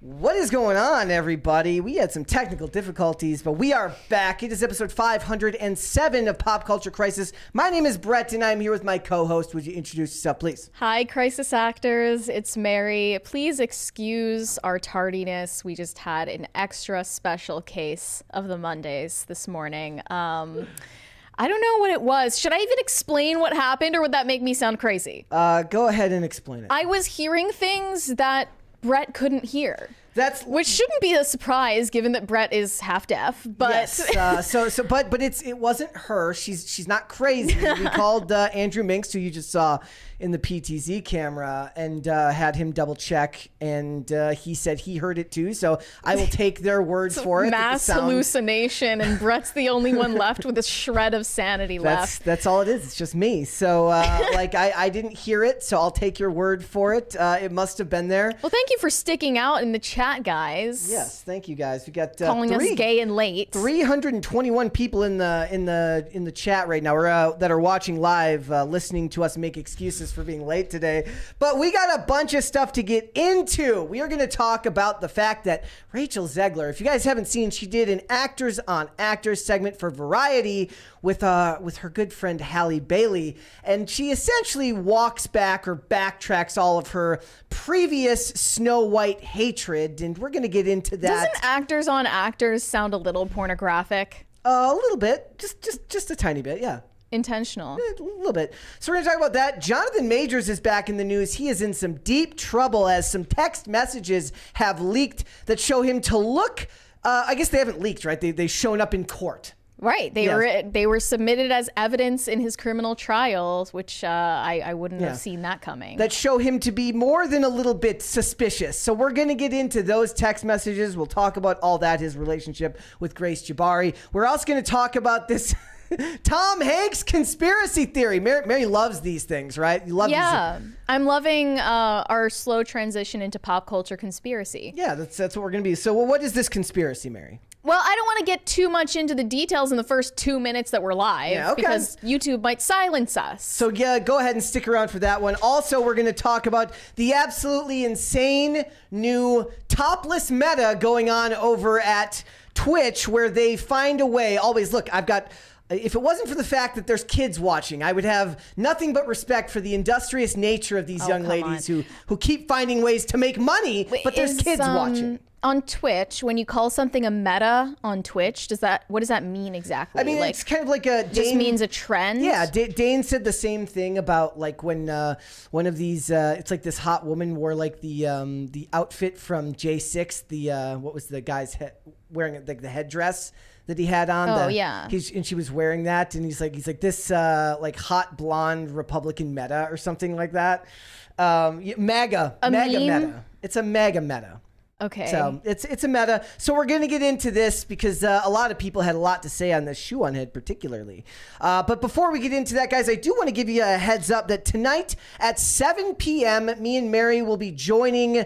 What is going on, everybody? We had some technical difficulties, but we are back. It is episode 507 of Pop Culture Crisis. My name is Brett, and I'm here with my co-host. Would you introduce yourself, please? Hi, Crisis Actors. It's Mary. Please excuse our tardiness. We just had an extra special case of the Mondays this morning. I don't know what it was. Should I even explain what happened, or would that make me sound crazy? Go ahead and explain it. I was hearing things that Brett couldn't hear. Which shouldn't be a surprise, given that Brett is half deaf. But yes, but it wasn't her. She's not crazy. We called Andrew Minks, who you just saw in the PTZ camera, and had him double check, and he said he heard it too. So I will take their word for it. Mass hallucination, and Brett's the only one left with a shred of sanity left. That's all it is. It's just me. So I didn't hear it, so I'll take your word for it. It must have been there. Well, thank you for sticking out in the chat, guys. Yes, thank you, guys. We got calling us gay and late. 321 people in the chat right now, that are watching live, listening to us make excuses for being late today. But we got a bunch of stuff to get into. We are going to talk about the fact that Rachel Zegler, if you guys haven't seen, she did an Actors on Actors segment for Variety with her good friend Halle Bailey, and she essentially walks back or backtracks all of her previous Snow White hatred, and we're going to get into that. Doesn't Actors on Actors sound a little pornographic? A little bit, just a tiny bit, yeah. Intentional. A little bit. So we're going to talk about that. Jonathan Majors is back in the news. He is in some deep trouble as some text messages have leaked that show him to look, I guess they haven't leaked, right? They've shown up in court. Right. They were submitted as evidence in his criminal trials, which I wouldn't have seen that coming. That show him to be more than a little bit suspicious. So we're going to get into those text messages. We'll talk about all that, his relationship with Grace Jabari. We're also going to talk about this Tom Hanks conspiracy theory. Mary loves these things, right? You love these. I'm loving our slow transition into pop culture conspiracy. Yeah, that's what we're going to be. So what is this conspiracy, Mary? Well, I don't want to get too much into the details in the first 2 minutes that we're live because YouTube might silence us. So yeah, go ahead and stick around for that one. Also, we're going to talk about the absolutely insane new topless meta going on over at Twitch, where they find a way. Always, look, if it wasn't for the fact that there's kids watching, I would have nothing but respect for the industrious nature of these young ladies who keep finding ways to make money, but there's kids watching. On Twitch, when you call something a meta on Twitch, what does that mean exactly? I mean, it's kind of like just means a trend. Yeah, Dane said the same thing about like when one of these, it's like this hot woman wore like the outfit from J6, what was the guy's wearing like the headdress that he had on. And she was wearing that, and he's like this like hot blonde Republican meta or something like that. MAGA meta. It's a MAGA meta. Okay. So it's a meta. So we're going to get into this because a lot of people had a lot to say on this shoe on head particularly. But before we get into that, guys, I do want to give you a heads up that tonight at 7 p.m., me and Mary will be joining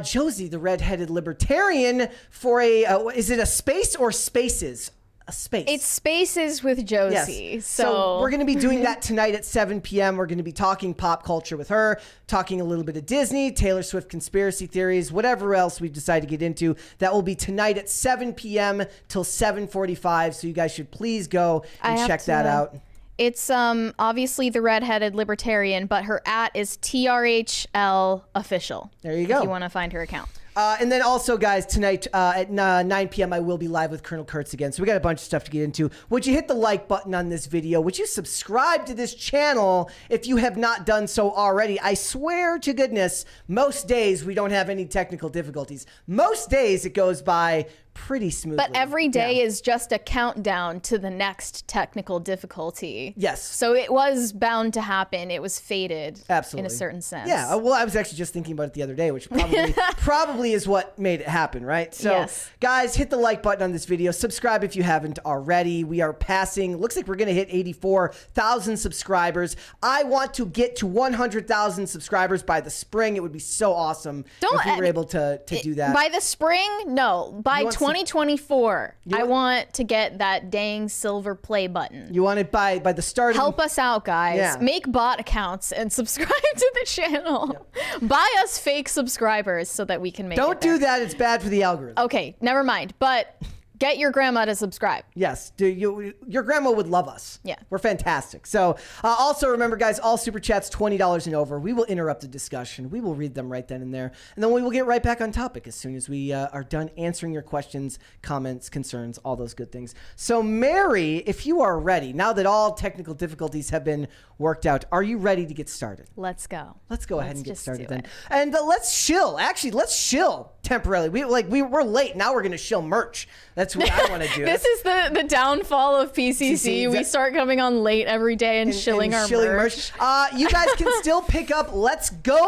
Josie, the redheaded libertarian, for is it a space or spaces? A space. It's Spaces with Josie. Yes. So we're going to be doing that tonight at 7 p.m. We're going to be talking pop culture with her, talking a little bit of Disney, Taylor Swift conspiracy theories, whatever else we decide to get into. That will be tonight at 7 p.m. till 7:45. So you guys should please go and check that out. It's obviously the redheaded libertarian, but her @ is TRHL official. There you go. If you want to find her account. And then also, guys, tonight at 9 p.m. I will be live with Colonel Kurtz again. So we got a bunch of stuff to get into. Would you hit the like button on this video? Would you subscribe to this channel if you have not done so already? I swear to goodness, most days we don't have any technical difficulties. Most days it goes by pretty smoothly. But every day is just a countdown to the next technical difficulty. Yes. So it was bound to happen. It was fated. Absolutely. In a certain sense. Yeah. Well, I was actually just thinking about it the other day, which probably is what made it happen, right? So guys, hit the like button on this video. Subscribe if you haven't already. We are passing, looks like we're going to hit 84,000 subscribers. I want to get to 100,000 subscribers by the spring. It would be so awesome if we were able to do that. By the spring? No. By 2024. I want to get that dang silver play button. You want it by the start. Help us out, guys. Yeah. Make bot accounts and subscribe to the channel. Buy us fake subscribers so that we can make Don't it there. do that. It's bad for the algorithm. Okay, never mind. But get your grandma to subscribe. Yes, your grandma would love us. Yeah. We're fantastic. So also remember, guys, all Super Chats, $20 and over. We will interrupt the discussion. We will read them right then and there. And then we will get right back on topic as soon as we are done answering your questions, comments, concerns, all those good things. So Mary, if you are ready, now that all technical difficulties have been worked out, are you ready to get started? Let's go. Let's go ahead and get just started do then. it. And let's chill. Actually, let's chill temporarily. We're late. Now we're going to chill merch. That's what I want to do. This is the downfall of PCC. We start coming on late every day and shilling our merch. You guys can still pick up Let's Go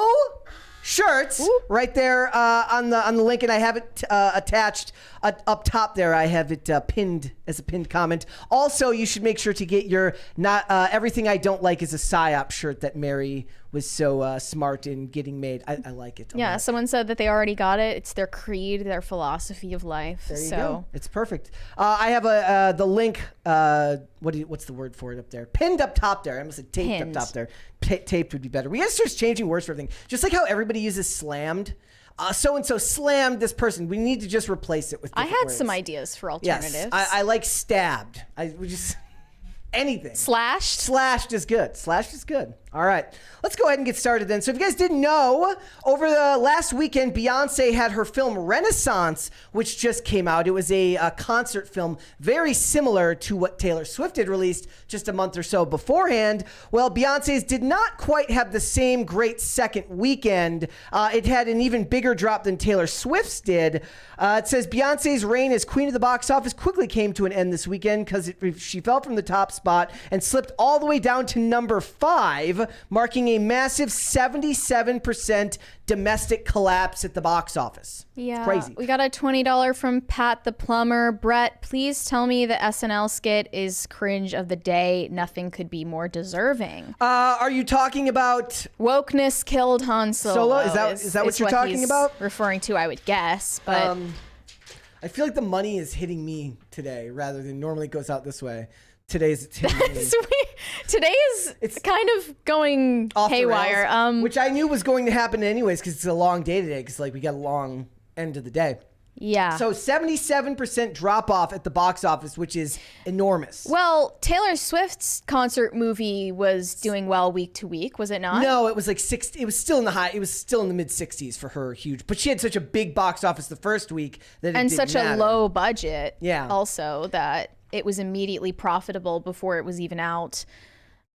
shirts right there on the link, and I have it attached up top there. I have it pinned as a pinned comment. Also, you should make sure to get your not Everything I Don't Like is a PSYOP shirt that Mary was so smart in getting made. I like it. Yeah, someone said that they already got it. It's their creed, their philosophy of life. There you go. It's perfect. I have the link. What's the word for it up there? Pinned up top there. I almost said taped up top there. Taped would be better. We gotta start changing words for everything. Just like how everybody uses slammed. So and so slammed this person. We need to just replace it with different I had words. some ideas for alternatives. Yes, I like stabbed. We just anything. Slashed. Slashed is good. Slashed is good. All right, let's go ahead and get started then. So if you guys didn't know, over the last weekend, Beyonce had her film Renaissance, which just came out. It was a concert film very similar to what Taylor Swift had released just a month or so beforehand. Well, Beyonce's did not quite have the same great second weekend. It had an even bigger drop than Taylor Swift's did. It says Beyonce's reign as queen of the box office quickly came to an end this weekend because she fell from the top spot and slipped all the way down to number 5, marking a massive 77% domestic collapse at the box office. Yeah, crazy. We got a $20 from Pat the Plumber. Brett, please tell me the SNL skit is cringe of the day. Nothing could be more deserving. Are you talking about Wokeness killed Han Solo? Is that what you're talking about? Referring to, I would guess, but I feel like the money is hitting me today rather than normally it goes out this way. Today's hitting me. Today is kind of going off haywire. The rails, which I knew was going to happen anyways because it's a long day today because we got a long end of the day. Yeah. So 77% drop off at the box office, which is enormous. Well, Taylor Swift's concert movie was doing well week to week, was it not? No, it was like it was still in the mid 60s for her, huge. But she had such a big box office the first week that it didn't such matter. a low budget. Yeah. Also that it was immediately profitable before it was even out.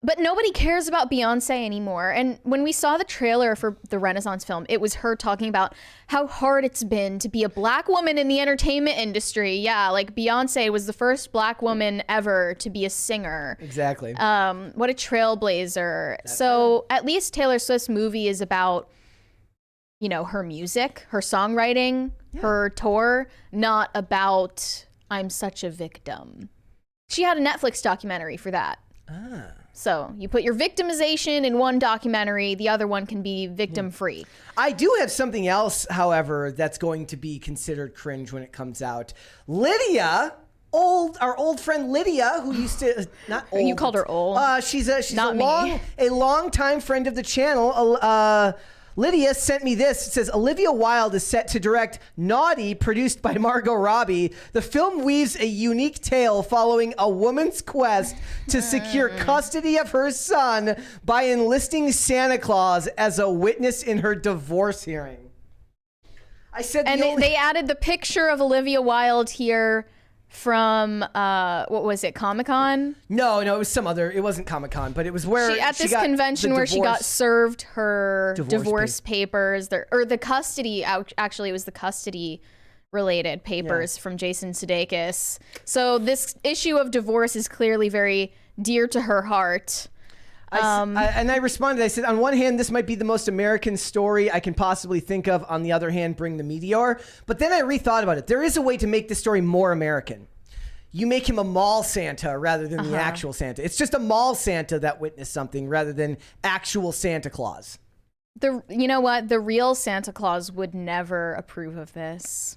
But nobody cares about Beyonce anymore. And when we saw the trailer for the Renaissance film, it was her talking about how hard it's been to be a black woman in the entertainment industry. Yeah, like Beyonce was the first black woman ever to be a singer. Exactly. What a trailblazer. So at least Taylor Swift's movie is about, her music, her songwriting, her tour, not about I'm such a victim. She had a Netflix documentary for that. So you put your victimization in one documentary, the other one can be victim free. I do have something else, however, that's going to be considered cringe when it comes out. Lydia, our old friend Lydia, who used to not old. You called her old. She's Not a long time friend of the channel. Lydia sent me this. It says, Olivia Wilde is set to direct Naughty, produced by Margot Robbie. The film weaves a unique tale following a woman's quest to secure custody of her son by enlisting Santa Claus as a witness in her divorce hearing. I said, they added the picture of Olivia Wilde here from what was it, Comic-Con? No, it was some other. It wasn't Comic-Con, but it was where she got convention where she got served her divorce papers, or the custody. Actually, it was the custody related papers from Jason Sudeikis. So this issue of divorce is clearly very dear to her heart. I responded. I said, on one hand, this might be the most American story I can possibly think of. On the other hand, bring the meteor. But then I rethought about it. There is a way to make this story more American. You make him a mall Santa rather than the actual Santa. It's just a mall Santa that witnessed something rather than actual Santa Claus. You know what? The real Santa Claus would never approve of this.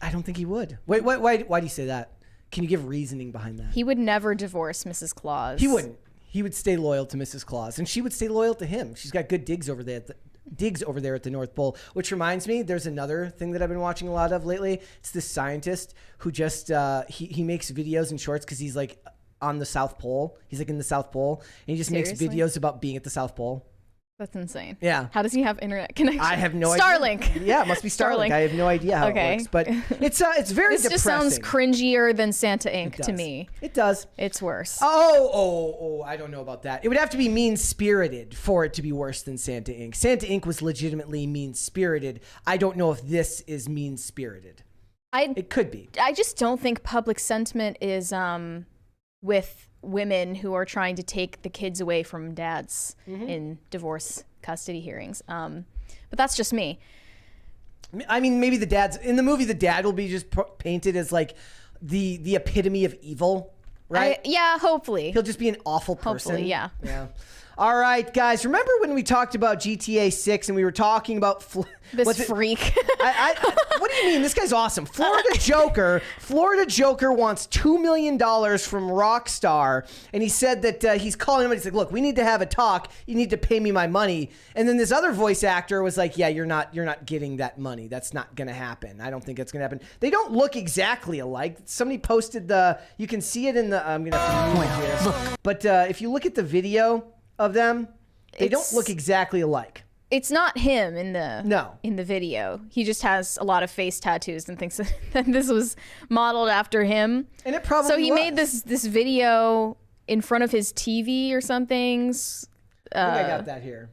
I don't think he would. Wait, why do you say that? Can you give reasoning behind that? He would never divorce Mrs. Claus. He wouldn't. He would stay loyal to Mrs. Claus, and she would stay loyal to him. She's got good digs over there at the North Pole. Which reminds me, there's another thing that I've been watching a lot of lately. It's this scientist who just he makes videos and shorts because he's like on the South Pole. He's like in the South Pole, and he just makes videos about being at the South Pole. That's insane. Yeah. How does he have internet connection? I have no idea. Starlink. Yeah, it must be Starlink. I have no idea how it works, but it's very this depressing. Just sounds cringier than Santa Inc. to me. It does. It's worse. Oh, I don't know about that. It would have to be mean-spirited for it to be worse than Santa Inc. Santa Inc. was legitimately mean-spirited. I don't know if this is mean-spirited. It could be. I just don't think public sentiment is with women who are trying to take the kids away from dads in divorce custody hearings. But that's just me. I mean, maybe in the movie, the dad will be just painted as like the epitome of evil, right? Yeah, hopefully. He'll just be an awful person. Hopefully, yeah. Yeah. All right, guys. Remember when we talked about GTA 6 and we were talking about this freak? What do you mean? This guy's awesome. Florida Joker wants $2 million from Rockstar, and he said that he's calling him and he's like, "Look, we need to have a talk. You need to pay me my money." And then this other voice actor was like, "Yeah, you're not getting that money. That's not gonna happen. I don't think it's gonna happen." They don't look exactly alike. Somebody posted you can see it in the. I'm gonna have to point here. But if you look at the video of them, they don't look exactly alike. It's not him in the video. He just has a lot of face tattoos and thinks that this was modeled after him. And it probably so he made this video in front of his TV or something. I got that here.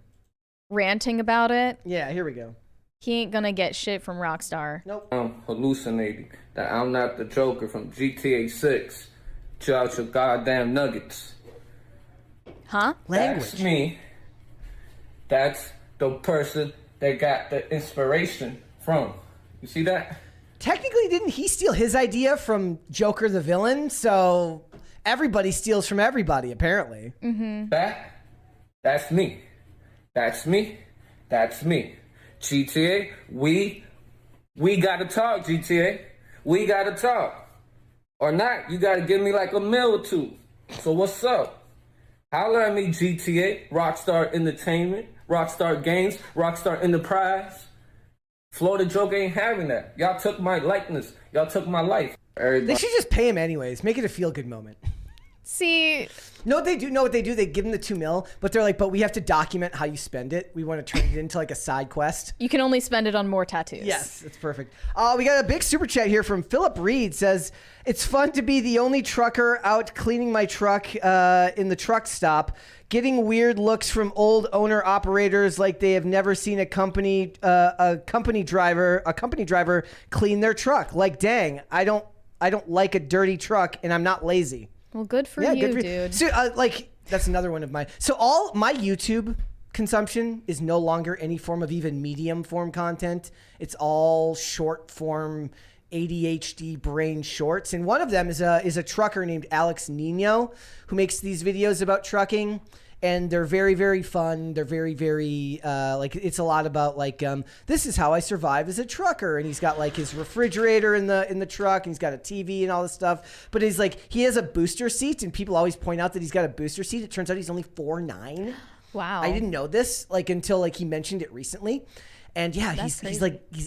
Ranting about it. Yeah, here we go. He ain't gonna get shit from Rockstar. Nope. I'm hallucinating that I'm not the Joker from GTA 6. Chill out your goddamn nuggets. Huh? Language. That's me. That's the person that got the inspiration from. You see that? Technically, didn't he steal his idea from Joker the villain? So everybody steals from everybody, apparently. Mm-hmm. That's me. That's me. That's me. GTA, we gotta talk, GTA. We gotta talk. Or not, you gotta give me like a meal or two. So what's up? Holler at me, GTA, Rockstar Entertainment, Rockstar Games, Rockstar Enterprise. Florida Joker ain't having that. Y'all took my likeness. Y'all took my life. Everybody. They should just pay him anyways. Make it a feel-good moment. See... No, they do know what they do. They give him the $2 million, but they're like, but we have to document how you spend it. We want to turn it into like a side quest. You can only spend it on more tattoos. Yes, it's perfect. We got a big super chat here from Philip Reed. Says, it's fun to be the only trucker out cleaning my truck in the truck stop, getting weird looks from old owner operators like they have never seen a company driver clean their truck. Like, dang, I don't like a dirty truck and I'm not lazy. Well, good for you, dude. So, that's another one of mine. So all my YouTube consumption is no longer any form of even medium form content. It's all short form ADHD brain shorts. And one of them is a trucker named Alex Nino who makes these videos about trucking. And they're very, very fun. They're very, very, it's a lot about this is how I survive as a trucker. And he's got like his refrigerator in the truck, and he's got a TV and all this stuff. But he's like, he has a booster seat, and people always point out that he's got a booster seat. It turns out he's only 4'9". Wow. I didn't know this until he mentioned it recently. And yeah, he's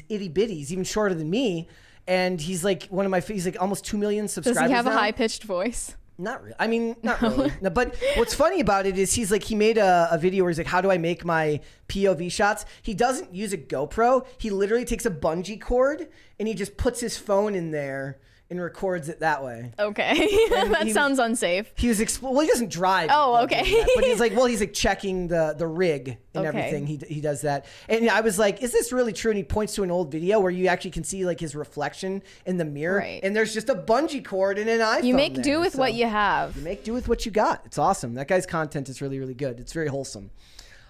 itty bitty. He's even shorter than me. And he's like he's like almost 2 million subscribers. Does he have now. a high-pitched voice? Not really. I mean, not really. No, but what's funny about it is he made a video where he's like, how do I make my POV shots? He doesn't use a GoPro. He literally takes a bungee cord and he just puts his phone in there and records it that way. Okay. That sounds unsafe. He was he doesn't drive. Oh, okay. But he's like checking the rig and everything. He does that. And I was like, is this really true? And he points to an old video where you actually can see like his reflection in the mirror. Right. And there's just a bungee cord and an iPhone. You make do with what you have. You make do with what you got. It's awesome. That guy's content is really, really good. It's very wholesome.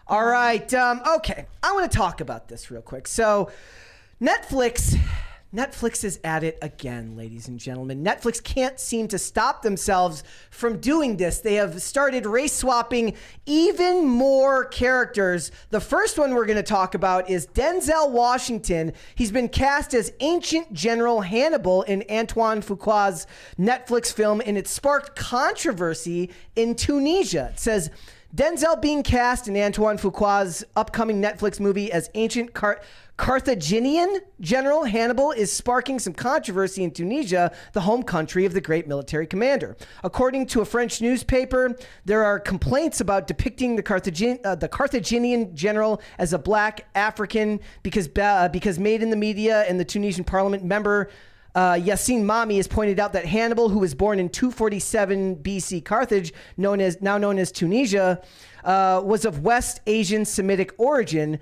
All right. Okay. I want to talk about this real quick. So Netflix Netflix is at it again, ladies and gentlemen. Netflix can't seem to stop themselves from doing this. They have started race swapping even more characters. The first one we're going to talk about is Denzel Washington. He's been cast as ancient General Hannibal in Antoine Fuqua's Netflix film, and it sparked controversy in Tunisia. It says, Denzel being cast in Antoine Fuqua's upcoming Netflix movie as ancient Carthaginian General Hannibal is sparking some controversy in Tunisia, the home country of the great military commander. According to a French newspaper, there are complaints about depicting the Carthaginian general as a black African because made in the media, and the Tunisian parliament member Yassine Mami has pointed out that Hannibal, who was born in 247 BC Carthage, now known as Tunisia, was of West Asian Semitic origin.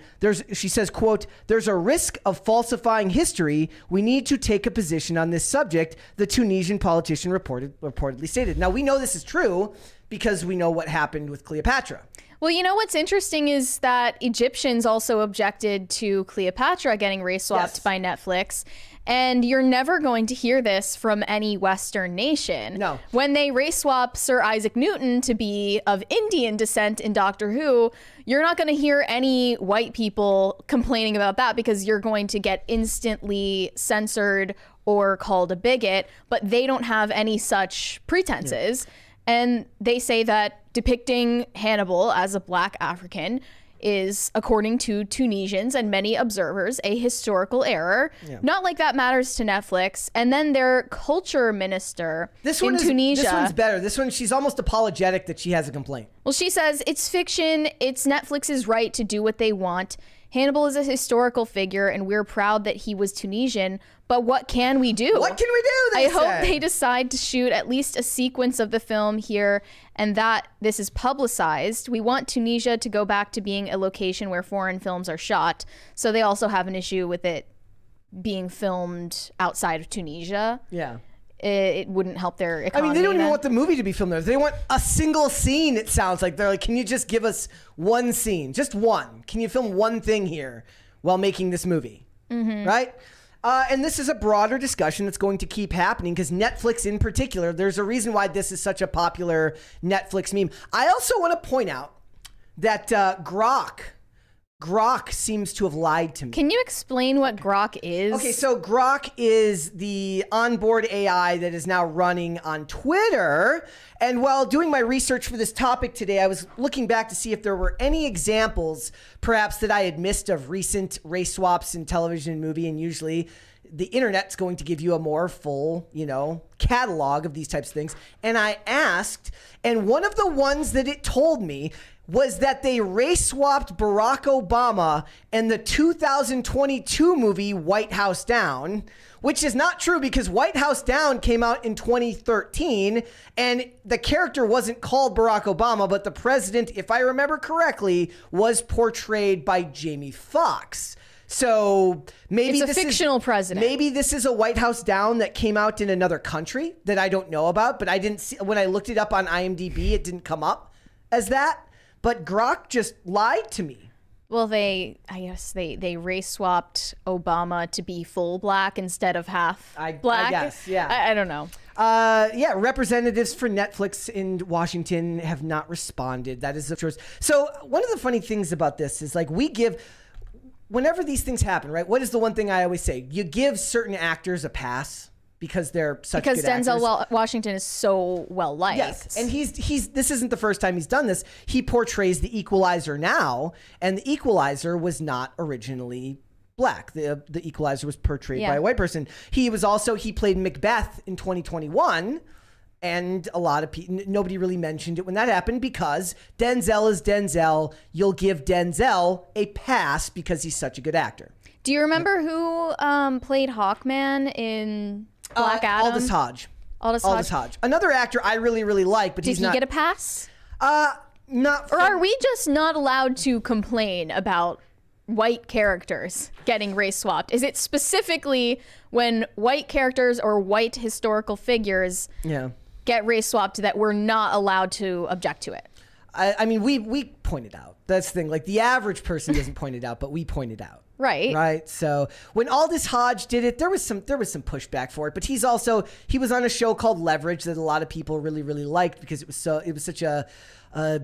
She says, quote, "There's a risk of falsifying history. We need to take a position on this subject," the Tunisian politician reportedly stated. Now, we know this is true because we know what happened with Cleopatra. Well, you know what's interesting is that Egyptians also objected to Cleopatra getting race swapped by Netflix. And you're never going to hear this from any Western nation. No. When they race swap Sir Isaac Newton to be of Indian descent in Doctor Who, you're not going to hear any white people complaining about that because you're going to get instantly censored or called a bigot, but they don't have any such pretenses. Yeah. And they say that depicting Hannibal as a black African is, according to Tunisians and many observers, a historical error. Yeah. Not like that matters to Netflix. And then their culture minister in Tunisia. This one's better. This one, she's almost apologetic that she has a complaint. Well, she says, it's fiction. It's Netflix's right to do what they want. Hannibal is a historical figure, and we're proud that he was Tunisian. But what can we do? What can we do? I hope they decide to shoot at least a sequence of the film here and that this is publicized. We want Tunisia to go back to being a location where foreign films are shot. So they also have an issue with it being filmed outside of Tunisia. Yeah. It wouldn't help their economy. I mean, they don't even want the movie to be filmed there. They want a single scene, it sounds like. They're like, can you just give us one scene? Just one. Can you film one thing here while making this movie? Mm-hmm. Right? And this is a broader discussion that's going to keep happening because Netflix in particular, there's a reason why this is such a popular Netflix meme. I also want to point out that Grok seems to have lied to me. Can you explain what Grok is? Okay, so Grok is the onboard AI that is now running on Twitter. And while doing my research for this topic today, I was looking back to see if there were any examples, perhaps that I had missed, of recent race swaps in television and movie. And usually the internet's going to give you a more full, catalog of these types of things. And I asked, and one of the ones that it told me was that they race swapped Barack Obama in the 2022 movie White House Down, which is not true because White House Down came out in 2013 and the character wasn't called Barack Obama, but the president, if I remember correctly, was portrayed by Jamie Foxx. So maybe it's a fictional president. Maybe this is a White House Down that came out in another country that I don't know about, but I didn't see, when I looked it up on IMDb, it didn't come up as that. But Grok just lied to me. Well, I guess they race swapped Obama to be full black instead of half black. I guess, yeah. I don't know. Representatives for Netflix in Washington have not responded. That is the truth. So one of the funny things about this is whenever these things happen, right? What is the one thing I always say? You give certain actors a pass because they're such good actors. Because Denzel Washington is so well liked. Yes, and he's this isn't the first time he's done this. He portrays the Equalizer now, and the Equalizer was not originally black. The Equalizer was portrayed by a white person. He played Macbeth in 2021, and a lot of people, nobody really mentioned it when that happened because Denzel is Denzel. You'll give Denzel a pass because he's such a good actor. Do you remember who played Hawkman in Black Adam? Aldous Hodge. Aldous Hodge. Another actor I really, really like, but he's not. Did he get a pass? Not. Or are we just not allowed to complain about white characters getting race swapped? Is it specifically when white characters or white historical figures get race swapped that we're not allowed to object to it? I mean, we point it out. That's the thing. Like, the average person doesn't point it out, but we point it out. Right. Right. So when Aldous Hodge did it, there was some pushback for it, but he was on a show called Leverage that a lot of people really, really liked because it was such a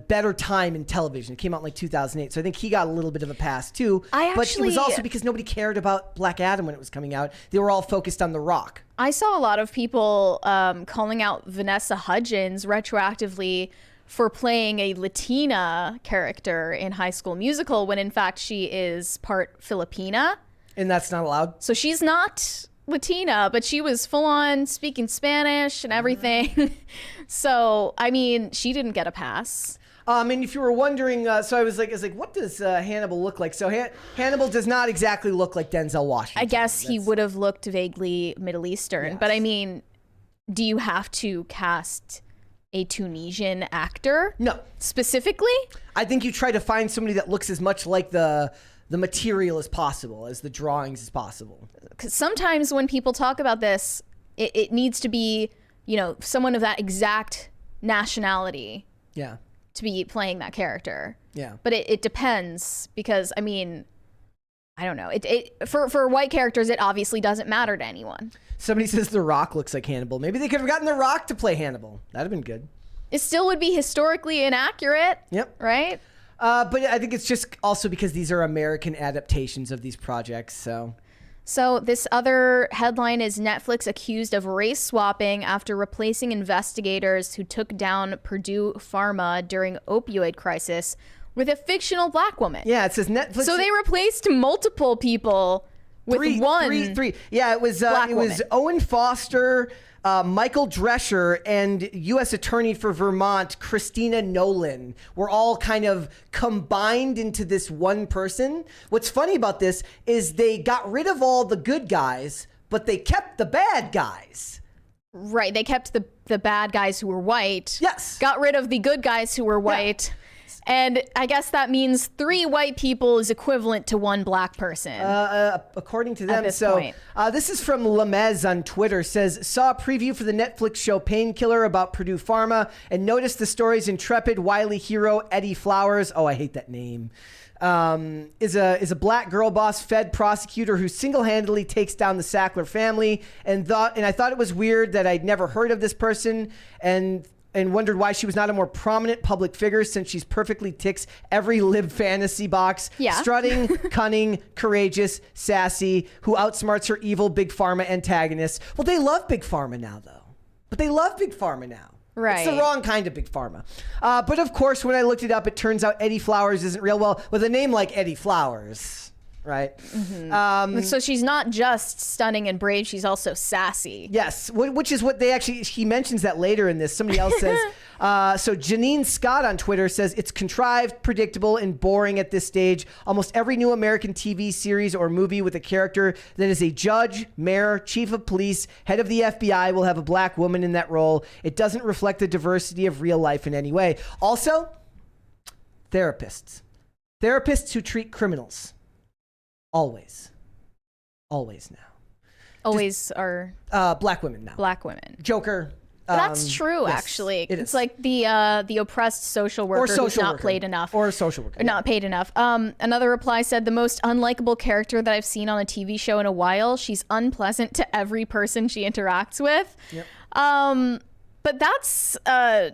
better time in television. It came out in like 2008. So I think he got a little bit of a pass too. But it was also because nobody cared about Black Adam when it was coming out. They were all focused on The Rock. I saw a lot of people calling out Vanessa Hudgens retroactively for playing a Latina character in High School Musical when in fact she is part Filipina. And that's not allowed? So she's not Latina, but she was full on speaking Spanish and everything. So, I mean, she didn't get a pass. And if you were wondering, so I was like, what does Hannibal look like? So Hannibal does not exactly look like Denzel Washington. I guess he would have looked vaguely Middle Eastern, Yes. but I mean, do you have to cast a Tunisian actor? No. Specifically? I think you try to find somebody that looks as much like the material as possible, as the drawings as possible. Because sometimes when people talk about this, it needs to be, you know, someone of that exact nationality Yeah. to be playing that character. Yeah. But it depends because, I mean, I don't know. For white characters, it obviously doesn't matter to anyone. Somebody says The Rock looks like Hannibal. Maybe they could have gotten The Rock to play Hannibal. That'd have been good. It still would be historically inaccurate. Yep. Right? But I think it's just also because these are American adaptations of these projects, So this other headline is Netflix accused of race swapping after replacing investigators who took down Purdue Pharma during opioid crisis with a fictional black woman. Yeah, it says Netflix. So they replaced multiple people with three. Yeah, it was Owen Foster, Michael Drescher, and U.S. Attorney for Vermont, Christina Nolan, were all kind of combined into this one person. What's funny about this is they got rid of all the good guys, but they kept the bad guys. Right. They kept the bad guys who were white. Yes. Got rid of the good guys who were white. Yeah. And I guess that means 3 white people is equivalent to 1 black person. According to them. At this point. This is from Lemez on Twitter. Says, saw a preview for the Netflix show Painkiller about Purdue Pharma and noticed the story's intrepid, wily hero, Eddie Flowers. Oh, I hate that name. Is a black girl boss fed prosecutor who single-handedly takes down the Sackler family and I thought it was weird that I'd never heard of this person and wondered why she was not a more prominent public figure since she's perfectly ticks every lib fantasy box. Yeah. Strutting, cunning, courageous, sassy, who outsmarts her evil Big Pharma antagonist. Well, they love Big Pharma now, though. But they love Big Pharma now. Right. It's the wrong kind of Big Pharma. But of course, when I looked it up, it turns out Eddie Flowers isn't real. Well, with a name like Eddie Flowers, right? Mm-hmm. So she's not just stunning and brave, she's also sassy. Yes, which is what he mentions that later in this. Somebody else says, so Janine Scott on Twitter says, it's contrived, predictable, and boring at this stage. Almost every new American TV series or movie with a character that is a judge, mayor, chief of police, head of the FBI will have a black woman in that role. It doesn't reflect the diversity of real life in any way. Also, therapists who treat criminals. Always now. Always are black women now. black women. Joker. That's true, yes, actually. it It's is. like the oppressed social worker who's not played enough. Or a social worker. Not paid enough. Another reply said, the most unlikable character that I've seen on a TV show in a while. She's unpleasant to every person she interacts with. Yep. But that's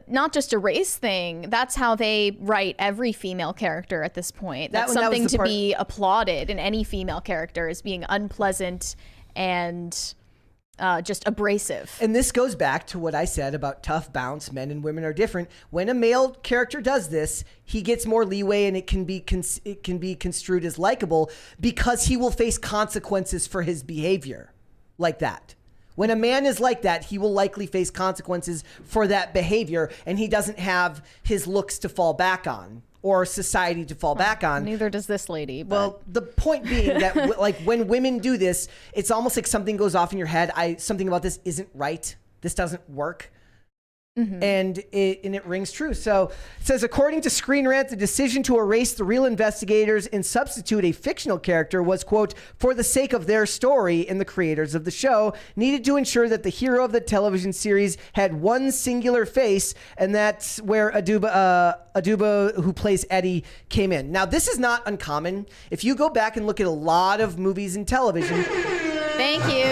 not just a race thing. That's how they write every female character at this point. That's something to be applauded in any female character, is being unpleasant and just abrasive. And this goes back to what I said about tough bounce. Men and women are different. When a male character does this, he gets more leeway and it can be construed as likable because he will face consequences for his behavior like that. When a man is like that, he will likely face consequences for that behavior, and he doesn't have his looks to fall back on or society to fall back on. Neither does this lady. But. Well, the point being that like when women do this, it's almost like something goes off in your head. Something about this isn't right. This doesn't work. And it rings true. So it says, according to Screen Rant, the decision to erase the real investigators and substitute a fictional character was, quote, for the sake of their story, and the creators of the show needed to ensure that the hero of the television series had one singular face, and that's where Aduba, who plays Eddie, came in. Now, this is not uncommon. If you go back and look at a lot of movies and television... Thank you.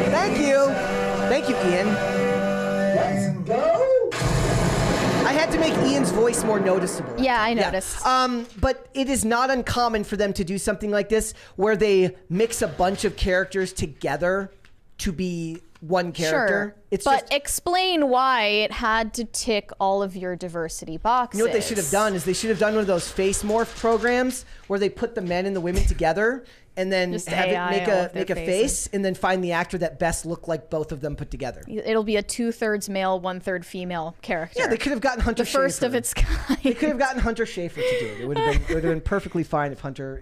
Thank you. Thank you, Ian. Let's go. I had to make Ian's voice more noticeable. Yeah, I noticed. But it is not uncommon for them to do something like this, where they mix a bunch of characters together to be one character. Sure, It's but just, explain why it had to tick all of your diversity boxes. you know what they should have done is they should have done one of those face morph programs where they put the men and the women together and then Just have AI it make a faces. face and then find the actor that best looked like both of them put together. It'll be a 2/3 male, 1/3 female character. Yeah, they could have gotten Hunter the first Schafer. of its kind. They could have gotten Hunter Schafer to do it. It would have been perfectly fine if Hunter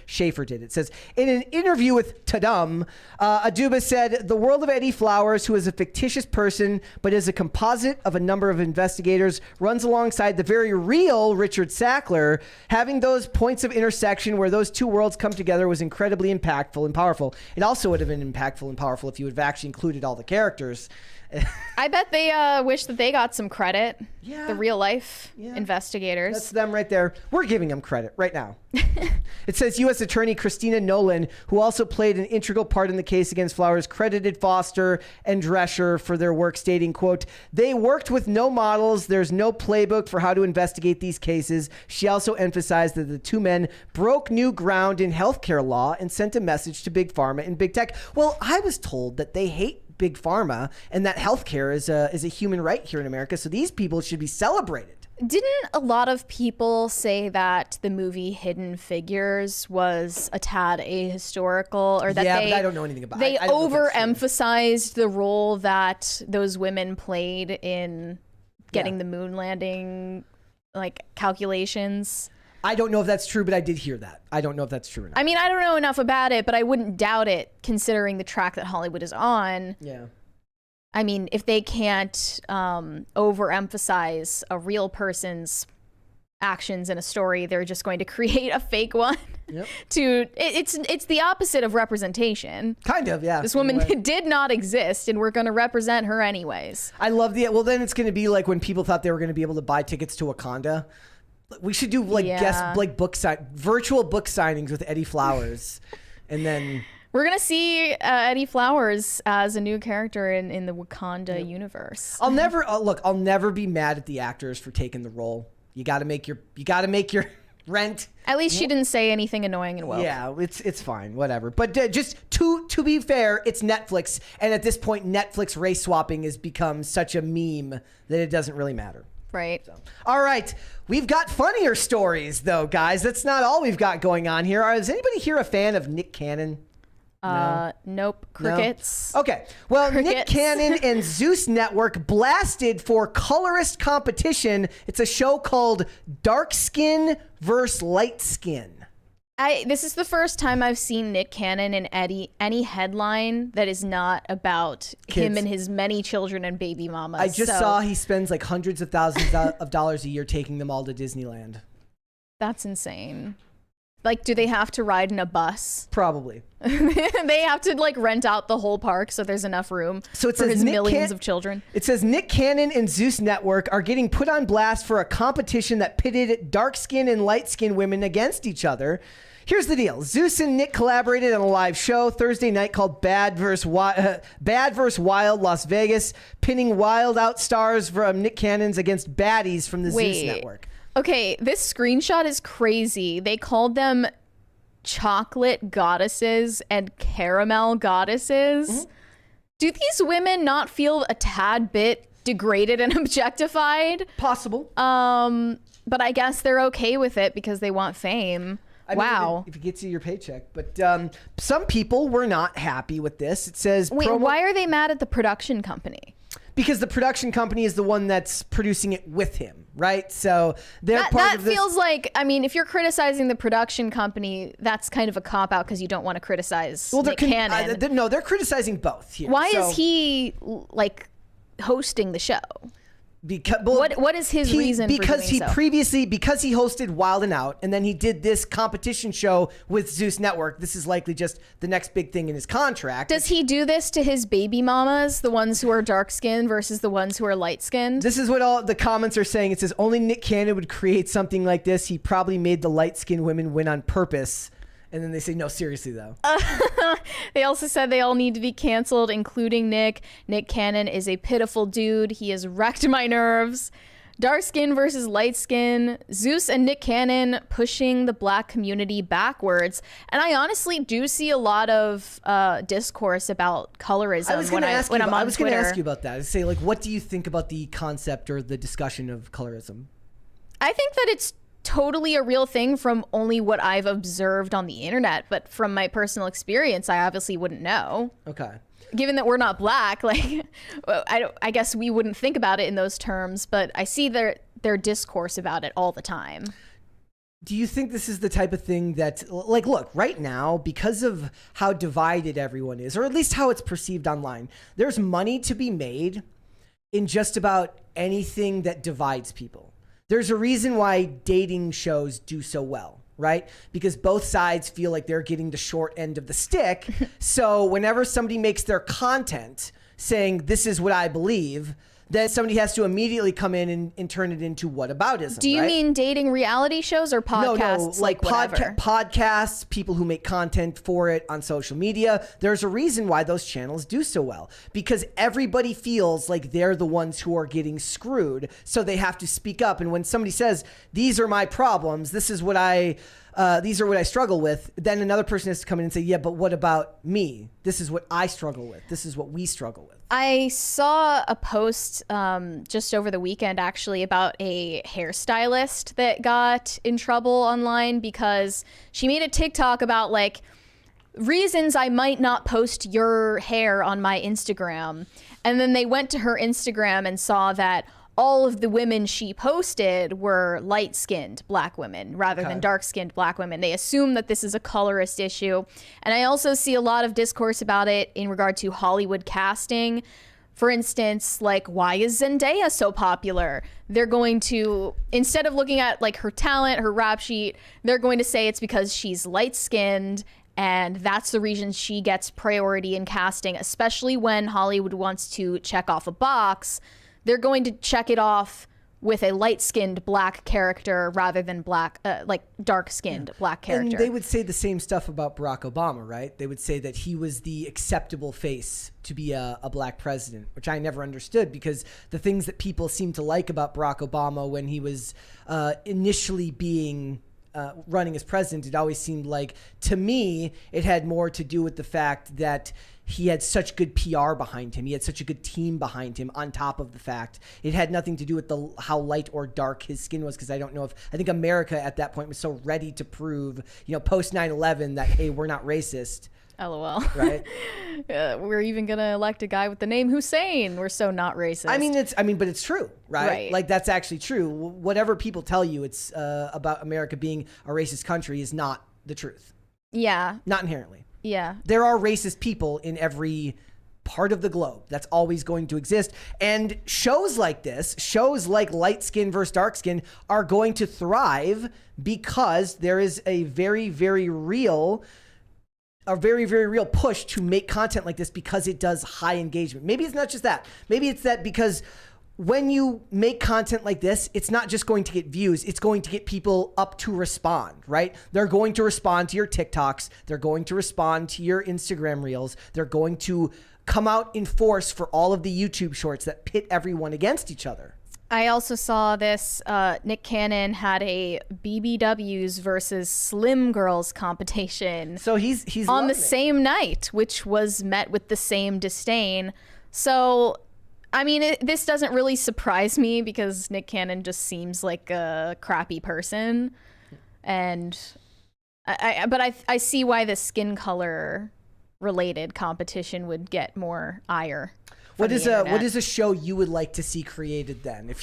Schafer did it. It says, in an interview with Tadum, Aduba said, the world of Eddie Flowers, who is a fictitious person but is a composite of a number of investigators, runs alongside the very real Richard Sackler. Having those points of intersection where those two worlds come together was incredibly impactful and powerful. It also would have been impactful and powerful if you had actually included all the characters. I bet they wish that they got some credit. Yeah. The real life investigators. That's them right there. We're giving them credit right now. It says U.S. Attorney Christina Nolan, who also played an integral part in the case against Flowers, credited Foster and Drescher for their work, stating, quote, they worked with no models. There's no playbook for how to investigate these cases. She also emphasized that the two men broke new ground in healthcare law and sent a message to Big Pharma and Big Tech. Well, I was told that they hate Big Pharma and that healthcare is a human right here in America. So these people should be celebrated. Didn't a lot of people say that the movie Hidden Figures was a tad ahistorical, or that Yeah, but I don't know anything about it. They I don't know if that's true. overemphasized the role that those women played in getting the moon landing, like, calculations? I don't know if that's true, but I did hear that. I don't know if that's true or not. I mean, I don't know enough about it, but I wouldn't doubt it considering the track that Hollywood is on. Yeah. I mean, if they can't overemphasize a real person's actions in a story, they're just going to create a fake one. Yep. It's the opposite of representation. Kind of, yeah. This woman Anyway. did not exist, and we're going to represent her anyways. I love well, then it's going to be like when people thought they were going to be able to buy tickets to Wakanda. We should do like virtual book signings with Eddie Flowers. And then We're going to see Eddie Flowers as a new character in the Wakanda universe. I'll never be mad at the actors for taking the role. You got to make your rent. At least she didn't say anything annoying and woke. Yeah, it's fine, whatever. But just to be fair, it's Netflix, and at this point, Netflix race swapping has become such a meme that it doesn't really matter. Right. So, all right, we've got funnier stories though, guys. That's not all we've got going on here. Is anybody here a fan of Nick Cannon? Nope. Crickets. No? Okay. Well, Nick Crickets. Cannon and Zeus Network blasted for colorist competition. It's a show called Dark Skin vs. Light Skin. This is the first time I've seen Nick Cannon in any headline that is not about him Kids. and his many children and baby mamas. I just saw he spends like hundreds of thousands of dollars a year taking them all to Disneyland. That's insane. Like, do they have to ride in a bus? Probably. They have to like rent out the whole park so there's enough room So it for says his Nick millions of children. It says Nick Cannon and Zeus Network are getting put on blast for a competition that pitted dark skin and light skin women against each other. Here's the deal. Zeus and Nick collaborated on a live show Thursday night called Bad vs. Wild Las Vegas, pinning wild out stars from Nick Cannon's against baddies from the Zeus Network. Okay, this screenshot is crazy. They called them chocolate goddesses and caramel goddesses. Mm-hmm. Do these women not feel a tad bit degraded and objectified? Possible. But I guess they're okay with it because they want fame. I mean, Wow. if it gets you your paycheck. But some people were not happy with this. It says... Wait, why are they mad at the production company? Because the production company is the one that's producing it with him. right? So they're part that of this. feels like, I mean, if you're criticizing the production company, that's kind of a cop-out because you don't want to criticize Nick Cannon. They're criticizing both here. Why is he, like, hosting the show? Because what is his reason for doing so? Because he hosted Wild and Out, and then he did this competition show with Zeus Network. This is likely just the next big thing in his contract. Does he do this to his baby mamas, the ones who are dark skinned versus the ones who are light skinned? This is what all the comments are saying. It says only Nick Cannon would create something like this. He probably made the light skinned women win on purpose. And then they say, no, seriously, though. They also said they all need to be canceled, including Nick. Nick Cannon is a pitiful dude. He has wrecked my nerves. Dark skin versus light skin. Zeus and Nick Cannon pushing the black community backwards. And I honestly do see a lot of discourse about colorism when I'm on Twitter. I was going to ask you about that. I say, like, what do you think about the concept or the discussion of colorism? I think that it's totally a real thing from only what I've observed on the internet, but from my personal experience, I obviously wouldn't know. Okay. Given that we're not black, like, I guess we wouldn't think about it in those terms, but I see their discourse about it all the time. Do you think this is the type of thing that, like, look, right now, because of how divided everyone is, or at least how it's perceived online, there's money to be made in just about anything that divides people. There's a reason why dating shows do so well, right? Because both sides feel like they're getting the short end of the stick. So whenever somebody makes their content saying, this is what I believe, then somebody has to immediately come in and turn it into whataboutism. Do you mean dating reality shows or podcasts? No, like whatever? Podcasts, people who make content for it on social media. There's a reason why those channels do so well, because everybody feels like they're the ones who are getting screwed. So they have to speak up. And when somebody says, these are my problems, these are what I struggle with, then another person has to come in and say, yeah, but what about me? This is what I struggle with. This is what we struggle with. I saw a post just over the weekend, actually, about a hairstylist that got in trouble online because she made a TikTok about, like, reasons I might not post your hair on my Instagram. And then they went to her Instagram and saw that all of the women she posted were light-skinned black women rather than dark-skinned black women. They assume that this is a colorist issue. And I also see a lot of discourse about it in regard to Hollywood casting. For instance, like, why is Zendaya so popular? They're going to, instead of looking at, like, her talent, her rap sheet, they're going to say it's because she's light-skinned and that's the reason she gets priority in casting, especially when Hollywood wants to check off a box. They're going to check it off with a light-skinned black character rather than dark-skinned black character. And they would say the same stuff about Barack Obama, right? They would say that he was the acceptable face to be a black president, which I never understood, because the things that people seem to like about Barack Obama when he was initially being running as president, it always seemed like, to me, it had more to do with the fact that he had such good PR behind him. He had such a good team behind him, on top of the fact it had nothing to do with how light or dark his skin was, because I think America at that point was so ready to prove, post 9/11 that, hey, we're not racist. LOL. Right? We're even going to elect a guy with the name Hussein. We're so not racist. But it's true, right? Like, that's actually true. Whatever people tell you it's about America being a racist country is not the truth. Yeah. Not inherently. Yeah. There are racist people in every part of the globe. That's always going to exist. And shows like this, shows like light skin versus dark skin, are going to thrive because there is a very, very real push to make content like this because it does high engagement. Maybe it's not just that. Maybe it's that because when you make content like this, it's not just going to get views, it's going to get people up to respond, right? They're going to respond to your TikToks. They're going to respond to your Instagram reels. They're going to come out in force for all of the YouTube shorts that pit everyone against each other. I also saw this, Nick Cannon had a BBWs versus Slim Girls competition. So he's on the same night, which was met with the same disdain. So, I mean, this doesn't really surprise me because Nick Cannon just seems like a crappy person. And I see why the skin color related competition would get more ire. What is a show you would like to see created then?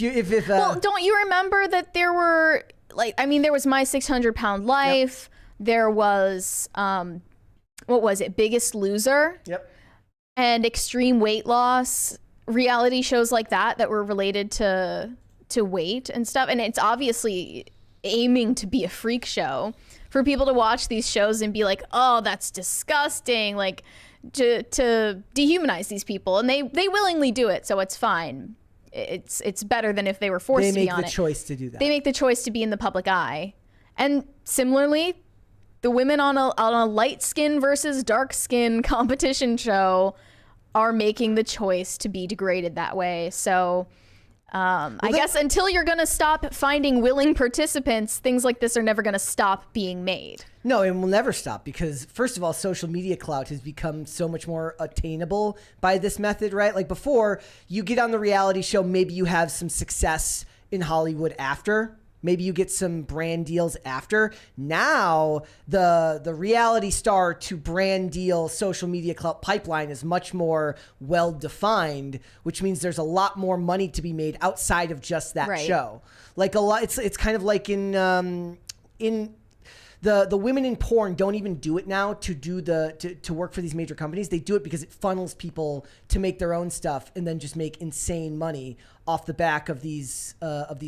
Well, don't you remember that there were there was My 600-Pound Life. Yep. There was what was it? Biggest Loser. Yep. And Extreme Weight Loss, reality shows like that were related to weight and stuff. And it's obviously aiming to be a freak show for people to watch these shows and be like, oh, that's disgusting. Like to dehumanize these people. And they willingly do it. So it's fine. It's better than if they were forced to be on it. They make the choice to do that. They make the choice to be in the public eye. And similarly, the women on a light skin versus dark skin competition show are making the choice to be degraded that way. So I guess until you're going to stop finding willing participants, things like this are never going to stop being made. No, it will never stop because, first of all, social media clout has become so much more attainable by this method, right? Like before, you get on the reality show, maybe you have some success in Hollywood after. Maybe you get some brand deals after. Now, the reality star to brand deal social media clout pipeline is much more well-defined, which means there's a lot more money to be made outside of just that show. Like a lot, it's kind of like in the women in porn don't even do it now to work for these major companies. They do it because it funnels people to make their own stuff and then just make insane money off the back of these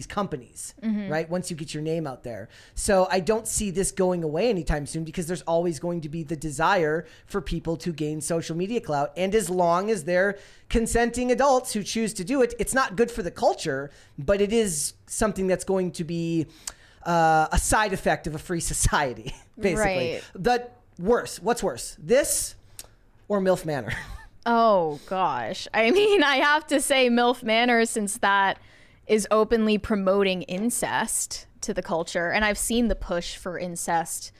companies, right? Once you get your name out there. So I don't see this going away anytime soon because there's always going to be the desire for people to gain social media clout. And as long as they're consenting adults who choose to do it, it's not good for the culture, but it is something that's going to be a side effect of a free society, basically. Right. What's worse, this or MILF Manor? Oh, gosh. I mean, I have to say MILF Manor, since that is openly promoting incest to the culture. And I've seen the push for incest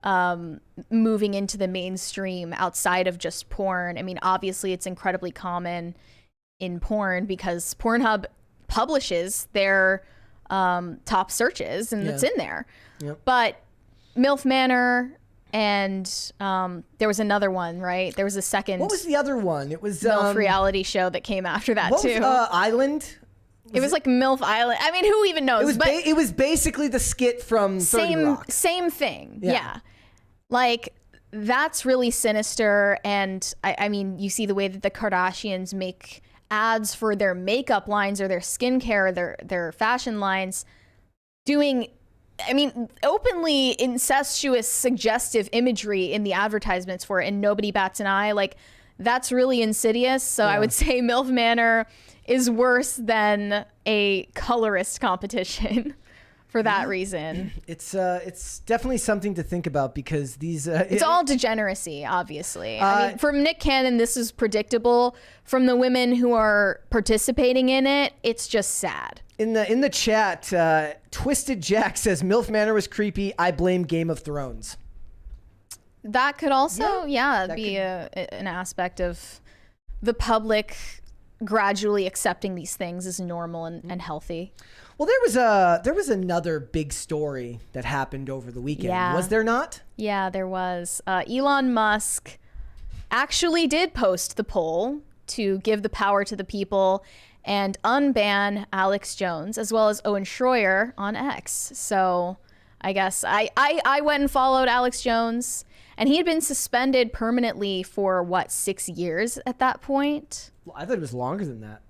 moving into the mainstream outside of just porn. I mean, obviously, it's incredibly common in porn because Pornhub publishes their top searches and it's in there. Yep. But MILF Manor and there was another one, right? There was a second. What was the other one? It was MILF reality show that came after that what too. Was, Island? It was like MILF Island. I mean, who even knows? It was basically the skit from 30 Rock. Same thing. Yeah. Like that's really sinister. And I mean, you see the way that the Kardashians make ads for their makeup lines or their skincare, their fashion lines, doing, I mean, openly incestuous, suggestive imagery in the advertisements for it, and nobody bats an eye. Like, that's really insidious. So I would say MILF Manor is worse than a colorist competition for that reason. It's definitely something to think about because these it's all degeneracy, obviously. I mean, from Nick Cannon, this is predictable. From the women who are participating in it, it's just sad. In the chat, Twisted Jack says MILF Manor was creepy. I blame Game of Thrones. That could also be an aspect of the public gradually accepting these things as normal and healthy. Well, there was another big story that happened over the weekend. Yeah. Was there not? Yeah, there was. Elon Musk actually did post the poll to give the power to the people and unban Alex Jones as well as Owen Schroyer on X. So I guess I went and followed Alex Jones, and he had been suspended permanently for 6 years at that point? Well, I thought it was longer than that.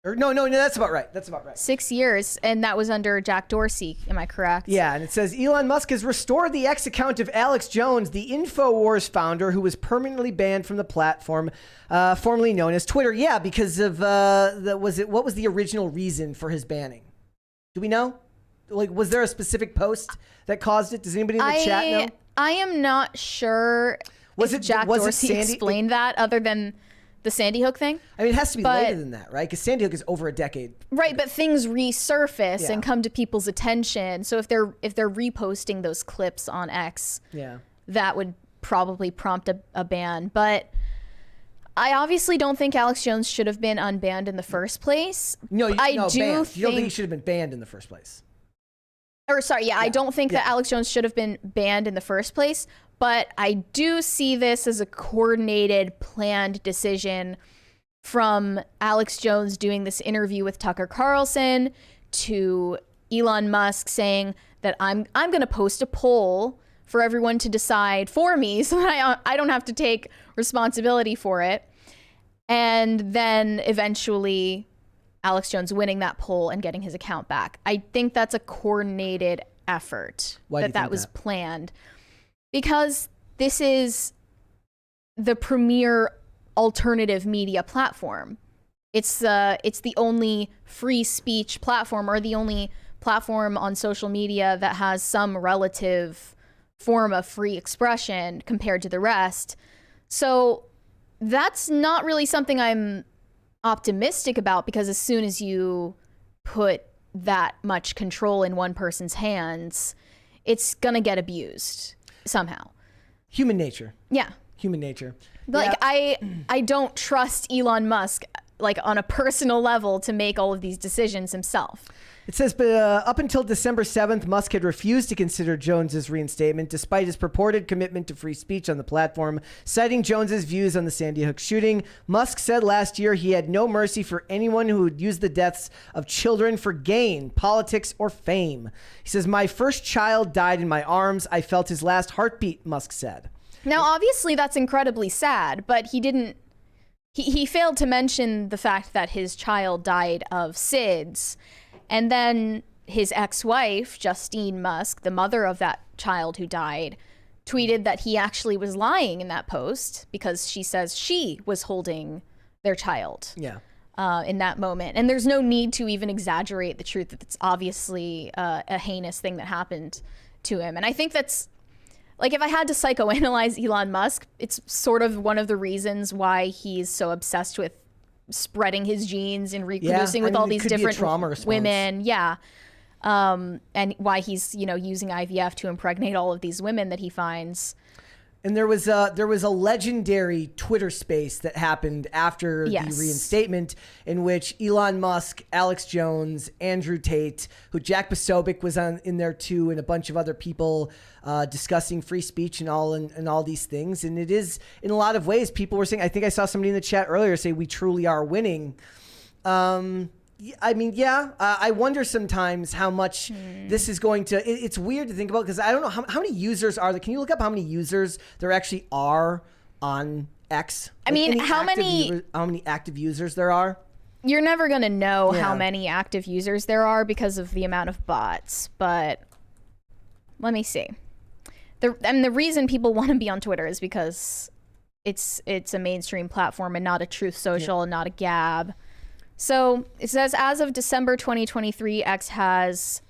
Or no, that's about right. 6 years, and that was under Jack Dorsey. Am I correct? Yeah, and it says Elon Musk has restored the X account of Alex Jones, the InfoWars founder who was permanently banned from the platform, formerly known as Twitter. Yeah, because of what was the original reason for his banning? Do we know? Like, was there a specific post that caused it? Does anybody in the chat know? I am not sure. Jack Dorsey explained that other than the Sandy Hook thing? I mean, it has to be later than that, right? Because Sandy Hook is over a decade. Right, but things resurface and come to people's attention. So if they're reposting those clips on X, that would probably prompt a ban. But I obviously don't think Alex Jones should have been unbanned in the first place. No, I do banned. You don't think he should have been banned in the first place? Or sorry, I don't think that Alex Jones should have been banned in the first place. But I do see this as a coordinated, planned decision from Alex Jones doing this interview with Tucker Carlson to Elon Musk saying that I'm going to post a poll for everyone to decide for me so that I don't have to take responsibility for it. And then eventually Alex Jones winning that poll and getting his account back. I think that's a coordinated effort. Why do you think was planned. Because this is the premier alternative media platform. It's the only free speech platform, or the only platform on social media that has some relative form of free expression compared to the rest. So that's not really something I'm optimistic about, because as soon as you put that much control in one person's hands, it's gonna get abused somehow. Human nature. Yeah. Human nature. Like, yeah. I don't trust Elon Musk, like, on a personal level to make all of these decisions himself. It says, but up until December 7th, Musk had refused to consider Jones's reinstatement, despite his purported commitment to free speech on the platform. Citing Jones's views on the Sandy Hook shooting, Musk said last year he had no mercy for anyone who would use the deaths of children for gain, politics, or fame. He says, my first child died in my arms. I felt his last heartbeat, Musk said. Now, obviously, that's incredibly sad, but he didn't... He failed to mention the fact that his child died of SIDS. And then his ex-wife, Justine Musk, the mother of that child who died, tweeted that he actually was lying in that post because she says she was holding their child in that moment. And there's no need to even exaggerate the truth that it's obviously a heinous thing that happened to him. And I think that's, like, if I had to psychoanalyze Elon Musk, it's sort of one of the reasons why he's so obsessed with spreading his genes and reproducing with all these different women. Yeah. And why he's, using IVF to impregnate all of these women that he finds. And there was a legendary Twitter space that happened after the reinstatement, in which Elon Musk, Alex Jones, Andrew Tate, who Jack Posobiec was in there too, and a bunch of other people discussing free speech and all these things. And it is, in a lot of ways, people were saying, I think I saw somebody in the chat earlier say we truly are winning. I mean, I wonder sometimes how much this is going to, it's weird to think about, because I don't know how many users are there. Can you look up how many users there actually are on X? I mean, how many active users there are? You're never going to know how many active users there are because of the amount of bots, but let me see. The reason people want to be on Twitter is because it's a mainstream platform and not a Truth Social and not a Gab. So it says, as of December 2023, X has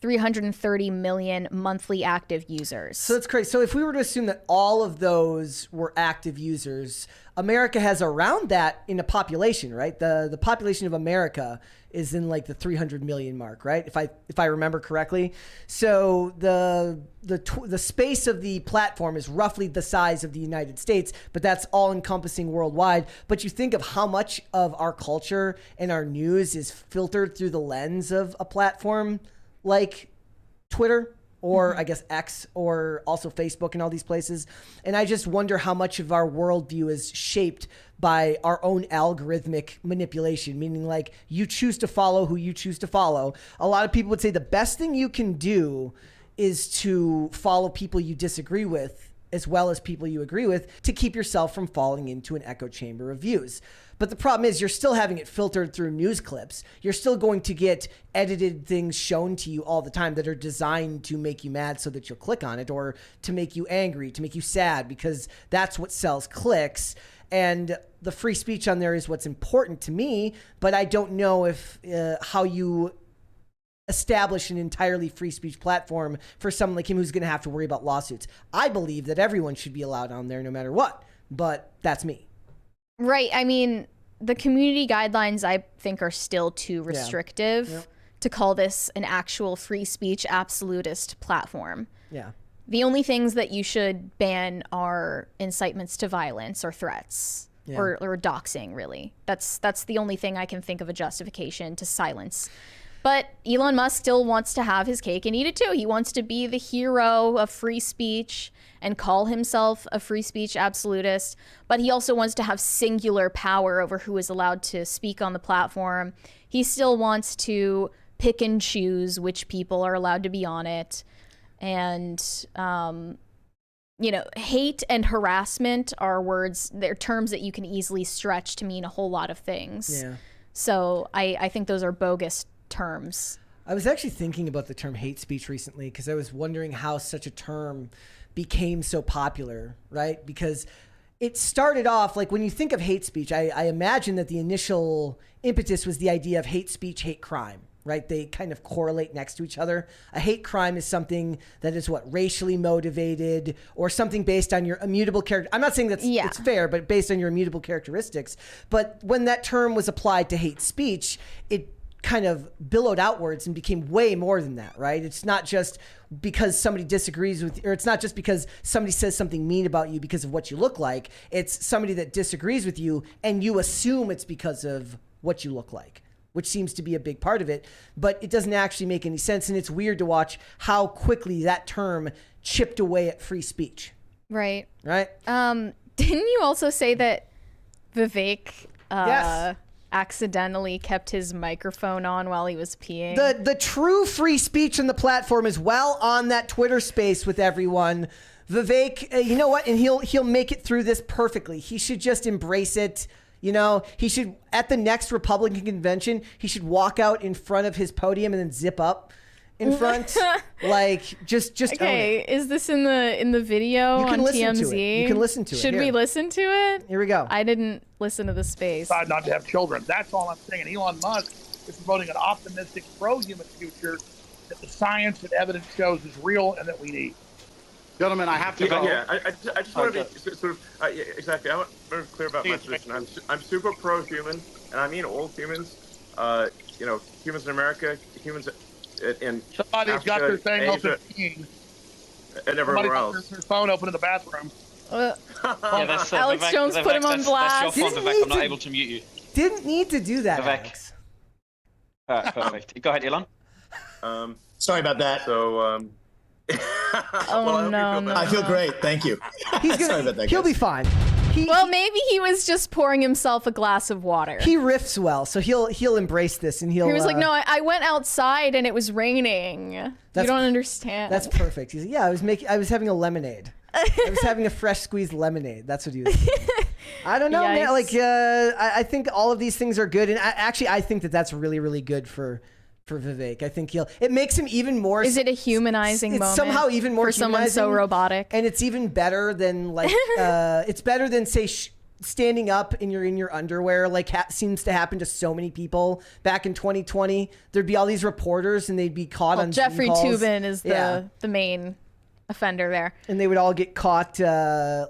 330 million monthly active users. So that's crazy. So if we were to assume that all of those were active users, America has around that in a population, right? The population of America is in like the 300 million mark, right? If I remember correctly. So the space of the platform is roughly the size of the United States, but that's all encompassing worldwide. But you think of how much of our culture and our news is filtered through the lens of a platform like Twitter, or I guess X, or also Facebook and all these places. And I just wonder how much of our worldview is shaped by our own algorithmic manipulation, meaning like you choose to follow who you choose to follow. A lot of people would say the best thing you can do is to follow people you disagree with as well as people you agree with, to keep yourself from falling into an echo chamber of views. But the problem is you're still having it filtered through news clips. You're still going to get edited things shown to you all the time that are designed to make you mad so that you'll click on it, or to make you angry, to make you sad, because that's what sells clicks. And the free speech on there is what's important to me, but I don't know if how you establish an entirely free speech platform for someone like him who's going to have to worry about lawsuits. I believe that everyone should be allowed on there no matter what, but that's me. Right. I mean, the community guidelines, I think, are still too restrictive to call this an actual free speech absolutist platform. Yeah. The only things that you should ban are incitements to violence or threats or doxing, really. That's the only thing I can think of a justification to silence But Elon Musk still wants to have his cake and eat it too. He wants to be the hero of free speech and call himself a free speech absolutist. But he also wants to have singular power over who is allowed to speak on the platform. He still wants to pick and choose which people are allowed to be on it. And, you know, hate and harassment are words, they're terms that you can easily stretch to mean a whole lot of things. Yeah. So I think those are bogus terms. I was actually thinking about the term hate speech recently because I was wondering how such a term became so popular, right? Because it started off, like when you think of hate speech, I imagine that the initial impetus was the idea of hate speech, hate crime, right? They kind of correlate next to each other. A hate crime is something that is racially motivated or something based on your immutable character. I'm not saying that's it's fair, but based on your immutable characteristics. But when that term was applied to hate speech, it kind of billowed outwards and became way more than that, right? It's not just because somebody disagrees with, or it's not just because somebody says something mean about you because of what you look like. It's somebody that disagrees with you and you assume it's because of what you look like, which seems to be a big part of it, but it doesn't actually make any sense. And it's weird to watch how quickly that term chipped away at free speech. Right. Right? Didn't you also say that Vivek Yes. accidentally kept his microphone on while he was peeing? The true free speech on the platform is well on that Twitter space with everyone. Vivek, you know what? And he'll make it through this perfectly. He should just embrace it. You know, he should, at the next Republican convention, he should walk out in front of his podium and then zip up in front. Like, just okay, own it. is this in the video You can on listen TMZ? to it. You can listen to it. Should Here. we listen to it? Here we go. I didn't listen to the space. Decide not to have children. That's all I'm saying. And Elon Musk is promoting an optimistic, pro-human future that the science and evidence shows is real and that we need. Gentlemen, I have to go. Yeah, I just want to be sort of yeah, exactly. I want to be clear about my position. I'm super pro-human, and I mean all humans. You know, humans in America, humans in Somebody's Africa, got their thing Asia, open, and everywhere else. got their phone open in the bathroom. Yeah, that's, Alex Vivek, Jones put him on that's blast. your phone, Vivek. I'm not able to mute you. Didn't need to do that, Vivek. Alex. Perfect. Go ahead, Elon. Sorry about that. So, Oh, no. I feel great. Thank you. He's Sorry about gonna. that, He'll guys. be fine. Well, maybe he was just pouring himself a glass of water. He riffs well, so he'll embrace this and he'll. He was like, no, I went outside and it was raining. You don't understand. That's perfect. He's like, yeah, I was having a lemonade. I was having a fresh squeezed lemonade. That's what he was doing. I don't know, man. Yikes. Like, I think all of these things are good, and I think that that's really, really good for Vivek. I think it makes him even more. Is it a humanizing it's moment? somehow even more for someone so humanizing, robotic, and it's even better than like it's better than say standing up and you're in your underwear, like seems to happen to so many people back in 2020. There'd be all these reporters and they'd be caught on Jeffrey Zoom calls. Tubin is the main offender there, and they would all get caught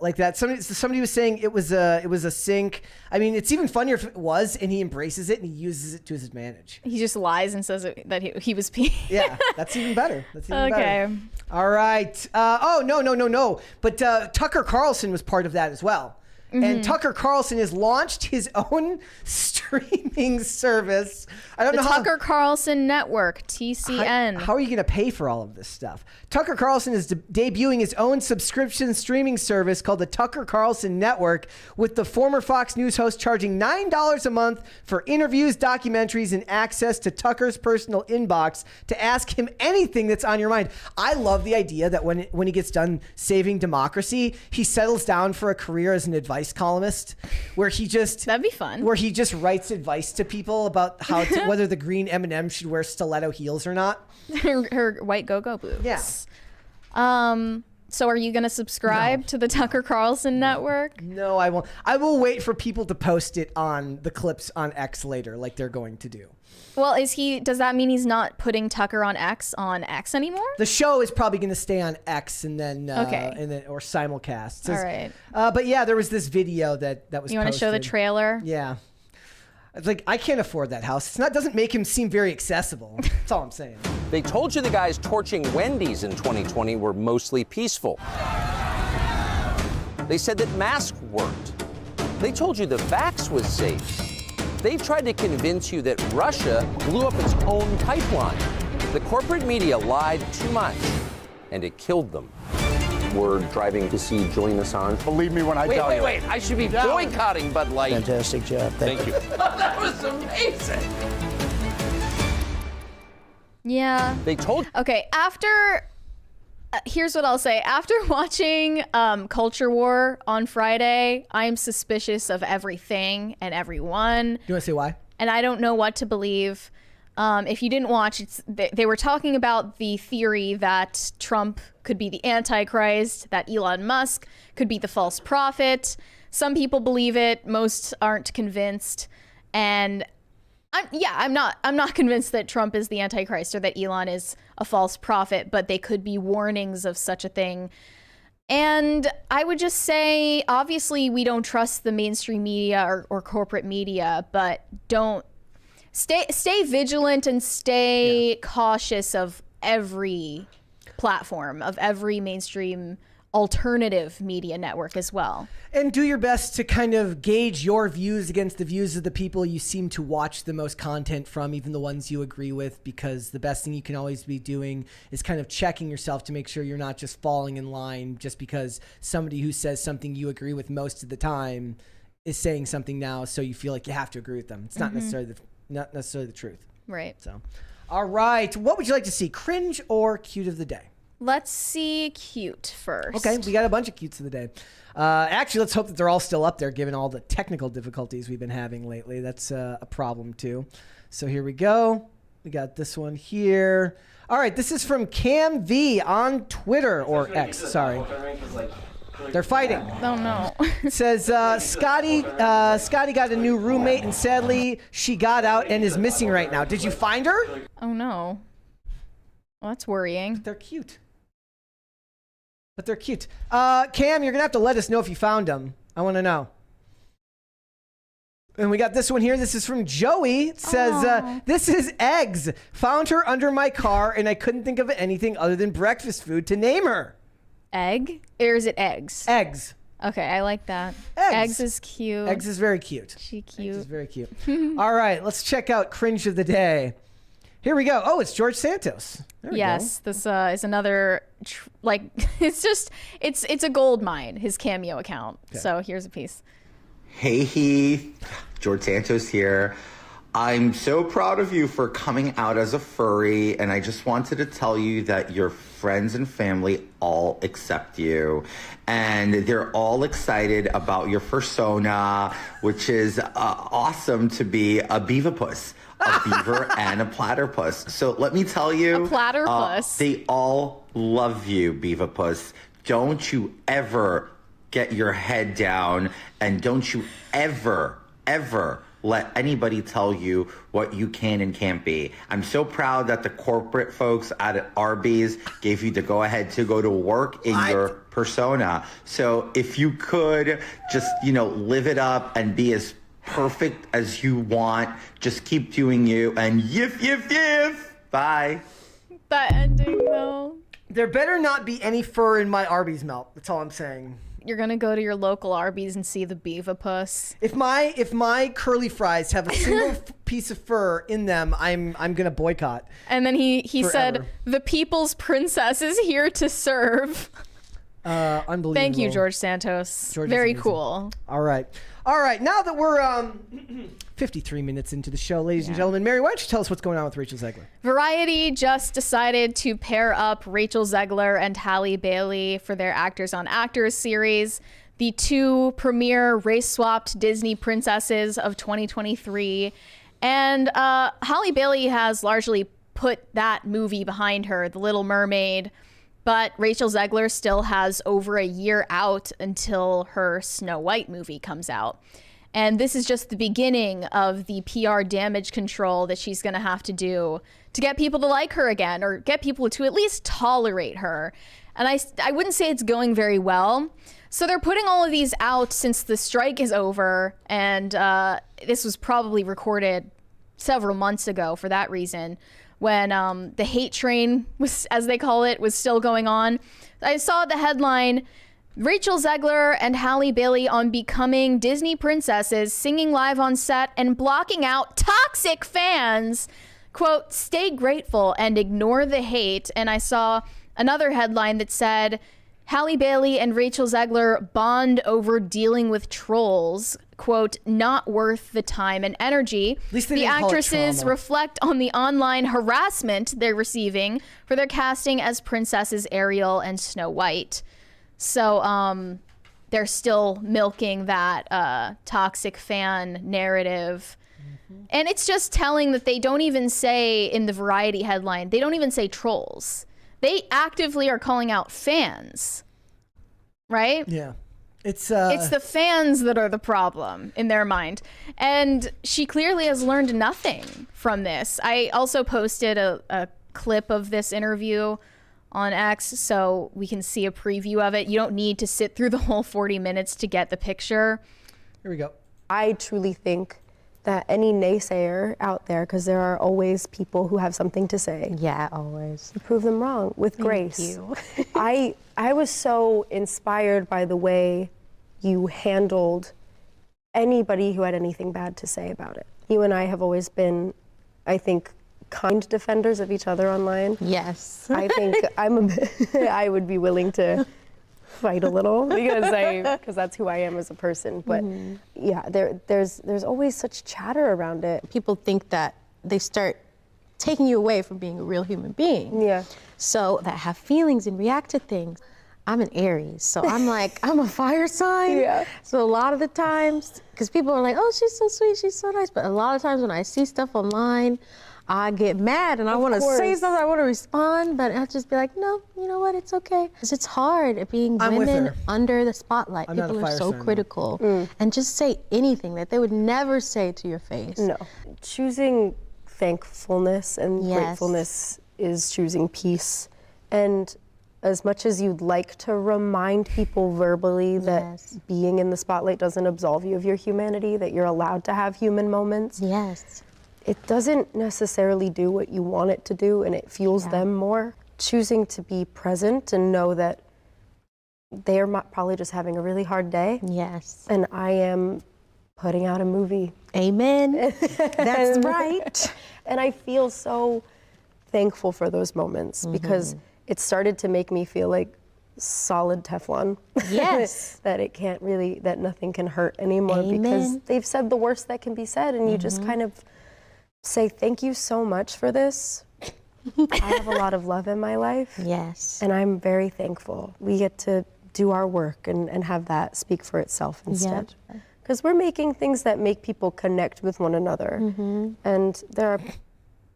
like that. Somebody was saying it was a sync. I mean, it's even funnier if it was, and he embraces it and he uses it to his advantage. he just lies and says that he was peeing. Yeah, that's even better. That's even Okay. better. All right. Oh no. But Tucker Carlson was part of that as well. And Tucker Carlson has launched his own streaming service. I don't The know how. Tucker Carlson Network, TCN. How are you going to pay for all of this stuff? Tucker Carlson is debuting his own subscription streaming service called the Tucker Carlson Network, with the former Fox News host charging $9 a month for interviews, documentaries, and access to Tucker's personal inbox to ask him anything that's on your mind. I love the idea that when he gets done saving democracy, he settles down for a career as an advice columnist, where he just That'd be fun. where he just writes advice to people about whether the green M&M should wear stiletto heels or not. her white go-go boots. Yeah. So are you going to subscribe to the Tucker Carlson Network? No, I won't. I will wait for people to post it on the clips on X later, like they're going to do. Well, does that mean he's not putting Tucker on X anymore? The show is probably going to stay on X and then Okay. or simulcast. All right. But yeah, there was this video that was. You want to show the trailer? Yeah. It's like, I can't afford that house. Doesn't make him seem very accessible. That's all I'm saying. They told you the guys torching Wendy's in 2020 were mostly peaceful. They said that masks worked. They told you the vax was safe. They've tried to convince you that Russia blew up its own pipeline. The corporate media lied too much, and it killed them. We're driving to see Julian Assange. Believe me when I tell you. Wait. I should be boycotting Bud Light. Fantastic job. Thank you. That was amazing. Yeah. They told. Okay, after here's what I'll say. After watching Culture War on Friday, I'm suspicious of everything and everyone. You want to say why? And I don't know what to believe. If you didn't watch, they were talking about the theory that Trump could be the Antichrist, that Elon Musk could be the false prophet. Some people believe it, most aren't convinced. And I'm not convinced that Trump is the Antichrist or that Elon is a false prophet, but they could be warnings of such a thing. And I would just say, obviously, we don't trust the mainstream media or corporate media, but don't stay vigilant and stay cautious of every platform, of every mainstream alternative media network as well. And do your best to kind of gauge your views against the views of the people you seem to watch the most content from, even the ones you agree with, because the best thing you can always be doing is kind of checking yourself to make sure you're not just falling in line just because somebody who says something you agree with most of the time is saying something now, so you feel like you have to agree with them. It's not necessarily the truth. Right. So, all right. What would you like to see, cringe or cute of the day? Let's see cute first. Okay, we got a bunch of cutes of the day. Actually, let's hope that they're all still up there given all the technical difficulties we've been having lately. That's a problem too. So here we go. We got this one here. All right, this is from Cam V on Twitter, or X, sorry. They're fighting. Oh no. It says, Scotty got a new roommate and sadly she got out and is missing right now. Did you find her? Oh no. Well, that's worrying. They're cute. But they're cute. Cam, you're going to have to let us know if you found them. I want to know. And we got this one here. This is from Joey. It says, this is eggs. Found her under my car, and I couldn't think of anything other than breakfast food to name her. Egg? Or is it eggs? Eggs. Okay, I like that. Eggs is cute. Eggs is very cute. She cute. Eggs is very cute. All right, let's check out cringe of the day. Here we go. Oh, it's George Santos. There we go. This is another, it's a gold mine, his Cameo account. Okay. So here's a piece. Hey Heath, George Santos here. I'm so proud of you for coming out as a furry, and I just wanted to tell you that your friends and family all accept you, and they're all excited about your persona, which is awesome to be a beaverpuss. A beaver and a platypus. So let me tell you, a platypus. They all love you, beaverpuss. Don't you ever get your head down, and don't you ever let anybody tell you what you can and can't be. I'm so proud that the corporate folks at Arby's gave you the go-ahead to go to work in your persona. So if you could just, live it up and be as perfect as you want, just keep doing you, and yiff. Bye. That ending though. There better not be any fur in my Arby's melt. That's all I'm saying. You're gonna go to your local Arby's and see the beaverpuss. If my curly fries have a single piece of fur in them, I'm gonna boycott. And then he said, "The people's princess is here to serve." Unbelievable. Thank you, George Santos. Very cool. All right. Now that we're 53 minutes into the show, ladies and gentlemen, Mary, why don't you tell us what's going on with Rachel Zegler? Variety just decided to pair up Rachel Zegler and Halle Bailey for their Actors on Actors series, the two premier race-swapped Disney princesses of 2023. And Halle Bailey has largely put that movie behind her, The Little Mermaid. But Rachel Zegler still has over a year out until her Snow White movie comes out. And this is just the beginning of the PR damage control that she's going to have to do to get people to like her again, or get people to at least tolerate her. And I wouldn't say it's going very well. So they're putting all of these out since the strike is over. And this was probably recorded several months ago for that reason, when the hate train, was, as they call it, was still going on. I saw the headline, Rachel Zegler and Halle Bailey on becoming Disney princesses, singing live on set and blocking out toxic fans. Quote, stay grateful and ignore the hate. And I saw another headline that said, Halle Bailey and Rachel Zegler bond over dealing with trolls. Quote, not worth the time and energy. At least they the didn't call it actresses trauma. reflect on the online harassment they're receiving for their casting as princesses Ariel and Snow White. So they're still milking that toxic fan narrative. And it's just telling that they don't even say in the Variety headline, they don't even say trolls. They actively are calling out fans, right? Yeah. It's the fans that are the problem in their mind. And she clearly has learned nothing from this. I also posted a clip of this interview on X so we can see a preview of it. You don't need to sit through the whole 40 minutes to get the picture. Here we go. I truly think that any naysayer out there, because there are always people who have something to say. Yeah, always. You prove them wrong with grace. You. I was so inspired by the way you handled anybody who had anything bad to say about it. You and I have always been, I think, kind defenders of each other online. Yes. I think I would be willing to fight a little because that's who I am as a person. But yeah, there's always such chatter around it. People think that they start taking you away from being a real human being. Yeah. So that have feelings and react to things. I'm an Aries, so I'm like, I'm a fire sign. Yeah. So a lot of the times, because people are like, oh, she's so sweet, she's so nice. But a lot of times when I see stuff online, I get mad and I want to say something, I want to respond, but I'll just be like, no, you know what, it's okay. Because it's hard being women under the spotlight. I'm not a People are fire so sign, critical. And just say anything that they would never say to your face. No. Choosing thankfulness and gratefulness is choosing peace. And as much as you'd like to remind people verbally that being in the spotlight doesn't absolve you of your humanity, that you're allowed to have human moments. Yes. It doesn't necessarily do what you want it to do, and it fuels them more. Choosing to be present and know that they're probably just having a really hard day. Yes. And I am putting out a movie. Amen. That's right. And I feel so thankful for those moments because it started to make me feel like solid Teflon. Yes. That it can't really, that nothing can hurt anymore because they've said the worst that can be said, and you just kind of say, thank you so much for this. I have a lot of love in my life. Yes. And I'm very thankful. We get to do our work and have that speak for itself instead. Because we're making things that make people connect with one another. And there are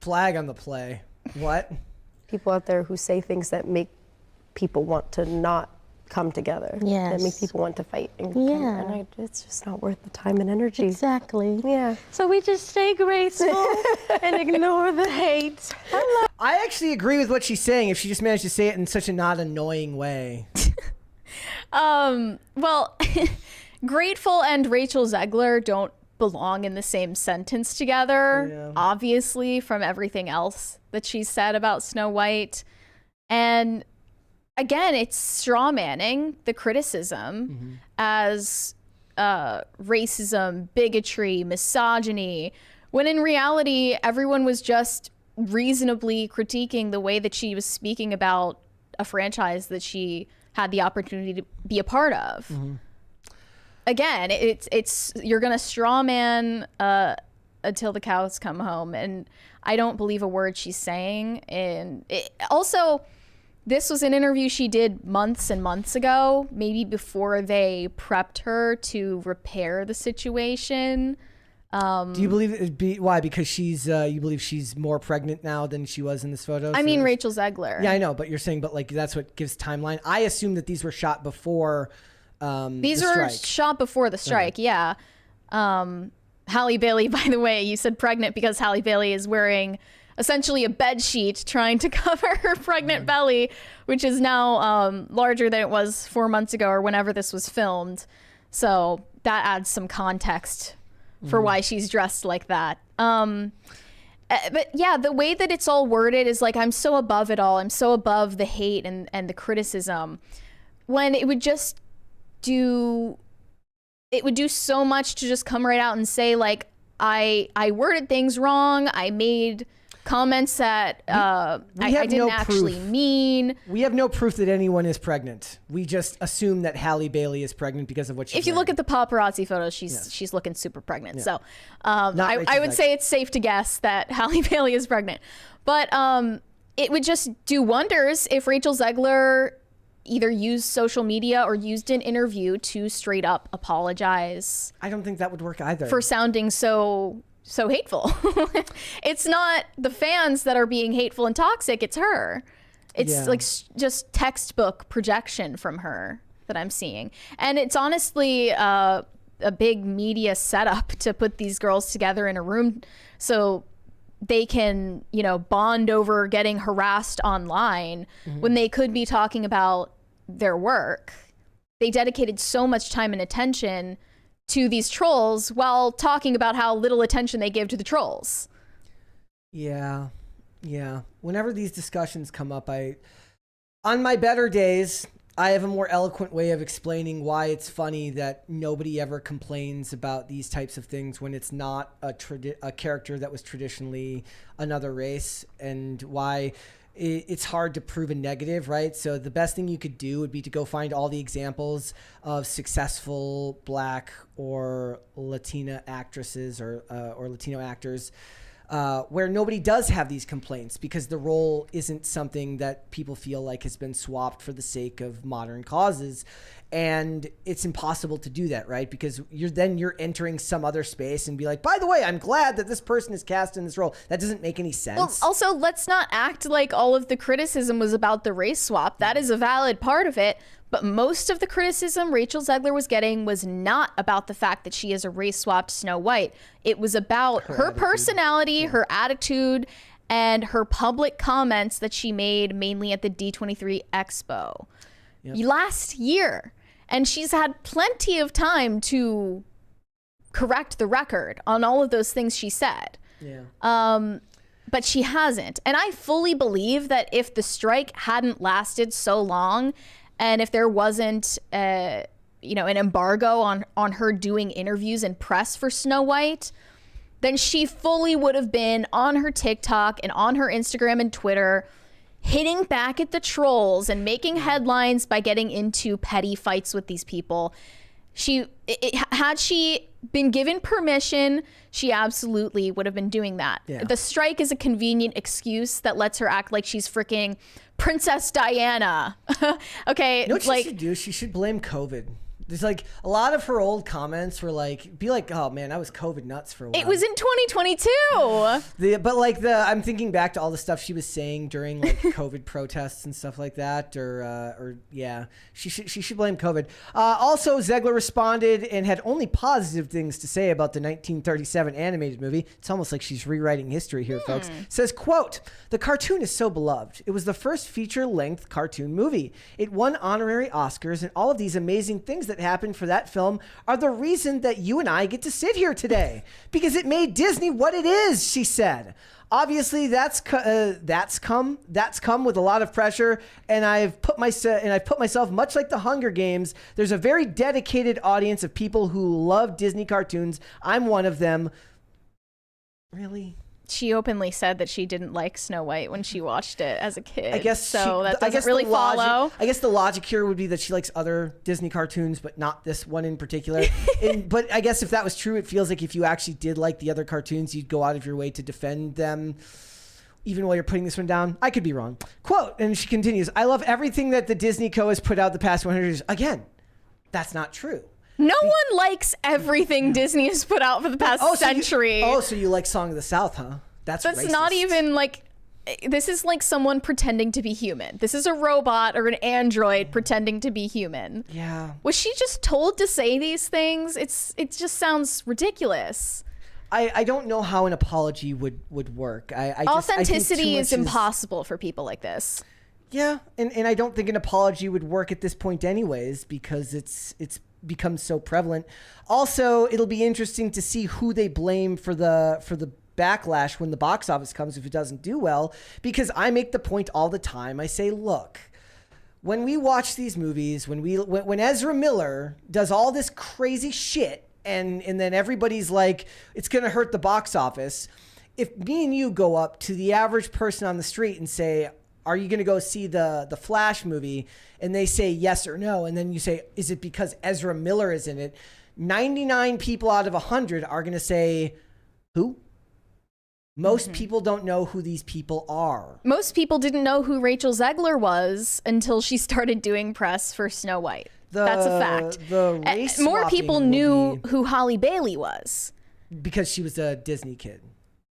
Flag on the play. What? people out there who say things that make people want to not come together. Yes. That make people want to fight. And it's just not worth the time and energy. Exactly. Yeah. So we just stay graceful and ignore the hate. I actually agree with what she's saying if she just managed to say it in such a not annoying way. Well, Grateful and Rachel Zegler don't belong in the same sentence together, obviously, from everything else that she said about Snow White. And again, it's straw manning the criticism as racism, bigotry, misogyny, when in reality, everyone was just reasonably critiquing the way that she was speaking about a franchise that she had the opportunity to be a part of. Again, it's you're gonna straw man until the cows come home, and I don't believe a word she's saying. And also, this was an interview she did months and months ago, maybe before they prepped her to repair the situation. Do you believe it'd be why? Because she's you believe she's more pregnant now than she was in this photo? I mean, Rachel Zegler. Yeah, I know, but you're saying, but like that's what gives timeline. I assume that these were shot before. These were shot before the strike. Yeah. Halle Bailey, by the way, you said pregnant because Halle Bailey is wearing essentially a bed sheet trying to cover her pregnant belly, which is now larger than it was 4 months ago or whenever this was filmed. So that adds some context for why she's dressed like that. But yeah, the way that it's all worded is like, I'm so above it all. I'm so above the hate and the criticism, when it would just it would do so much to just come right out and say, like, I worded things wrong. I made comments that I didn't actually mean. We have no proof that anyone is pregnant. We just assume that Halle Bailey is pregnant because of what she's If you wearing. look at the paparazzi photos, she's looking super pregnant. Yeah. So I would say it's safe to guess that Halle Bailey is pregnant. But it would just do wonders if Rachel Zegler either used social media or used an interview to straight up apologize. I don't think that would work either. For sounding so hateful. It's not the fans that are being hateful and toxic, it's her. It's like just textbook projection from her that I'm seeing. And it's honestly a big media setup to put these girls together in a room so they can, bond over getting harassed online when they could be talking about their work. They dedicated so much time and attention to these trolls while talking about how little attention they give to the trolls. Yeah. Whenever these discussions come up, on my better days, I have a more eloquent way of explaining why it's funny that nobody ever complains about these types of things when it's not a character that was traditionally another race, and why it's hard to prove a negative, right? So the best thing you could do would be to go find all the examples of successful Black or Latina actresses or Latino actors where nobody does have these complaints because the role isn't something that people feel like has been swapped for the sake of modern causes. And it's impossible to do that, right? Because you're entering some other space and be like, by the way, I'm glad that this person is cast in this role. That doesn't make any sense. Well, also, let's not act like all of the criticism was about the race swap. That is a valid part of it. But most of the criticism Rachel Zegler was getting was not about the fact that she is a race swapped Snow White. It was about her personality, her attitude, and her public comments that she made mainly at the D23 Expo last year. And she's had plenty of time to correct the record on all of those things she said. But she hasn't. And I fully believe that if the strike hadn't lasted so long, and if there wasn't, an embargo on her doing interviews and press for Snow White, then she fully would have been on her TikTok and on her Instagram and Twitter, hitting back at the trolls and making headlines by getting into petty fights with these people. Had she been given permission, she absolutely would have been doing that. The strike is a convenient excuse that lets her act like she's freaking Princess Diana. Okay, you know what she should do? She should blame COVID. There's like a lot of her old comments were like, oh man, I was COVID nuts for a while. It was in 2022. I'm thinking back to all the stuff she was saying during like COVID protests and stuff like that. She should blame COVID. Also, Zegler responded and had only positive things to say about the 1937 animated movie. It's almost like she's rewriting history here, folks. Says, quote, "The cartoon is so beloved. It was the first feature-length cartoon movie. It won honorary Oscars, and all of these amazing things that happened for that film are the reason that you and I get to sit here today, because it made Disney what it is," she said. Obviously, that's come with a lot of pressure, and I've put myself much like the Hunger Games. There's a very dedicated audience of people who love Disney cartoons. I'm one of them. Really? She openly said that she didn't like Snow White when she watched it as a kid. I guess that doesn't really follow. I guess the logic here would be that she likes other Disney cartoons, but not this one in particular. But I guess if that was true, it feels like if you actually did like the other cartoons, you'd go out of your way to defend them, even while you're putting this one down. I could be wrong. Quote, and she continues, "I love everything that the Disney Co. has put out the past 100 years." Again, that's not true. No one likes everything Disney has put out for the past century. So you like Song of the South, huh? That's racist. Not even like, this is like someone pretending to be human. This is a robot or an android pretending to be human. Yeah. Was she just told to say these things? It just sounds ridiculous. I don't know how an apology would work. Authenticity is impossible for people like this. Yeah, and I don't think an apology would work at this point anyways, because it's become so prevalent. Also, it'll be interesting to see who they blame for the backlash when the box office comes if it doesn't do well, because I make the point all the time. I say, look, when we watch these movies, when Ezra Miller does all this crazy shit, and then everybody's like, it's gonna hurt the box office. If me and you go up to the average person on the street and say, are you gonna go see the Flash movie? And they say yes or no, and then you say, is it because Ezra Miller is in it? 99 people out of 100 are gonna say, who? Most people don't know who these people are. Most people didn't know who Rachel Zegler was until she started doing press for Snow White. That's a fact. The race more people knew who Halle Bailey was. Because she was a Disney kid.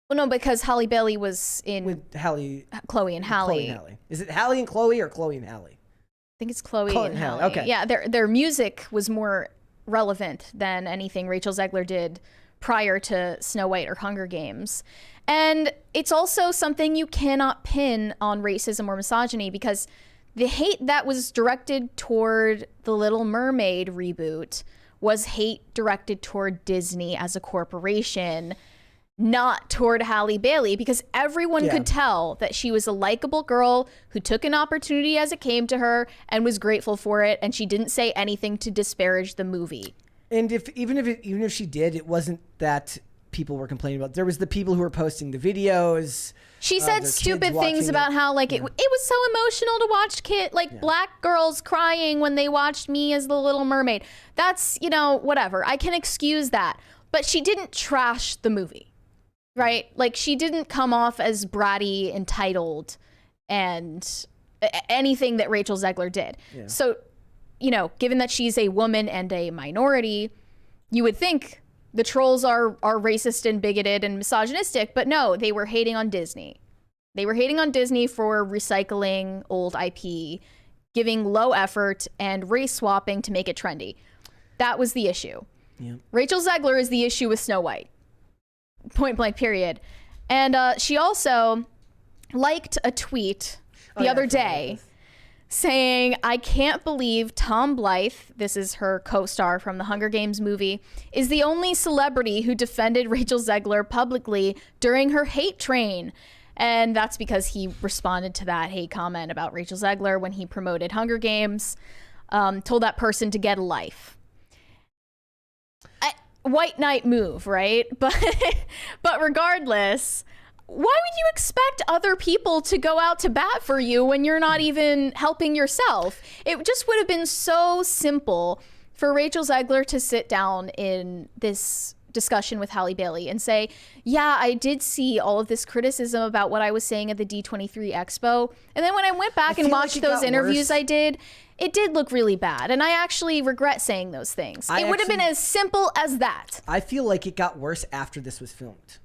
Well, no, because Halle Bailey was in... With Halle... Chloe and Halle. Chloe and Halle. Is it Halle and Chloe or Chloe and Halle? I think it's Chloe and Halle. Okay. Yeah, their music was more relevant than anything Rachel Zegler did prior to Snow White or Hunger Games. And it's also something you cannot pin on racism or misogyny, because the hate that was directed toward the Little Mermaid reboot was hate directed toward Disney as a corporation, not toward Halle Bailey, because everyone could tell that she was a likable girl who took an opportunity as it came to her and was grateful for it, and she didn't say anything to disparage the movie. And even if she did, it wasn't that people were complaining about. There was the people who were posting the videos. She said stupid things about how it was so emotional to watch black girls crying when they watched me as the Little Mermaid. That's, whatever. I can excuse that. But she didn't trash the movie, right? Like, she didn't come off as bratty, entitled, and anything that Rachel Zegler did. Yeah. So, given that she's a woman and a minority, you would think the trolls are racist and bigoted and misogynistic, but no, they were hating on Disney. They were hating on Disney for recycling old IP, giving low effort, and race swapping to make it trendy. That was the issue. Yeah. Rachel Zegler is the issue with Snow White. Point blank, period. And she also liked a tweet the other day saying, I can't believe Tom Blythe, this is her co-star from the Hunger Games movie, is the only celebrity who defended Rachel Zegler publicly during her hate train. And that's because he responded to that hate comment about Rachel Zegler when he promoted Hunger Games, told that person to get a life. White knight move, right? But regardless, why would you expect other people to go out to bat for you when you're not even helping yourself? It just would have been so simple for Rachel Zegler to sit down in this discussion with Halle Bailey and say, yeah, I did see all of this criticism about what I was saying at the D23 Expo. And then when I went back and watched those interviews I did, it did look really bad. And I actually regret saying those things. It would have been as simple as that. I feel like it got worse after this was filmed.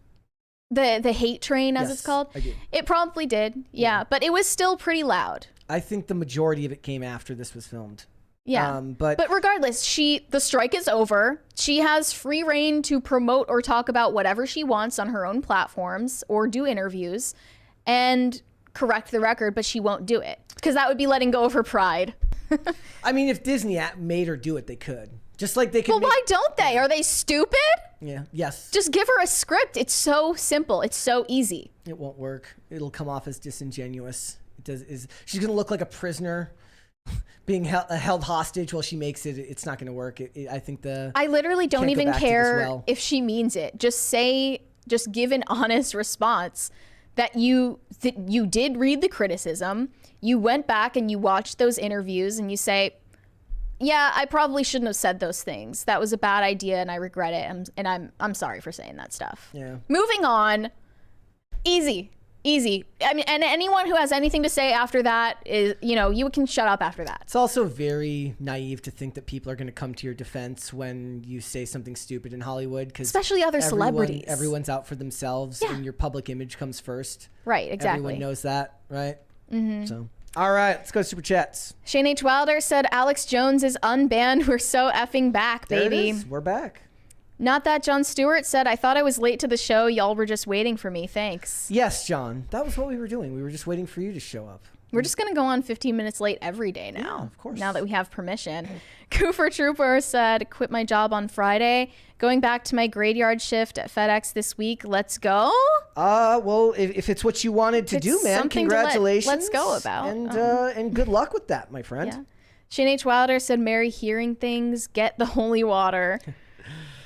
The hate train, as it's called? I do. It probably did, yeah. But it was still pretty loud. I think the majority of it came after this was filmed. Yeah, but regardless, the strike is over. She has free reign to promote or talk about whatever she wants on her own platforms or do interviews and correct the record, but she won't do it because that would be letting go of her pride. I mean, if Disney made her do it, they could. Just like they could. Well, why don't they? Are they stupid? Yeah. Yes. Just give her a script. It's so simple. It's so easy. It won't work. It'll come off as disingenuous. She's gonna look like a prisoner being held hostage while she makes it. It's not gonna work. I literally don't even care if she means it. Just give an honest response that you did read the criticism. You went back and you watched those interviews and you say, yeah, I probably shouldn't have said those things. That was a bad idea and I regret it. And I'm sorry for saying that stuff. Yeah. Moving on. Easy. I mean, and anyone who has anything to say after that is, you can shut up after that. It's also very naive to think that people are going to come to your defense when you say something stupid in Hollywood. Especially other celebrities. Everyone's out for themselves and your public image comes first. Right, exactly. Everyone knows that, right? Mm-hmm. So, all right, let's go to Super Chats. Shane H. Wilder said, Alex Jones is unbanned. We're so effing back, baby. There it is. We're back. Not that John Stewart said, I thought I was late to the show. Y'all were just waiting for me. Thanks. Yes, John. That was what we were doing. We were just waiting for you to show up. We're just going to go on 15 minutes late every day now. Yeah, of course. Now that we have permission. Cooper Trooper said, quit my job on Friday. Going back to my graveyard shift at FedEx this week. Let's go. Well, if it's what you wanted to do, man, congratulations. Let's go about. And good luck with that, my friend. Yeah. Shane H. Wilder said, Mary hearing things, get the holy water.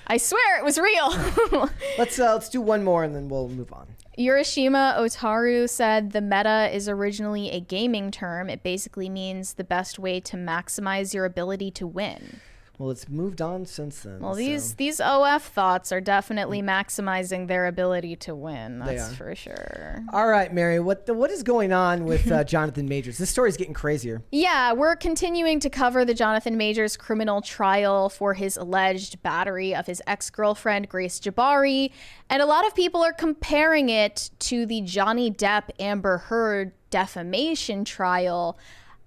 I swear it was real. Let's do one more and then we'll move on. Urashima Otaru said the meta is originally a gaming term. It basically means the best way to maximize your ability to win. Well, it's moved on since then. Well, these OF thoughts are definitely maximizing their ability to win. That's for sure. All right, Mary, what is going on with Jonathan Majors? This story's getting crazier. Yeah, we're continuing to cover the Jonathan Majors criminal trial for his alleged battery of his ex-girlfriend, Grace Jabari. And a lot of people are comparing it to the Johnny Depp Amber Heard defamation trial.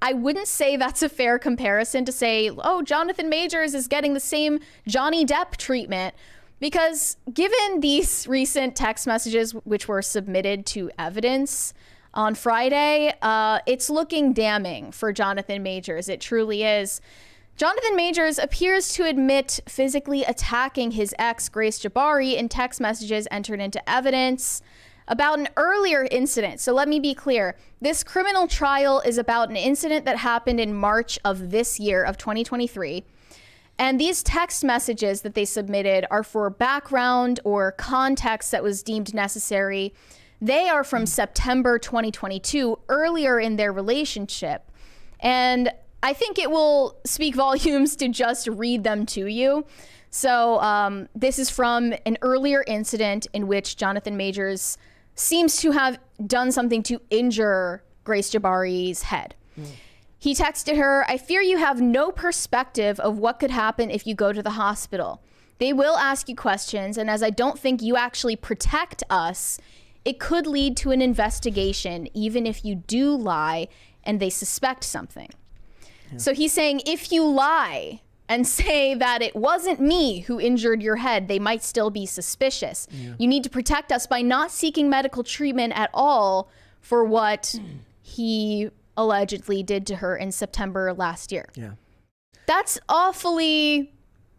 I wouldn't say that's a fair comparison to say, oh, Jonathan Majors is getting the same Johnny Depp treatment, because given these recent text messages which were submitted to evidence on Friday, it's looking damning for Jonathan Majors. It truly is. Jonathan Majors appears to admit physically attacking his ex, Grace Jabari, in text messages entered into evidence about an earlier incident. So let me be clear. This criminal trial is about an incident that happened in March of this year, of 2023. And these text messages that they submitted are for background or context that was deemed necessary. They are from September 2022, earlier in their relationship. And I think it will speak volumes to just read them to you. So this is from an earlier incident in which Jonathan Majors seems to have done something to injure Grace Jabari's head. He texted her, I fear you have no perspective of what could happen if you go to the hospital. They will ask you questions, and as I don't think you actually protect us, it could lead to an investigation, even if you do lie and they suspect something. Yeah. So he's saying, if you lie and say that it wasn't me who injured your head, they might still be suspicious. Yeah. You need to protect us by not seeking medical treatment at all for what he allegedly did to her in September last year. Yeah. That's awfully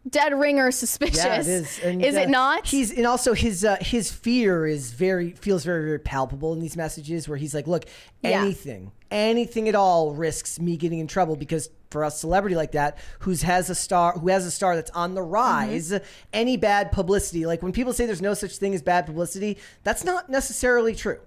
dead ringer suspicious. Yeah, it is. And, is it not? And also his fear feels very, very palpable in these messages where he's like, look, anything at all risks me getting in trouble, because for a celebrity like that who has a star that's on the rise, any bad publicity, like when people say there's no such thing as bad publicity, that's not necessarily true.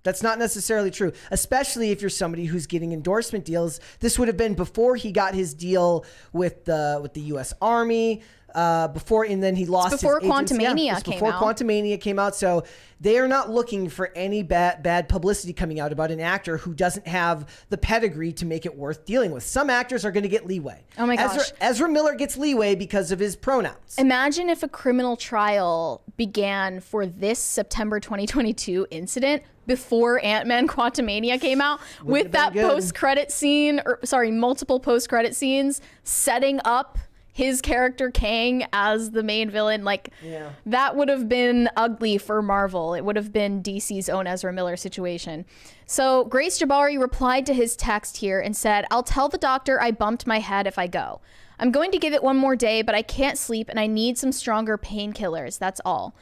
That's not necessarily true, especially if you're somebody who's getting endorsement deals. This would have been before he got his deal with the U.S. Army, and then he lost his agency. Before Quantumania came out. So they are not looking for any bad publicity coming out about an actor who doesn't have the pedigree to make it worth dealing with. Some actors are going to get leeway. Oh my gosh. Ezra Miller gets leeway because of his pronouns. Imagine if a criminal trial began for this September 2022 incident before Ant-Man Quantumania came out, with that post-credit scene, multiple post-credit scenes setting up his character Kang as the main villain. That would have been ugly for Marvel. It would have been DC's own Ezra Miller situation. So Grace Jabari replied to his text here and said, I'll tell the doctor I bumped my head if I go. I'm going to give it one more day, but I can't sleep and I need some stronger painkillers. That's all.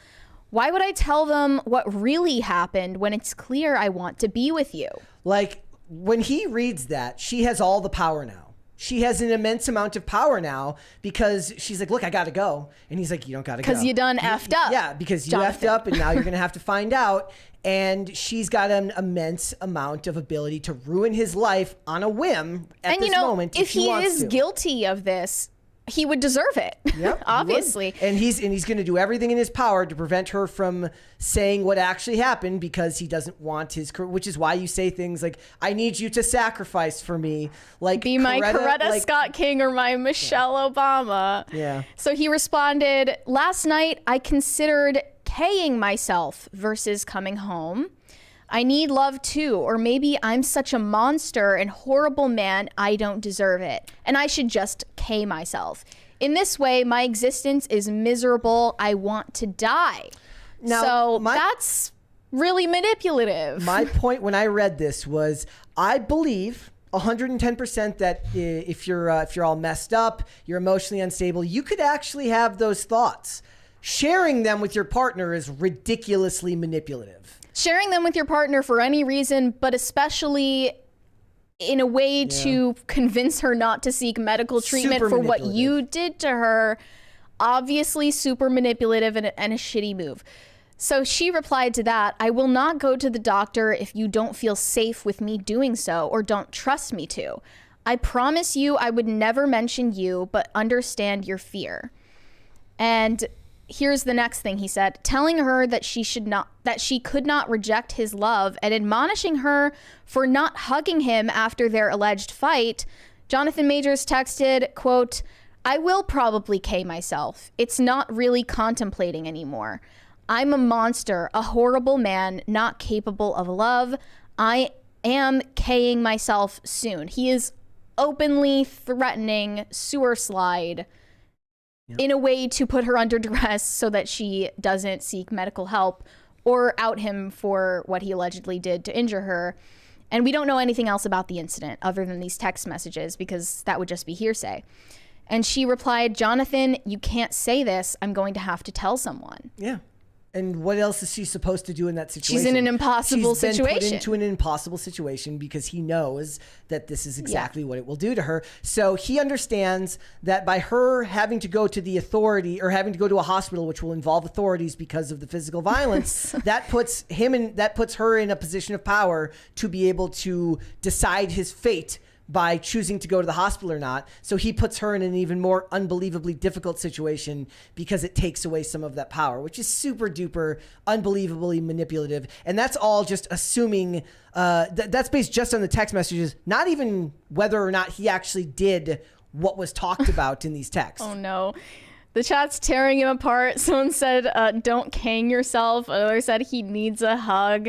Why would I tell them what really happened when it's clear I want to be with you? Like, when he reads that, she has all the power now. She has an immense amount of power now because she's like, look, I got to go. And he's like, you don't got to go. Because you done effed up. Yeah, because you effed up and now you're going to have to find out. And she's got an immense amount of ability to ruin his life on a whim at this moment. If he is guilty of this, he would deserve it. Yep, obviously. And he's going to do everything in his power to prevent her from saying what actually happened, because he doesn't want his career, which is why you say things like, I need you to sacrifice for me. Like, be my Coretta Scott King or my Michelle Obama. Yeah. So he responded, last night I considered K-ing myself versus coming home. I need love too, or maybe I'm such a monster and horrible man, I don't deserve it, and I should just K myself. In this way, my existence is miserable. I want to die. Now, so that's really manipulative. My point when I read this was, I believe 110% that if you're all messed up, you're emotionally unstable, you could actually have those thoughts. Sharing them with your partner is ridiculously manipulative. Sharing them with your partner for any reason, but especially in a way to convince her not to seek medical treatment for what you did to her, obviously super manipulative and a shitty move. So she replied to that, I will not go to the doctor if you don't feel safe with me doing so or don't trust me to. I promise you I would never mention you, but understand your fear. And here's the next thing he said, telling her that she could not reject his love and admonishing her for not hugging him after their alleged fight. Jonathan Majors texted, quote, I will probably K myself. It's not really contemplating anymore. I'm a monster, a horrible man, not capable of love. I am K'ing myself soon. He is openly threatening sewer slide in a way to put her under duress so that she doesn't seek medical help or out him for what he allegedly did to injure her. And we don't know anything else about the incident other than these text messages because that would just be hearsay. And she replied, Jonathan, you can't say this. I'm going to have to tell someone. Yeah. And what else is she supposed to do in that situation? She's in an impossible situation. She's been put into an impossible situation because he knows that this is exactly what it will do to her. So he understands that by her having to go to the authority or having to go to a hospital, which will involve authorities because of the physical violence, that puts her in a position of power to be able to decide his fate by choosing to go to the hospital or not. So he puts her in an even more unbelievably difficult situation because it takes away some of that power, which is super duper unbelievably manipulative. And that's all just assuming that's based just on the text messages, not even whether or not he actually did what was talked about in these texts. Oh no. The chat's tearing him apart. Someone said, don't K'ing yourself. Another said he needs a hug.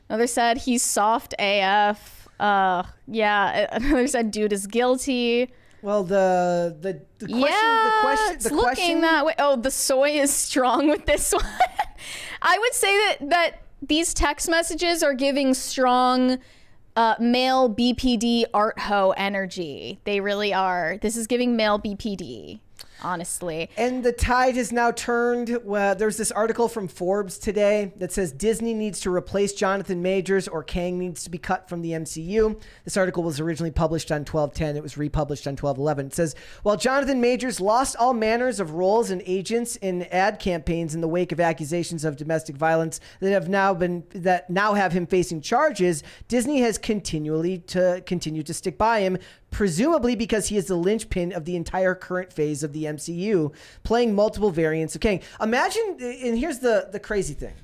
Another said he's soft AF. Another said dude is guilty. Well, the question, it's looking that way. Oh, the soy is strong with this one. I would say that these text messages are giving strong male BPD art hoe energy. They really are. This is giving male BPD. Honestly. And the tide has now turned. There's this article from Forbes today that says Disney needs to replace Jonathan Majors or Kang needs to be cut from the MCU. This article was originally published on 12/10. It was republished on 12/11. It says, while Jonathan Majors lost all manners of roles and agents in ad campaigns in the wake of accusations of domestic violence that now have him facing charges, Disney has continued to stick by him, presumably because he is the linchpin of the entire current phase of the MCU, playing multiple variants of Kang. Imagine, and here's the crazy thing.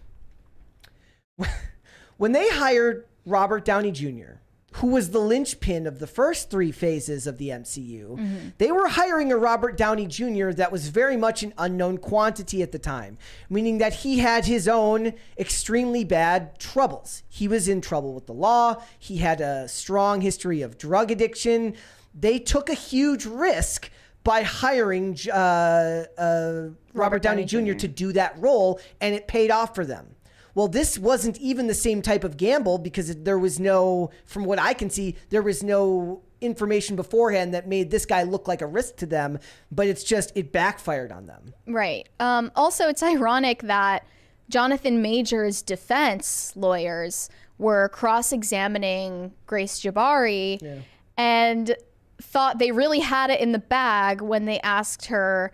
When they hired Robert Downey Jr., who was the linchpin of the first three phases of the MCU, they were hiring a Robert Downey Jr. that was very much an unknown quantity at the time, meaning that he had his own extremely bad troubles. He was in trouble with the law. He had a strong history of drug addiction. They took a huge risk by hiring Robert Downey Jr. to do that role, and it paid off for them. Well, this wasn't even the same type of gamble because there was no, from what I can see, there was no information beforehand that made this guy look like a risk to them, but it's just, it backfired on them. Right. Also, it's ironic that Jonathan Majors' defense lawyers were cross-examining Grace Jabari and thought they really had it in the bag when they asked her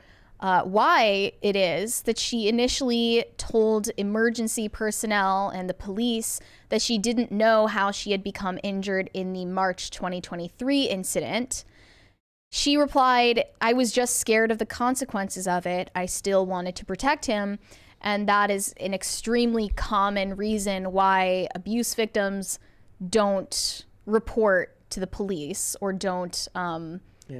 why it is that she initially told emergency personnel and the police that she didn't know how she had become injured in the March 2023 incident. She replied, I was just scared of the consequences of it. I still wanted to protect him. And that is an extremely common reason why abuse victims don't report to the police or don't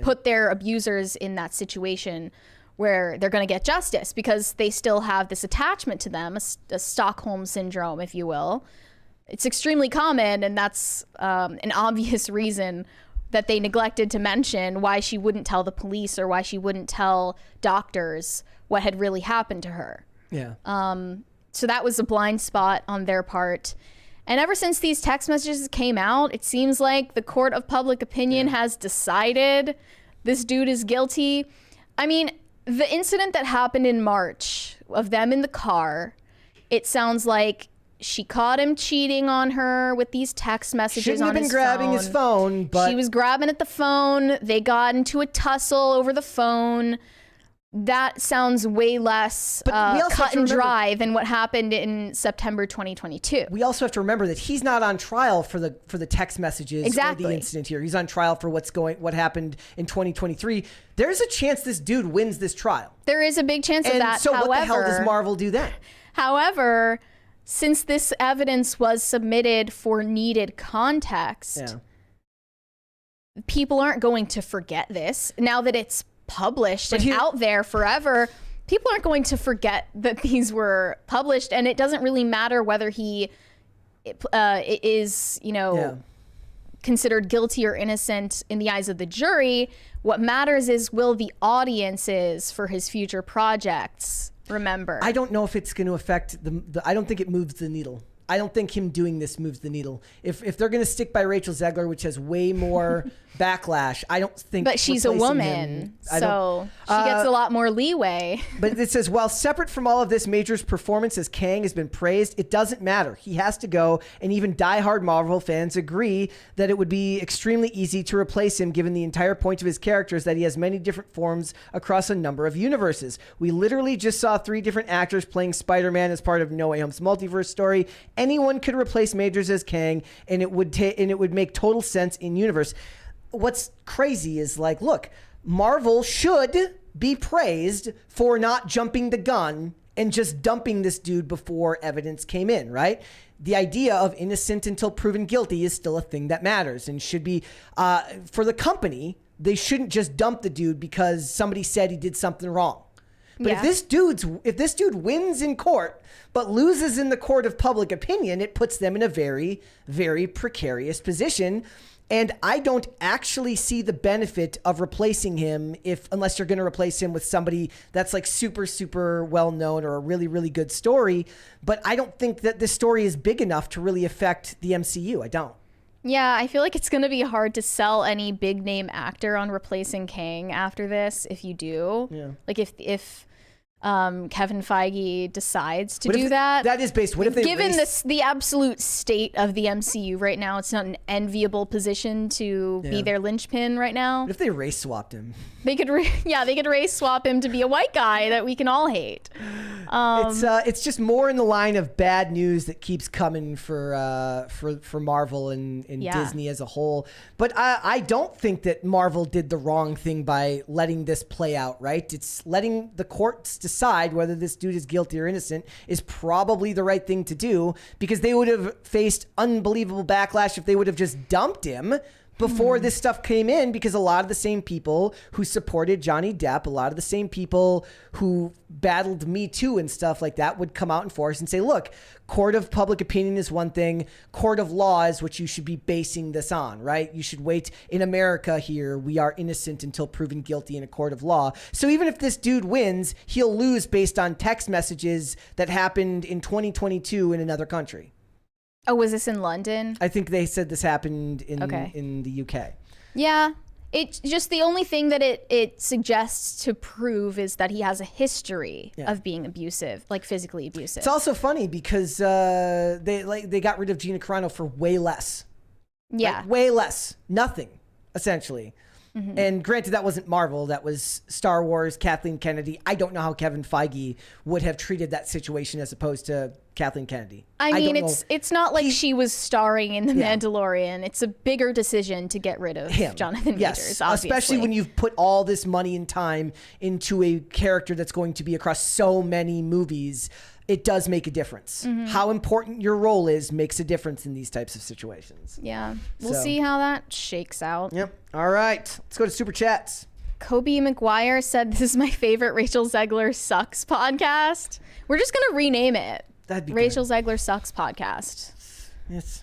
put their abusers in that situation where they're going to get justice, because they still have this attachment to them, a Stockholm syndrome, if you will. It's extremely common, and that's an obvious reason that they neglected to mention why she wouldn't tell the police or why she wouldn't tell doctors what had really happened to her. Yeah. So that was a blind spot on their part. And ever since these text messages came out, it seems like the court of public opinion has decided this dude is guilty. I mean, the incident that happened in March of them in the car, it sounds like she caught him cheating on her with these text messages on his phone. Shouldn't have been grabbing his phone, but... She was grabbing at the phone. They got into a tussle over the phone. That sounds way less cut and dry than what happened in September 2022. We also have to remember that he's not on trial for the text messages or the incident here. He's on trial for what happened in 2023. There's a chance this dude wins this trial. There is a big chance of that. So what the hell does Marvel do then? However, since this evidence was submitted for needed context, people aren't going to forget this now that it's published and out there forever. People aren't going to forget that these were published, and it doesn't really matter whether he is, considered guilty or innocent in the eyes of the jury. What matters is, will the audiences for his future projects remember? I don't know if it's going to affect I don't think it moves the needle. I don't think him doing this moves the needle. If they're going to stick by Rachel Zegler, which has way more backlash, I don't think. But she's a woman, so she gets a lot more leeway. But it says, while separate from all of this, Major's performance as Kang has been praised. It doesn't matter. He has to go, and even diehard Marvel fans agree that it would be extremely easy to replace him, given the entire point of his character is that he has many different forms across a number of universes. We literally just saw 3 different actors playing Spider-Man as part of No Way Home's multiverse story. Anyone could replace Majors as Kang, and it would make total sense in universe. What's crazy is, like, look, Marvel should be praised for not jumping the gun and just dumping this dude before evidence came in, right? The idea of innocent until proven guilty is still a thing that matters and should be, for the company, they shouldn't just dump the dude because somebody said he did something wrong. But if this dude wins in court but loses in the court of public opinion, it puts them in a very, very precarious position. And I don't actually see the benefit of replacing him unless you're going to replace him with somebody that's like super, super well known or a really, really good story. But I don't think that this story is big enough to really affect the MCU. I don't. Yeah, I feel like it's going to be hard to sell any big name actor on replacing Kang after this if you do. Yeah. Like if Kevin Feige decides to do that. That is based. What if they given the absolute state of the MCU right now, it's not an enviable position to be their linchpin right now. What if they race swapped him? They could race swap him to be a white guy that we can all hate. It's just more in the line of bad news that keeps coming for Marvel and Disney as a whole. But I don't think that Marvel did the wrong thing by letting this play out, right? It's letting the courts decide whether this dude is guilty or innocent is probably the right thing to do, because they would have faced unbelievable backlash if they would have just dumped him before this stuff came in, because a lot of the same people who supported Johnny Depp, a lot of the same people who battled Me Too and stuff like that would come out in force and say, look, court of public opinion is one thing, court of law is what you should be basing this on, right? You should wait. In America here, we are innocent until proven guilty in a court of law. So even if this dude wins, he'll lose based on text messages that happened in 2022 in another country. Oh, was this in London? I think they said this happened in the UK. Yeah. It's just the only thing that it suggests to prove is that he has a history of being abusive, like physically abusive. It's also funny because they got rid of Gina Carano for way less. Yeah. Like, way less. Nothing, essentially. Mm-hmm. And granted, that wasn't Marvel. That was Star Wars, Kathleen Kennedy. I don't know how Kevin Feige would have treated that situation as opposed to Kathleen Kennedy. I mean, it's not like she was starring in The Mandalorian. It's a bigger decision to get rid of Jonathan Majors, obviously. Especially when you've put all this money and time into a character that's going to be across so many movies. It does make a difference. Mm-hmm. How important your role is makes a difference in these types of situations. Yeah. We'll see how that shakes out. Yep. All right. Let's go to Super Chats. Kobe McGuire said, this is my favorite Rachel Zegler Sucks podcast. We're just going to rename it. That'd be Rachel Zegler Sucks podcast. It's,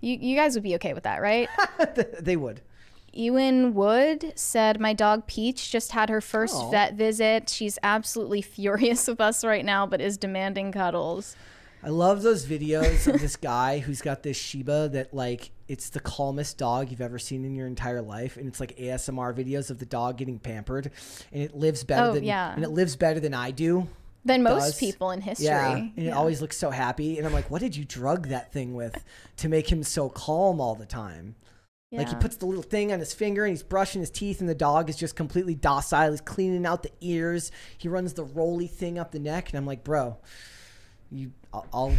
You guys would be okay with that, right? They would. Ewan Wood said, my dog Peach just had her first vet visit. She's absolutely furious with us right now, but is demanding cuddles. I love those videos of this guy who's got this Shiba that, like, it's the calmest dog you've ever seen in your entire life, and it's like ASMR videos of the dog getting pampered, and it lives better and it lives better than I do. Than most people in history. Yeah, and it always looks so happy, and I'm like, what did you drug that thing with to make him so calm all the time? Yeah. Like, he puts the little thing on his finger and he's brushing his teeth, and the dog is just completely docile. He's cleaning out the ears. He runs the rolly thing up the neck, and I'm like, bro, I'll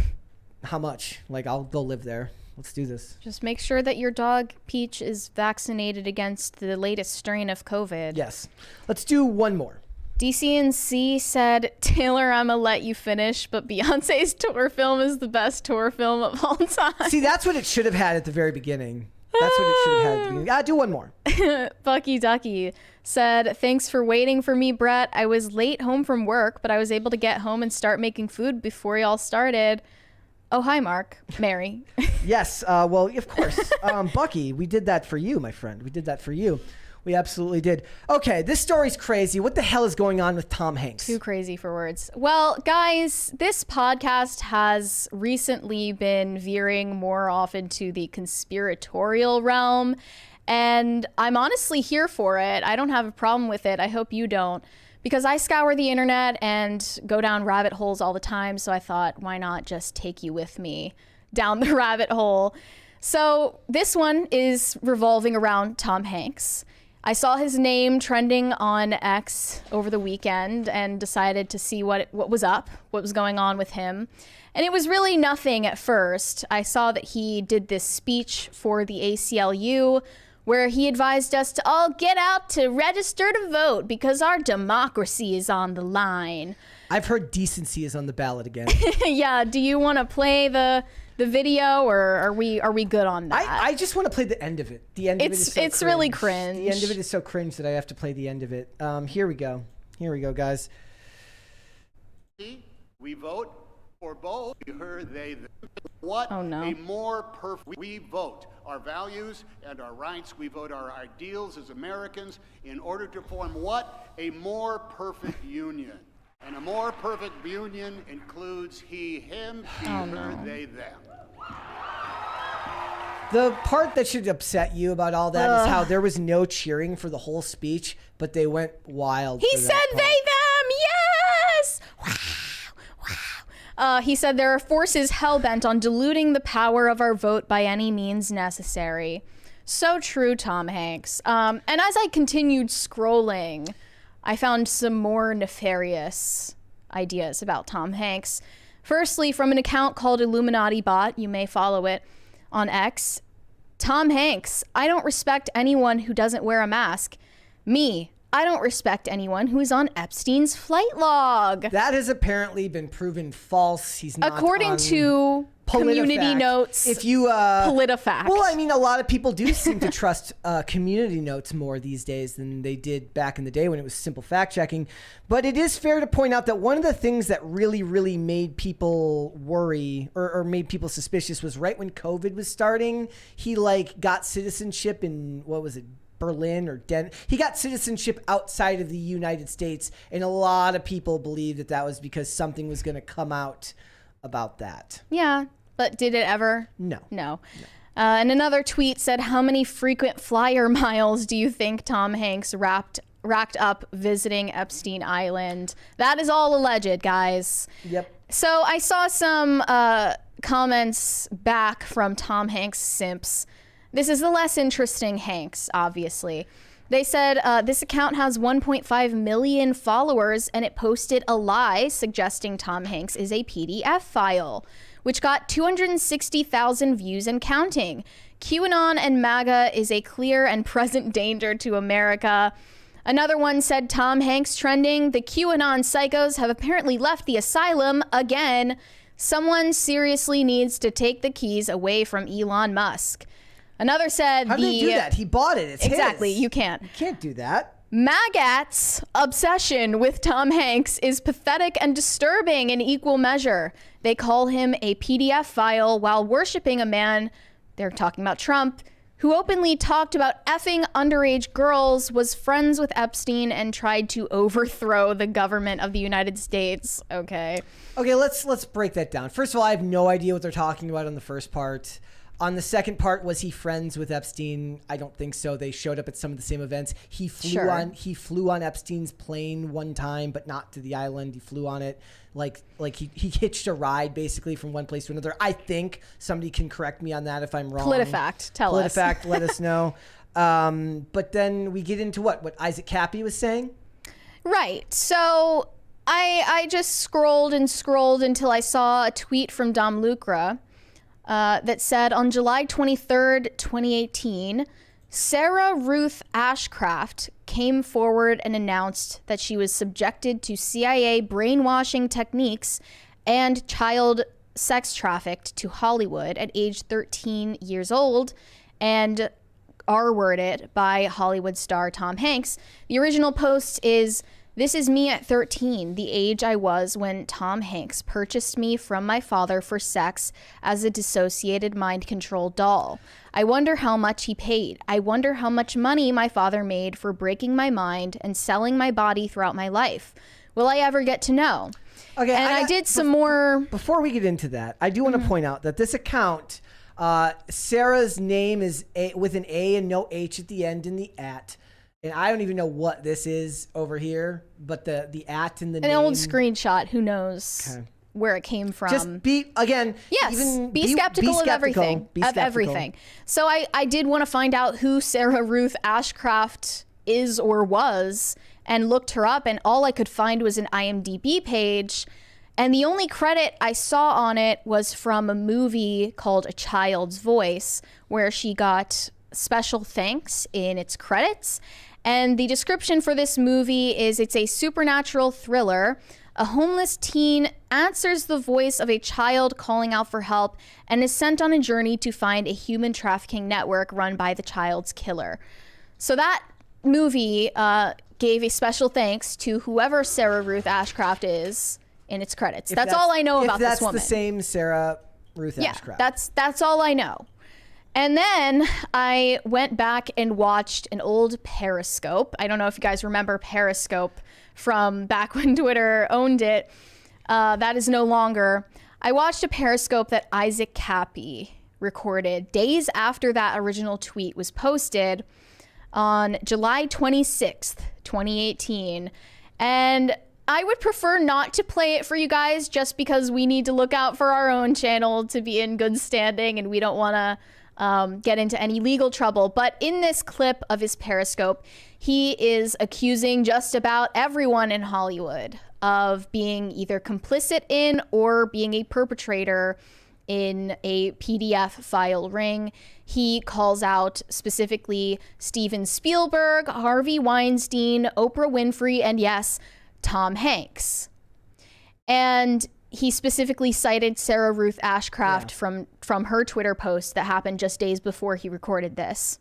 how much? Like, I'll go live there. Let's do this. Just make sure that your dog Peach is vaccinated against the latest strain of COVID. Yes. Let's do one more. DCNC said, Taylor, I'ma let you finish, but Beyonce's tour film is the best tour film of all time. See, that's what it should have had at the very beginning. That's what it should have had at the beginning. Do one more. Bucky Ducky said, thanks for waiting for me, Brett. I was late home from work, but I was able to get home and start making food before y'all started. Oh, hi, Mark. Mary. Yes. Well, of course. Bucky, we did that for you, my friend. We did that for you. We absolutely did. Okay, this story's crazy. What the hell is going on with Tom Hanks? Too crazy for words. Well, guys, this podcast has recently been veering more often to the conspiratorial realm, and I'm honestly here for it. I don't have a problem with it. I hope you don't, because I scour the internet and go down rabbit holes all the time, so I thought, why not just take you with me down the rabbit hole? So this one is revolving around Tom Hanks. I saw his name trending on X over the weekend and decided to see what was up, what was going on with him. And it was really nothing at first. I saw that he did this speech for the ACLU where he advised us to all get out to register to vote because our democracy is on the line. I've heard decency is on the ballot again. Yeah, do you want to play the video, or are we good on that? I just want to play the end of it. The end of it is so it's cringe. really cringe. The end of it is so cringe that I have to play the end of it. Here we go. Here we go, guys. We vote for both. You heard they. What a more perfect. We vote our values and our rights. We vote our ideals as Americans in order to form what? A more perfect union. And a more perfect union includes he, him, she, her, they, them. The part that should upset you about all that is how there was no cheering for the whole speech, but they went wild. He said they, them, yes! Wow. He said there are forces hell-bent on diluting the power of our vote by any means necessary. So true, Tom Hanks. And as I continued scrolling, I found some more nefarious ideas about Tom Hanks. Firstly, from an account called Illuminati Bot, you may follow it on X. Tom Hanks, I don't respect anyone who doesn't wear a mask. Me, I don't respect anyone who is on Epstein's flight log. That has apparently been proven false. He's not according to Community Notes. If you PolitiFact. Well, I mean, a lot of people do seem to trust Community Notes more these days than they did back in the day when it was simple fact checking. But it is fair to point out that one of the things that really made people worry or made people suspicious was right when COVID was starting. He got citizenship in, what was it, Berlin or he got citizenship outside of the United States, and a lot of people believed that was because something was going to come out about that. Yeah, but did it ever? No. And another tweet said, how many frequent flyer miles do you think Tom Hanks racked up visiting Epstein Island? That is all alleged, guys. Yep. So I saw some comments back from Tom Hanks simps. This is the less interesting Hanks, obviously. They said this account has 1.5 million followers, and it posted a lie suggesting Tom Hanks is a PDF file, which got 260,000 views and counting. QAnon and MAGA is a clear and present danger to America. Another one said Tom Hanks trending. The QAnon psychos have apparently left the asylum again. Someone seriously needs to take the keys away from Elon Musk. Another said how did they do that? He bought it. It's exactly. his. You can't. You can't do that. MAGAT's obsession with Tom Hanks is pathetic and disturbing in equal measure. They call him a PDF file while worshiping a man, they're talking about Trump, who openly talked about effing underage girls, was friends with Epstein and tried to overthrow the government of the United States. Okay, let's break that down. First of all, I have no idea what they're talking about on the first part. On the second part, was he friends with Epstein? I don't think so. They showed up at some of the same events. He flew on Epstein's plane one time, but not to the island. He flew on it like he hitched a ride basically from one place to another. I think somebody can correct me on that if I'm wrong. PolitiFact, tell us. PolitiFact, let us know. But then we get into what Isaac Cappy was saying. Right. So I just scrolled until I saw a tweet from Dom Lucra that said, on July 23rd, 2018, Sarah Ruth Ashcraft came forward and announced that she was subjected to CIA brainwashing techniques and child sex trafficked to Hollywood at age 13 years old and R-worded by Hollywood star Tom Hanks. The original post is, "This is me at 13, the age I was when Tom Hanks purchased me from my father for sex as a dissociated mind control doll. I wonder how much he paid. I wonder how much money my father made for breaking my mind and selling my body throughout my life. Will I ever get to know?" Okay, and I did some more. Before we get into that, I do want to point out that this account, Sarah's name is with an A and no H at the end in the @ and I don't even know what this is over here, but the @ in the name. An old screenshot. Who knows where it came from? Just be skeptical of everything. Everything. So I did want to find out who Sarah Ruth Ashcraft is or was, and looked her up, and all I could find was an IMDb page. And the only credit I saw on it was from a movie called A Child's Voice, where she got special thanks in its credits. And the description for this movie is, it's a supernatural thriller. A homeless teen answers the voice of a child calling out for help and is sent on a journey to find a human trafficking network run by the child's killer. So that movie gave a special thanks to whoever Sarah Ruth Ashcraft is in its credits. That's all I know about this woman. That's the same Sarah Ruth Ashcraft. Yeah, that's all I know. And then I went back and watched an old Periscope. I don't know if you guys remember Periscope from back when Twitter owned it. That is no longer. I watched a Periscope that Isaac Cappy recorded days after that original tweet was posted on July 26th, 2018. And I would prefer not to play it for you guys, just because we need to look out for our own channel to be in good standing, and we don't want to get into any legal trouble. But in this clip of his Periscope, he is accusing just about everyone in Hollywood of being either complicit in or being a perpetrator in a PDF file ring. He calls out specifically Steven Spielberg, Harvey Weinstein, Oprah Winfrey, and yes, Tom Hanks. And he specifically cited Sarah Ruth Ashcraft from her Twitter post that happened just days before he recorded this.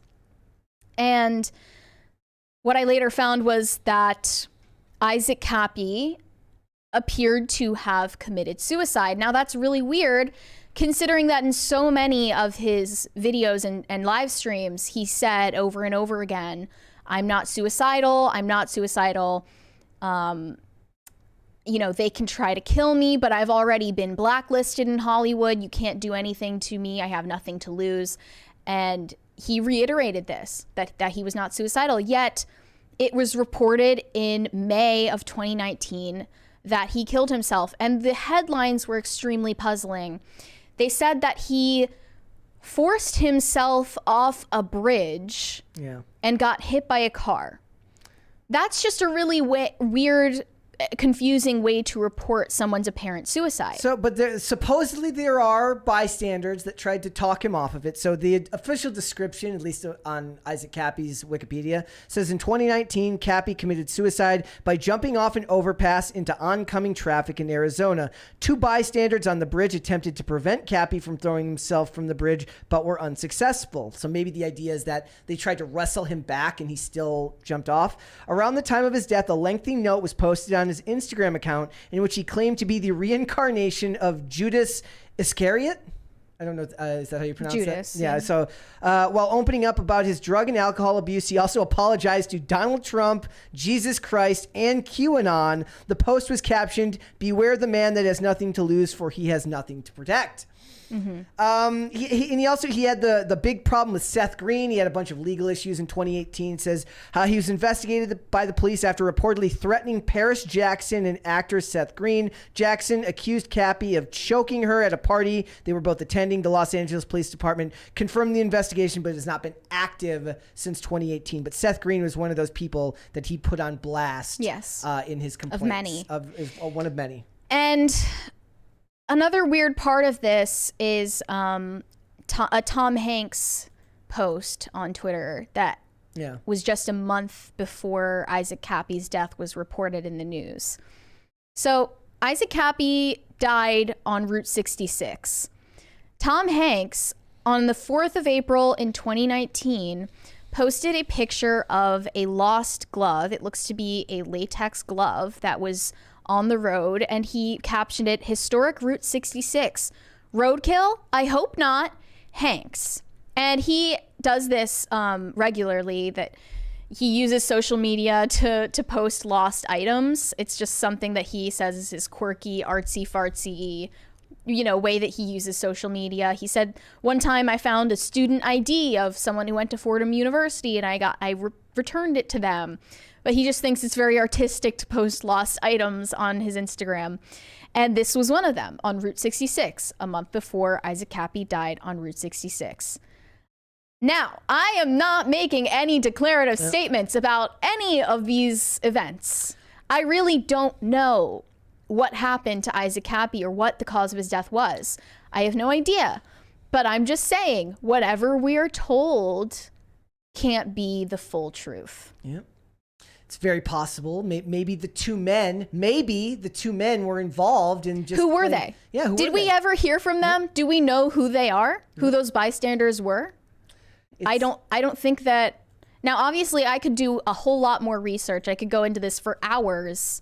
And what I later found was that Isaac Cappy appeared to have committed suicide. Now that's really weird, considering that in so many of his videos and live streams, he said over and over again, I'm not suicidal, I'm not suicidal. You know, they can try to kill me, but I've already been blacklisted in Hollywood. You can't do anything to me. I have nothing to lose. And he reiterated this, that he was not suicidal. Yet it was reported in May of 2019 that he killed himself. And the headlines were extremely puzzling. They said that he forced himself off a bridge and got hit by a car. That's just a really weird, confusing way to report someone's apparent suicide. So, but supposedly there are bystanders that tried to talk him off of it. So the official description, at least on Isaac Cappy's Wikipedia, says in 2019, Cappy committed suicide by jumping off an overpass into oncoming traffic in Arizona. 2 bystanders on the bridge attempted to prevent Cappy from throwing himself from the bridge, but were unsuccessful. So maybe the idea is that they tried to wrestle him back and he still jumped off. Around the time of his death, a lengthy note was posted on his Instagram account in which he claimed to be the reincarnation of Judas Iscariot. I don't know. Is that how you pronounce Judas, that? Yeah. yeah. So while opening up about his drug and alcohol abuse, he also apologized to Donald Trump, Jesus Christ, and QAnon. The post was captioned, "Beware the man that has nothing to lose, for he has nothing to protect." He had the big problem with Seth Green. He had a bunch of legal issues in 2018. It says how he was investigated by the police after reportedly threatening Paris Jackson and actor Seth Green. Jackson accused Cappy of choking her at a party they were both attending. The Los Angeles Police Department confirmed the investigation, but it has not been active since 2018. But Seth Green was one of those people that he put on blast. Yes. In his complaints. One of many. And another weird part of this is a Tom Hanks post on Twitter that was just a month before Isaac Cappy's death was reported in the news. So Isaac Cappy died on Route 66. Tom Hanks, on the 4th of April in 2019, posted a picture of a lost glove. It looks to be a latex glove that was on the road, and he captioned it, "Historic Route 66. Roadkill? I hope not. Hanks." And he does this regularly, that he uses social media to post lost items. It's just something that he says is his quirky, artsy-fartsy, way that he uses social media. He said, "One time I found a student ID of someone who went to Fordham University, and I returned it to them." But he just thinks it's very artistic to post lost items on his Instagram. And this was one of them on Route 66, a month before Isaac Cappy died on Route 66. Now, I am not making any declarative statements about any of these events. I really don't know what happened to Isaac Cappy or what the cause of his death was. I have no idea. But I'm just saying, whatever we are told can't be the full truth. Yep. It's very possible. Maybe the two men were involved in just. Who were they? Yeah. Did we ever hear from them? Do we know who they are? Who those bystanders were? I don't think that. Now, obviously, I could do a whole lot more research. I could go into this for hours.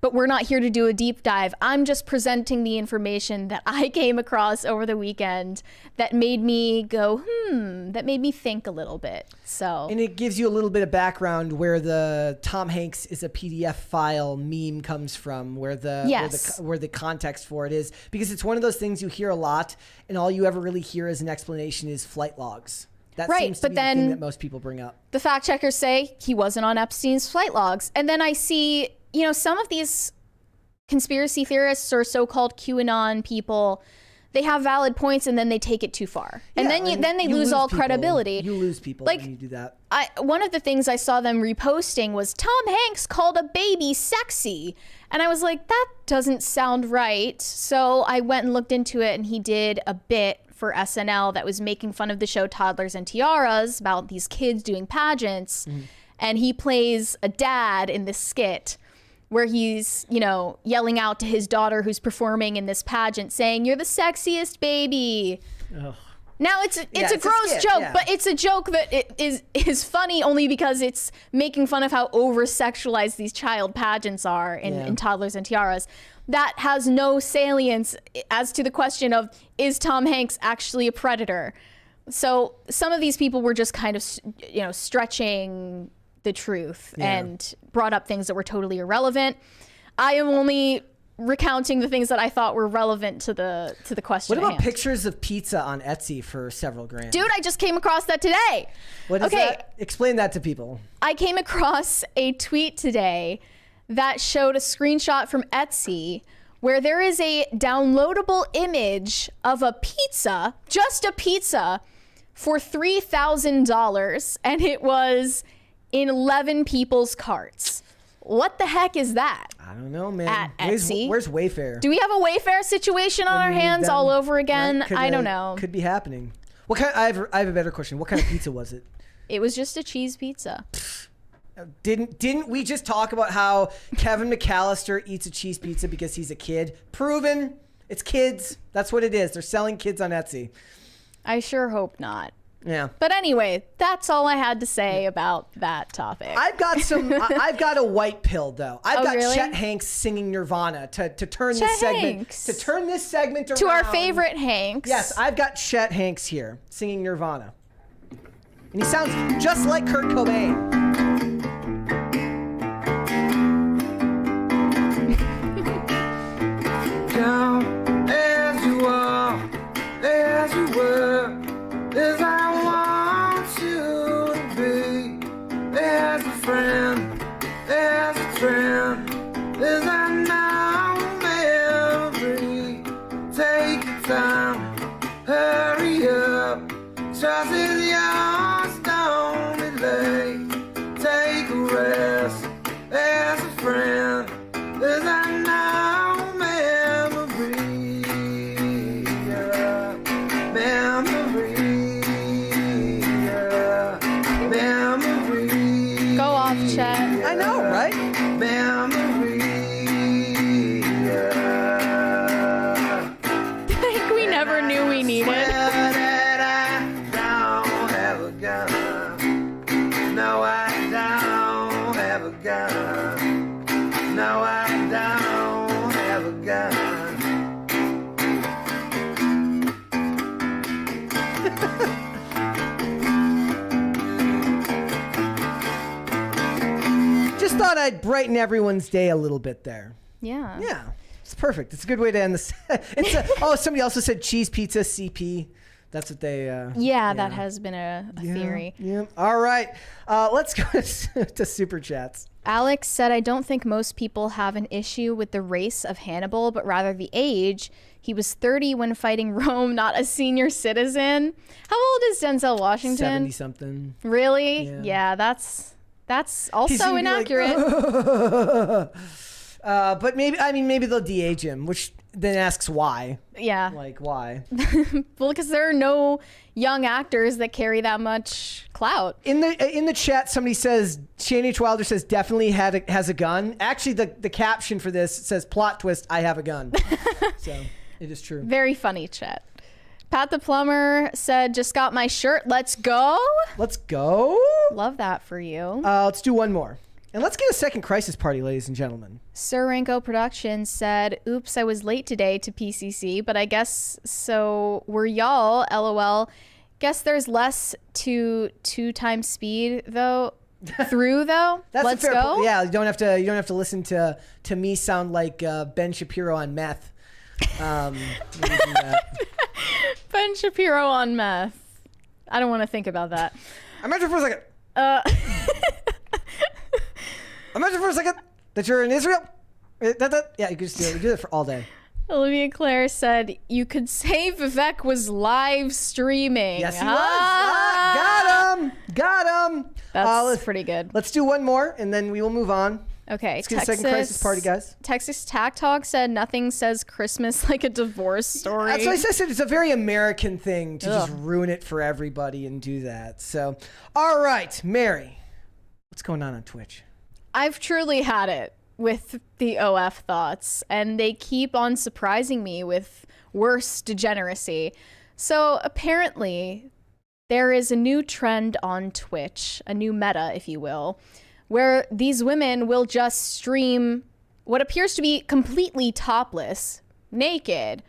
But we're not here to do a deep dive. I'm just presenting the information that I came across over the weekend that made me go, that made me think a little bit. So, and it gives you a little bit of background where the Tom Hanks is a PDF file meme comes from, where the context for it is, because it's one of those things you hear a lot, and all you ever really hear as an explanation is flight logs. That seems to be the thing that most people bring up. The fact checkers say he wasn't on Epstein's flight logs, and then I see, some of these conspiracy theorists or so-called QAnon people, they have valid points and then they take it too far. And then they lose all credibility. You lose people when you do that. One of the things I saw them reposting was Tom Hanks called a baby sexy. And I was like, that doesn't sound right. So I went and looked into it, and he did a bit for SNL that was making fun of the show Toddlers and Tiaras about these kids doing pageants. And he plays a dad in this skit where he's, yelling out to his daughter who's performing in this pageant saying, "You're the sexiest baby." Ugh. Now it's a gross joke, but it's a joke that is funny only because it's making fun of how over-sexualized these child pageants are in Toddlers and Tiaras. That has no salience as to the question of, is Tom Hanks actually a predator? So some of these people were just kind of, stretching the truth and brought up things that were totally irrelevant. I am only recounting the things that I thought were relevant to the question. What about at hand. pictures of pizza on Etsy for several grand? Dude, I just came across that today. What is that? Explain that to people. I came across a tweet today that showed a screenshot from Etsy where there is a downloadable image of a pizza, just a pizza, for $3,000, and it was in 11 people's carts. What the heck is that? I don't know, man. At Etsy. Where's Wayfair? Do we have a Wayfair situation on our hands all over again? Right? I don't know. Could be happening. What kind? I have a better question. What kind of pizza was it? It was just a cheese pizza. Didn't we just talk about how Kevin McAllister eats a cheese pizza because he's a kid? Proven. It's kids. That's what it is. They're selling kids on Etsy. I sure hope not. Yeah. But anyway, that's all I had to say about that topic. I've got a white pill though. I've got really? Chet Hanks singing Nirvana to turn Chet this Hanks. segment around. To our favorite Hanks. Yes, I've got Chet Hanks here singing Nirvana. And he sounds just like Kurt Cobain. Down as you are, as you were, as I want you to be, as a friend, as I now memory. Take your time, hurry up, trust is yours, don't be late. Take a rest, as a friend, as I now memory. Go off, Chet. I know, right? Like we never knew we needed. No, I don't have a gun. No, I don't have a gun. Just thought I'd brighten everyone's day a little bit there. Yeah. Yeah. It's perfect. It's a good way to end this. Somebody also said cheese pizza CP. That's what they. That has been a theory. Yeah. All right. Let's go to Super Chats. Alex said, I don't think most people have an issue with the race of Hannibal, but rather the age. He was 30 when fighting Rome, not a senior citizen. How old is Denzel Washington? 70-something. Really? Yeah, that's also inaccurate. But maybe they'll de-age him, which then asks why. Yeah. Like, why? Well, because there are no young actors that carry that much clout. In the chat, somebody says, Shane H. Wilder says, definitely has a gun. Actually, the caption for this says, plot twist, I have a gun. So, it is true. Very funny, chat. Pat the Plumber said, just got my shirt. Let's go. Let's go. Love that for you. Let's do one more. And let's get a second crisis party, ladies and gentlemen. Sir Ranko Productions said, oops, I was late today to PCC, but I guess so were y'all, LOL. Guess there's less to 2 times speed, though. Through, though? That's Let's a fair go. Yeah, you don't have to listen to me sound like Ben Shapiro on meth. Ben Shapiro on meth. I don't want to think about that. Imagine for a second. Imagine for a second that you're in Israel. Yeah, you could just do it. You do it for all day. Olivia Claire said, you could say Vivek was live streaming. Yes, he was. Got him. That's pretty good. Let's do one more, and then we will move on. Okay, let's get a second crisis party, guys. Texas Tac Talk said, nothing says Christmas like a divorce story. That's what I said. It's a very American thing to just ruin it for everybody and do that. So, all right, Mary, what's going on Twitch? I've truly had it with the OF thoughts, and they keep on surprising me with worse degeneracy. So apparently there is a new trend on Twitch, a new meta, if you will, where these women will just stream what appears to be completely topless, naked,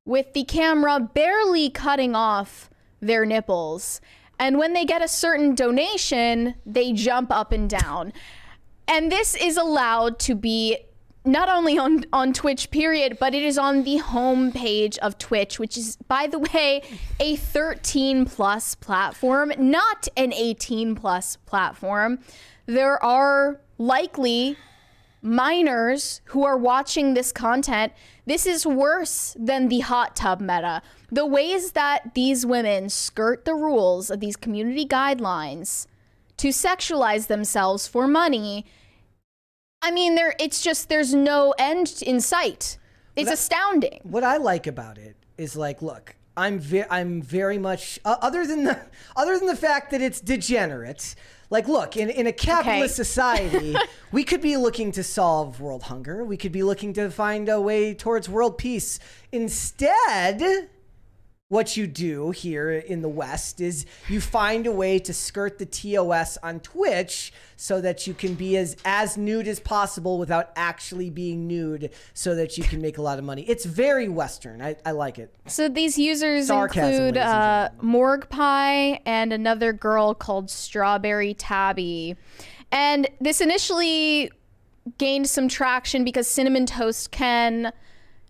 with the camera barely cutting off their nipples. And when they get a certain donation, they jump up and down. And this is allowed to be not only on Twitch, period, but it is on the homepage of Twitch, which is, by the way, a 13+ platform, not an 18+ platform. There are likely minors who are watching this content. This is worse than the hot tub meta. The ways that these women skirt the rules of these community guidelines to sexualize themselves for money, I mean, there's no end in sight. It's astounding. What I like about it is, like, look, I'm very much other than the fact that it's degenerate. Like, look, in a capitalist society, we could be looking to solve world hunger. We could be looking to find a way towards world peace. Instead, what you do here in the West is you find a way to skirt the TOS on Twitch so that you can be as nude as possible without actually being nude so that you can make a lot of money. It's very Western. I like it. So these users Sarcasm, include ladies and Morgue Pie and another girl called Strawberry Tabby. And this initially gained some traction because Cinnamon Toast Ken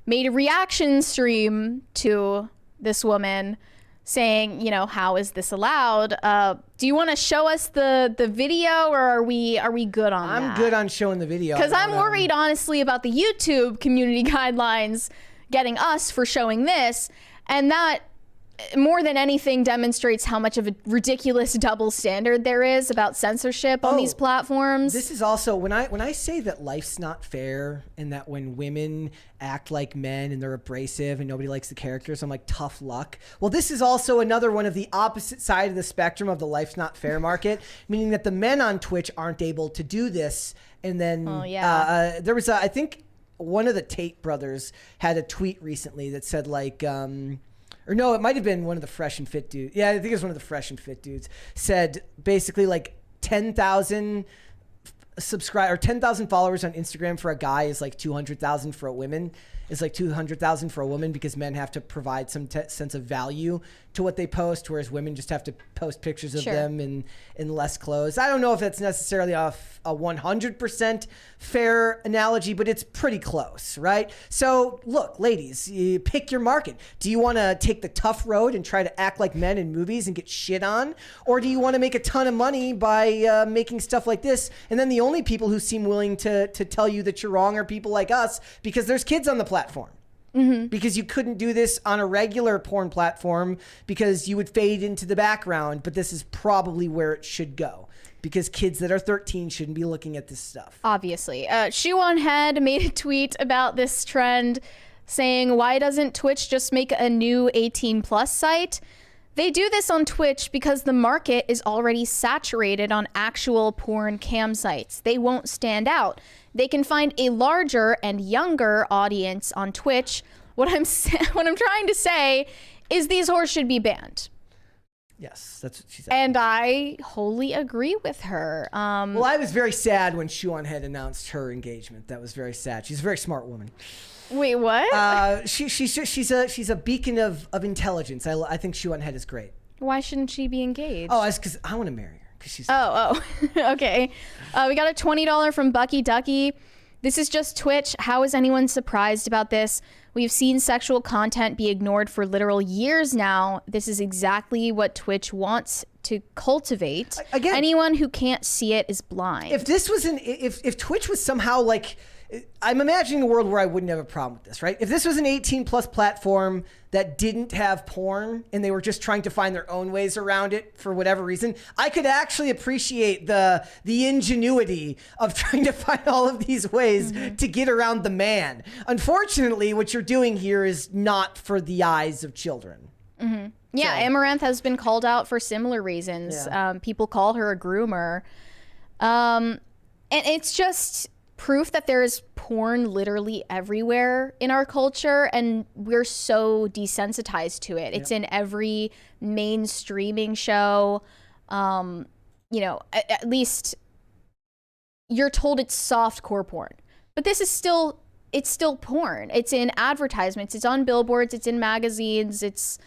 made a reaction stream to this woman saying, you know, how is this allowed? Do you want to show us the video, or are we good on that? I'm good on showing the video. Because I'm worried, honestly, about the YouTube community guidelines getting us for showing this, and that more than anything demonstrates how much of a ridiculous double standard there is about censorship on these platforms. This is also when I say that life's not fair and that when women act like men and they're abrasive and nobody likes the characters, I'm like, tough luck. Well, this is also another one of the opposite side of the spectrum of the life's not fair market, meaning that the men on Twitch aren't able to do this. And then there was I think one of the Tate brothers had a tweet recently that said like, or no, it might have been one of the Fresh and Fit dudes. Yeah, I think it was one of the Fresh and Fit dudes. Said basically like 10,000 subscribe or 10,000 followers on Instagram for a guy is like 200,000 for a woman. Is like 200,000 for a woman because men have to provide some sense of value to what they post, whereas women just have to post pictures of them in less clothes. I don't know if that's necessarily a 100% fair analogy, but it's pretty close, right? So look, ladies, you pick your market. Do you want to take the tough road and try to act like men in movies and get shit on? Or do you want to make a ton of money by making stuff like this? And then the only people who seem willing to tell you that you're wrong are people like us because there's kids on the platform. Because you couldn't do this on a regular porn platform because you would fade into the background, but this is probably where it should go because kids that are 13 shouldn't be looking at this stuff. Obviously. Shoe on Head made a tweet about this trend saying, why doesn't Twitch just make a new 18 plus site? They do this on Twitch because the market is already saturated on actual porn cam sites. They won't stand out. They can find a larger and younger audience on Twitch. What I'm trying to say is these whores should be banned. Yes, that's what she said. And I wholly agree with her. Well, I was very sad when Shoe on Head announced her engagement. That was very sad. She's a very smart woman. Wait, what? She's a beacon of intelligence. I think Shoe on Head is great. Why shouldn't she be engaged? Oh, it's because I want to marry her. She's Okay. We got a $20 from Bucky Ducky. This is just Twitch. How is anyone surprised about this? We've seen sexual content be ignored for literal years now. This is exactly what Twitch wants to cultivate. Again, anyone who can't see it is blind. If this was if Twitch was somehow like, I'm imagining a world where I wouldn't have a problem with this, right? If this was an 18 plus platform that didn't have porn and they were just trying to find their own ways around it for whatever reason, I could actually appreciate the ingenuity of trying to find all of these ways to get around the man. Unfortunately, what you're doing here is not for the eyes of children. Yeah, Amaranth has been called out for similar reasons. Yeah. People call her a groomer. And it's just proof that there is porn literally everywhere in our culture, and we're so desensitized to it. It's in every main streaming show. You know, at least you're told it's softcore porn, but this is still, it's still porn. It's in advertisements, it's on billboards, it's in magazines, it's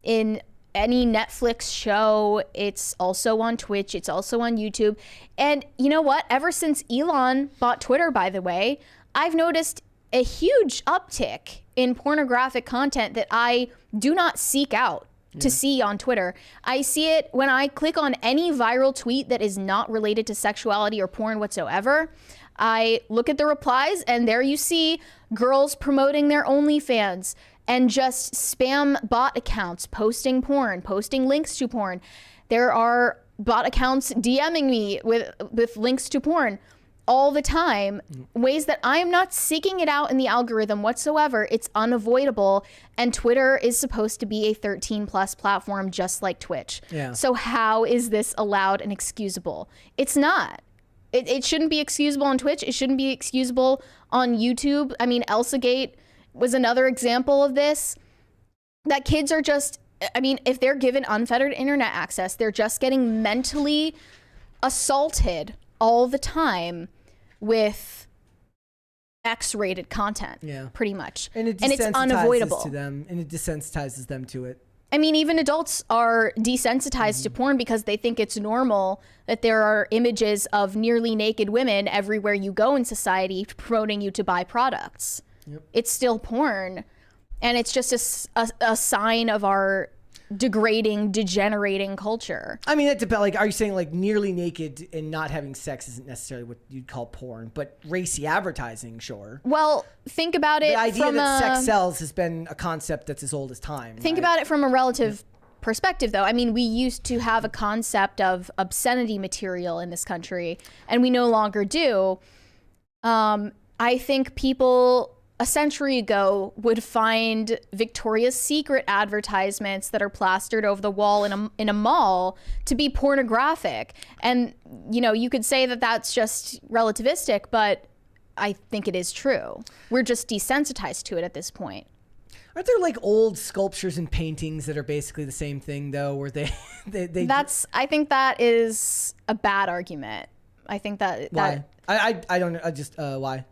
in any Netflix show, it's also on Twitch, it's also on YouTube. And you know what? Ever since Elon bought Twitter, by the way, I've noticed a huge uptick in pornographic content that I do not seek out to see on Twitter. I see it when I click on any viral tweet that is not related to sexuality or porn whatsoever. I look at the replies, and there you see girls promoting their OnlyFans and just spam bot accounts posting porn, posting links to porn. There are bot accounts DMing me with links to porn all the time, ways that I am not seeking it out in the algorithm whatsoever. It's unavoidable, and Twitter is supposed to be a 13 plus platform just like Twitch. Yeah. So how is this allowed and excusable? It's not. It shouldn't be excusable on Twitch. It shouldn't be excusable on YouTube. I mean, ElsaGate was another example of this. that kids are just, I mean, if they're given unfettered internet access, they're just getting mentally assaulted all the time with X-rated content, pretty much. And it's unavoidable to them, and it desensitizes them to it. I mean, even adults are desensitized to porn because they think it's normal that there are images of nearly naked women everywhere you go in society promoting you to buy products. Yep. It's still porn. And it's just a sign of our degrading, degenerating culture. I mean, it depends. Like, are you saying like nearly naked and not having sex isn't necessarily what you'd call porn, but racy advertising, sure. Well, think about it. The idea from that sex sells has been a concept that's as old as time. Think about it from a relative perspective, though. I mean, we used to have a concept of obscenity material in this country, and we no longer do. I think people a century ago would find Victoria's Secret advertisements that are plastered over the wall in a mall to be pornographic. And, you know, you could say that that's just relativistic, but I think it is true. We're just desensitized to it at this point. Aren't there like old sculptures and paintings that are basically the same thing though, where they I think that is a bad argument. I think that why? I don't know. Why?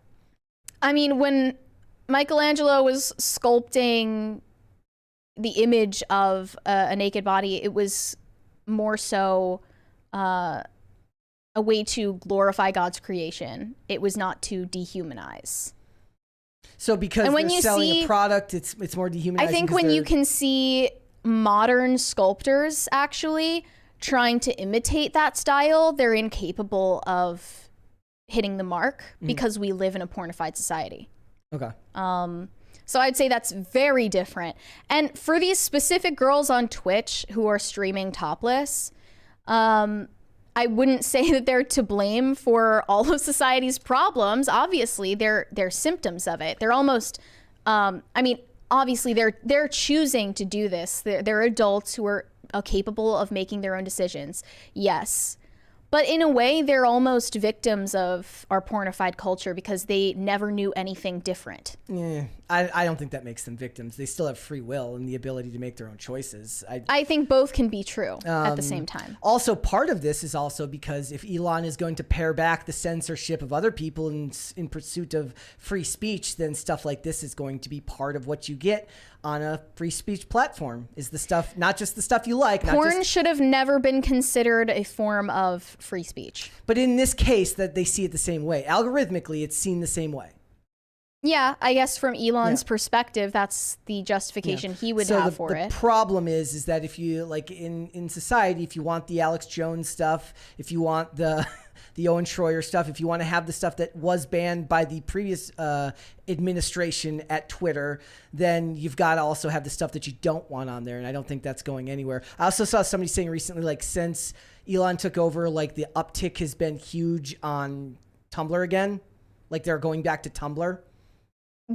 I mean, when Michelangelo was sculpting the image of a naked body, it was more so a way to glorify God's creation. It was not to dehumanize. So because when they're selling a product, it's more dehumanizing. I think when you can see modern sculptors actually trying to imitate that style, they're incapable of hitting the mark because we live in a pornified society. Okay. So I'd say that's very different. And for these specific girls on Twitch who are streaming topless, I wouldn't say that they're to blame for all of society's problems. Obviously, they're symptoms of it. They're almost, I mean, obviously they're choosing to do this. They're adults who are capable of making their own decisions. Yes. But in a way, they're almost victims of our pornified culture because they never knew anything different. Yeah, I don't think that makes them victims. They still have free will and the ability to make their own choices. I think both can be true at the same time. Also, part of this is also because if Elon is going to pare back the censorship of other people in pursuit of free speech, then stuff like this is going to be part of what you get on a free speech platform. Is the stuff, not just the stuff you like. Porn should have never been considered a form of free speech. But in this case, that they see it the same way. Algorithmically, it's seen the same way. Yeah, I guess from Elon's perspective, that's the justification he would have for it. The problem is that if you, like in society, if you want the Alex Jones stuff, if you want the Owen Schroyer stuff, if you want to have the stuff that was banned by the previous administration at Twitter, then you've got to also have the stuff that you don't want on there. And I don't think that's going anywhere. I also saw somebody saying recently, like, since Elon took over, like, the uptick has been huge on Tumblr again. Like, they're going back to Tumblr.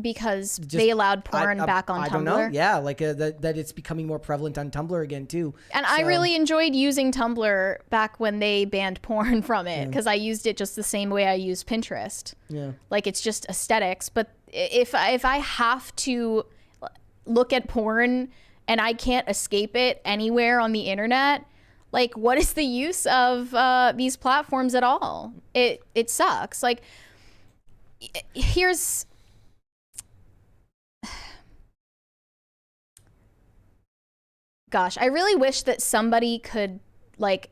Because they allowed porn back on Tumblr? I don't know. Yeah, like that it's becoming more prevalent on Tumblr again, too. And I really enjoyed using Tumblr back when they banned porn from it, because I used it just the same way I use Pinterest. Yeah. Like, it's just aesthetics. But if I have to look at porn and I can't escape it anywhere on the internet, like, what is the use of these platforms at all? It sucks. Like, here's... Gosh, I really wish that somebody could, like,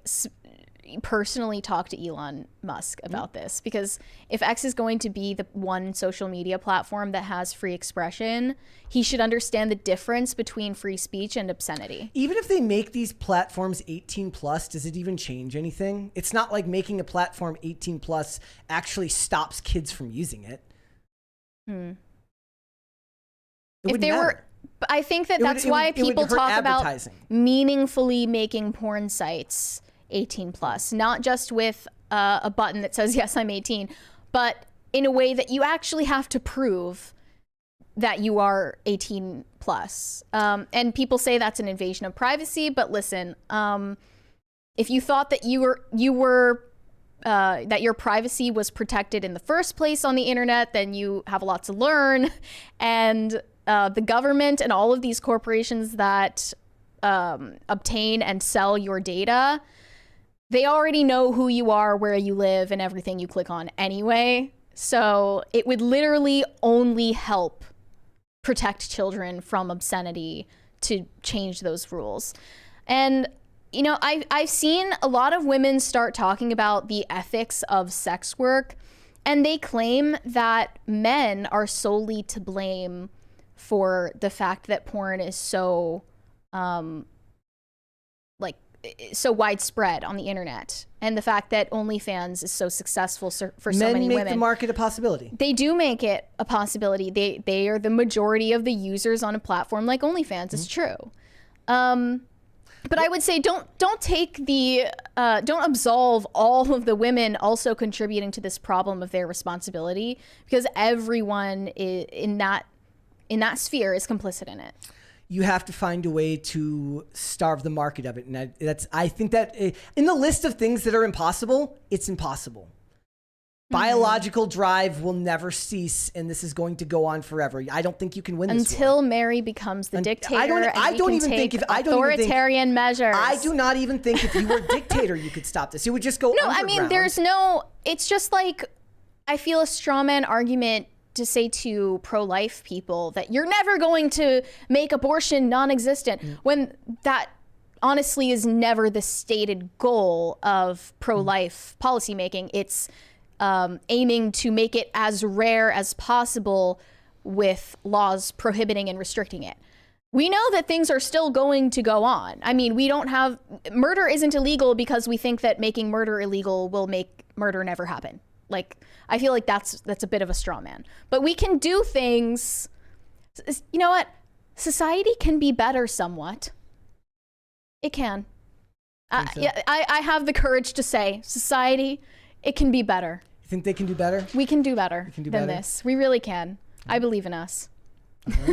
personally talk to Elon Musk about this, because if X is going to be the one social media platform that has free expression, he should understand the difference between free speech and obscenity. Even if they make these platforms 18 plus, does it even change anything? It's not like making a platform 18 plus actually stops kids from using it. If they were... I think that's why people talk about meaningfully making porn sites 18 plus, not just with a button that says, yes, I'm 18, but in a way that you actually have to prove that you are 18 plus. And people say that's an invasion of privacy, but listen, if you thought that that your privacy was protected in the first place on the internet, then you have a lot to learn. And the government and all of these corporations that obtain and sell your data, they already know who you are, where you live, and everything you click on anyway. So it would literally only help protect children from obscenity to change those rules. And, you know, I've seen a lot of women start talking about the ethics of sex work, and they claim that men are solely to blame for the fact that porn is so, so widespread on the internet, and the fact that OnlyFans is so successful for so many women. Men make the market a possibility. They do make it a possibility. They are the majority of the users on a platform like OnlyFans. It's true. But I would say don't take the don't absolve all of the women also contributing to this problem of their responsibility, because everyone in that sphere is complicit in it. You have to find a way to starve the market of it. And I think that in the list of things that are impossible, it's impossible. Biological drive will never cease, and this is going to go on forever. I don't think you can win this until Mary becomes the dictator. I don't even think authoritarian measures. I do not even think if you were a dictator, you could stop this. It would just go underground. I mean, there's no. It's just like, I feel a straw man argument to say to pro-life people that you're never going to make abortion non-existent, when that honestly is never the stated goal of pro-life policymaking. It's aiming to make it as rare as possible with laws prohibiting and restricting it. We know that things are still going to go on. I mean, murder isn't illegal because we think that making murder illegal will make murder never happen. Like, I feel like that's a bit of a straw man. But we can do things. You know what? Society can be better somewhat. It can. I have the courage to say, society, it can be better. You think they can do better? We can do better than better. This. We really can. I believe in us. All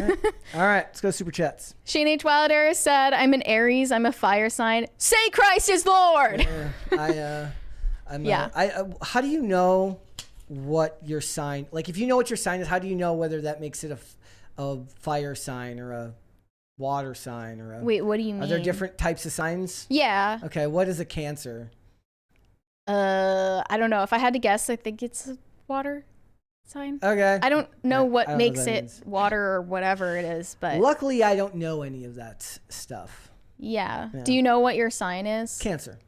right, let's go super chats. Shane H. Wilder said, I'm an Aries, I'm a fire sign. Say Christ is Lord! How do you know what your sign, like if you know what your sign is, how do you know whether that makes it a fire sign or a water sign or a... Wait, what do you mean? Are there different types of signs? Yeah. Okay, what is a Cancer? I don't know. If I had to guess, I think it's a water sign. Okay. I don't know what know makes what that it means. water or whatever it is, but... Luckily, I don't know any of that stuff. Yeah. Do you know what your sign is? Cancer.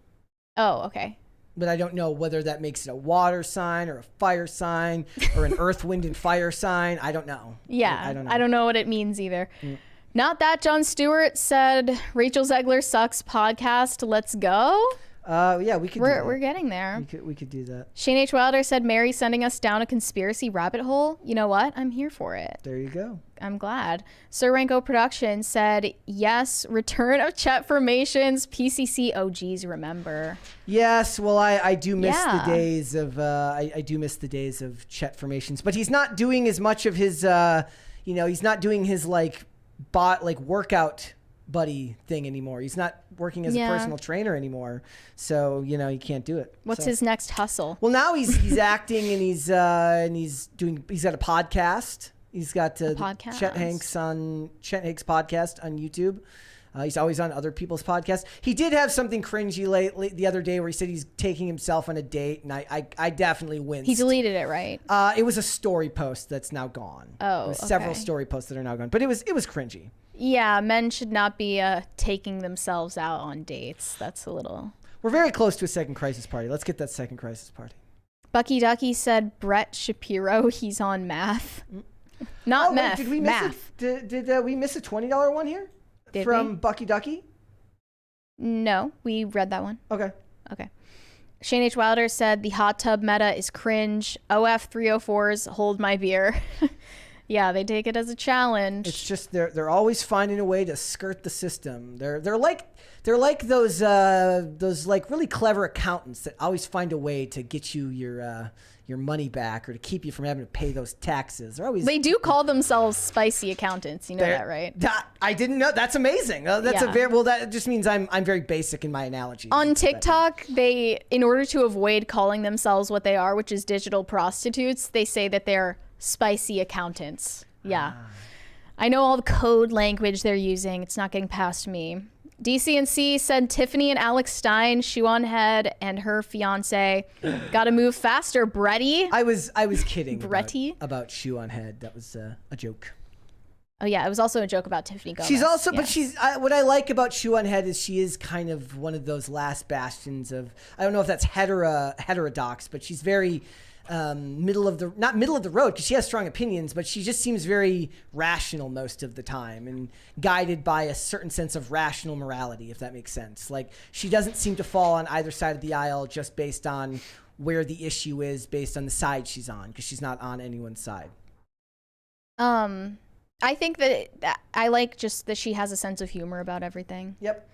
Oh, okay. But I don't know whether that makes it a water sign or a fire sign or an earth, wind, and fire sign. I don't know. Yeah. I don't know what it means either. Not that Jon Stewart said, Rachel Zegler sucks podcast. Let's go. Yeah, we could. We're getting there. We could do that. Shane H. Wilder said, Mary sending us down a conspiracy rabbit hole. You know what? I'm here for it. There you go. I'm glad. Sir Ranko Production said, yes, return of Chet formations. PCC OGs remember. Yes, well, I do miss the days of I do miss the days of Chet formations, but he's not doing as much of his he's not doing his workout buddy thing anymore. He's not working as a personal trainer anymore, so he can't do it. What's his next hustle? Well, now he's acting and he's got a podcast. He's got podcast. Chet Hanks podcast on YouTube. He's always on other people's podcasts. He did have something cringy lately the other day where he said he's taking himself on a date, and I definitely winced. He deleted it, right? It was a story post that's now gone. Oh, it was several story posts that are now gone, but it was cringy. Yeah, men should not be taking themselves out on dates. That's a little... We're very close to a second crisis party. Let's get that second crisis party. Bucky Ducky said Brett Shapiro, he's on math. Not meth, did we math. Did we miss a $20 one here? From Bucky Ducky? No, we read that one. Okay. Shane H. Wilder said the hot tub meta is cringe. OF 304s hold my beer. Yeah, they take it as a challenge. It's just they're always finding a way to skirt the system. They're like those like really clever accountants that always find a way to get you your money back or to keep you from having to pay those taxes. They do call themselves spicy accountants. You know that, right? I didn't know. That's amazing. That just means I'm very basic in my analogy. On TikTok, in order to avoid calling themselves what they are, which is digital prostitutes, they say that they're spicy accountants. Yeah. I know all the code language they're using. It's not getting past me. DCNC said Tiffany and Alex Stein, shoe on head, and her fiance got to move faster. Bretty. I was kidding. Bretty about shoe on head. That was a joke. Oh yeah, it was also a joke about Tiffany Gomez. She's also, but what I like about shoe on head is she is kind of one of those last bastions of, I don't know if that's heterodox, but she's very not middle of the road because she has strong opinions, but she just seems very rational most of the time and guided by a certain sense of rational morality, if that makes sense. Like, she doesn't seem to fall on either side of the aisle just based on where the issue is, based on the side she's on, because she's not on anyone's side. I think that I like just that she has a sense of humor about everything. Yep.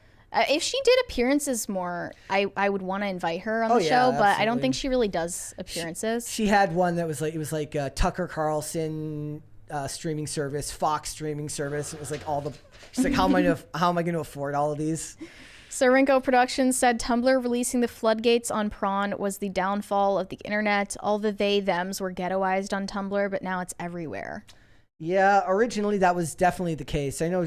If she did appearances more, I would want to invite her on the show, but absolutely. I don't think she really does appearances. She had one that was like, it was like Tucker Carlson streaming service, Fox streaming service. It was like she's like, how am I going to afford all of these? Sarinko Productions said Tumblr releasing the floodgates on prawn was the downfall of the internet. All the they-thems were ghettoized on Tumblr, but now it's everywhere. Yeah, originally that was definitely the case. I know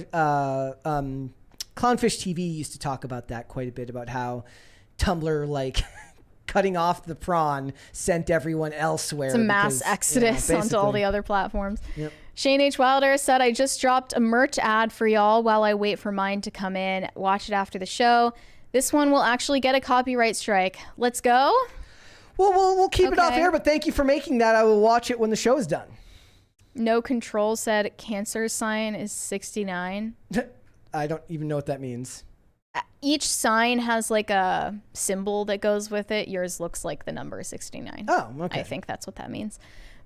Clownfish TV used to talk about that quite a bit, about how Tumblr, like, cutting off the prawn sent everyone elsewhere. It's a mass exodus onto all the other platforms. Yep. Shane H. Wilder said, I just dropped a merch ad for y'all while I wait for mine to come in. Watch it after the show. This one will actually get a copyright strike. Let's go. Well, we'll keep it off air, but thank you for making that. I will watch it when the show is done. No Control said cancer sign is 69. I don't even know what that means. Each sign has like a symbol that goes with it. Yours looks like the number 69. Oh, okay. I think that's what that means.